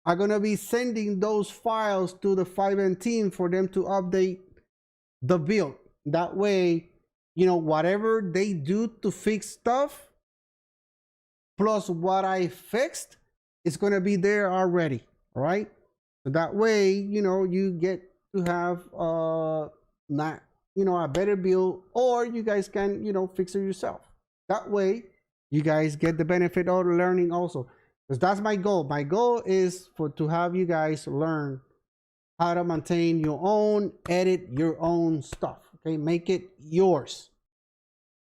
are gonna be sending those files to the Fivem team for them to update the build. That way, whatever they do to fix stuff plus what I fixed is gonna be there already. All right. So that way, you get to have a better build, or you guys can, fix it yourself. That way, you guys get the benefit of learning also. Because that's my goal. My goal is to have you guys learn how to maintain your own, edit your own stuff. Okay, make it yours.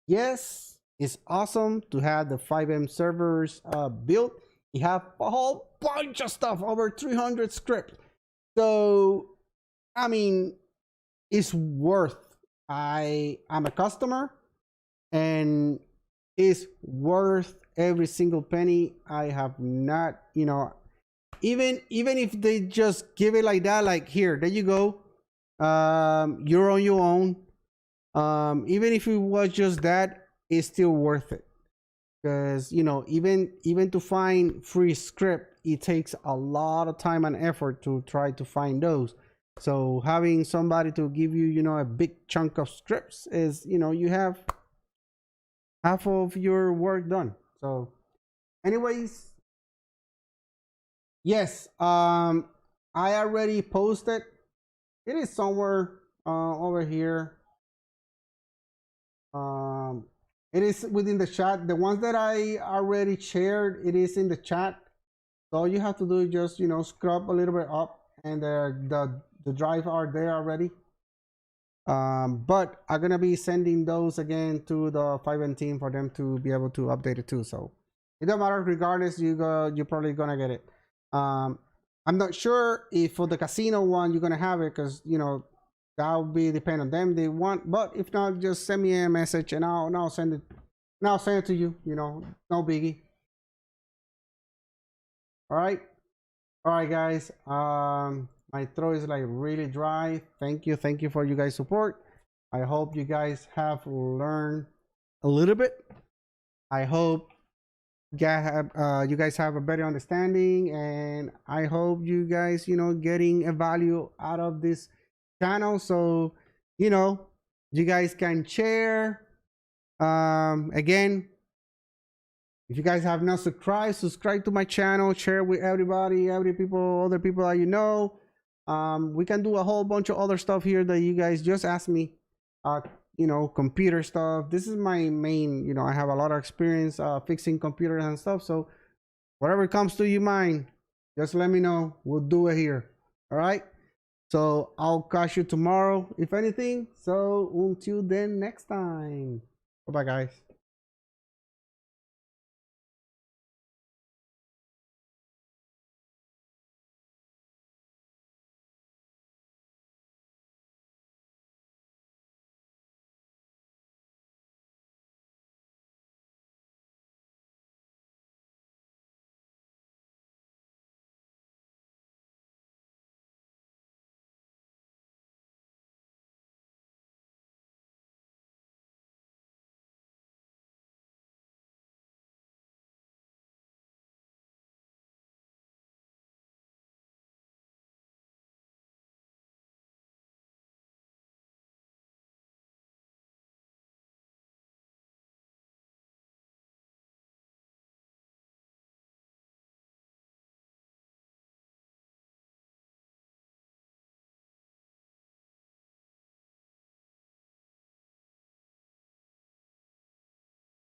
Yes, it's awesome to have the 5MServers built. You have a whole bunch of stuff, over 300 scripts. So, I mean, it's worth. I'm a customer, and it's worth every single penny. I have not, even if they just give it like that, like here, there you go. You're on your own. Even if it was just that, it's still worth it. Because even to find free script, it takes a lot of time and effort to try to find those. So having somebody to give you a big chunk of scripts is you have half of your work done. So anyways, yes, I already posted. It is somewhere over here. It is within the chat. The ones that I already shared, it is in the chat. So all you have to do is just scrub a little bit up, and the drive are there already. But I'm gonna be sending those again to the Fivem team for them to be able to update it too. So it don't matter, regardless, you're probably gonna get it. I'm not sure if for the casino one you're gonna have it, because that will be depend on them, they want. But if not, just send me a message and I'll send it. And I'll send it to you. No biggie. All right, guys. My throat is like really dry. Thank you for you guys' support. I hope you guys have learned a little bit. I hope you guys have a better understanding, and I hope you guys getting a value out of this channel. So you guys can share, Again, if you guys have not subscribe to my channel, share with everybody, other people that you know. We can do a whole bunch of other stuff here that you guys just ask me. You know, computer stuff. This is my main, you know, I have a lot of experience fixing computers and stuff. So whatever comes to your mind, just let me know. We'll do it here. All right. So I'll catch you tomorrow, if anything. So until then, next time. Bye-bye, guys.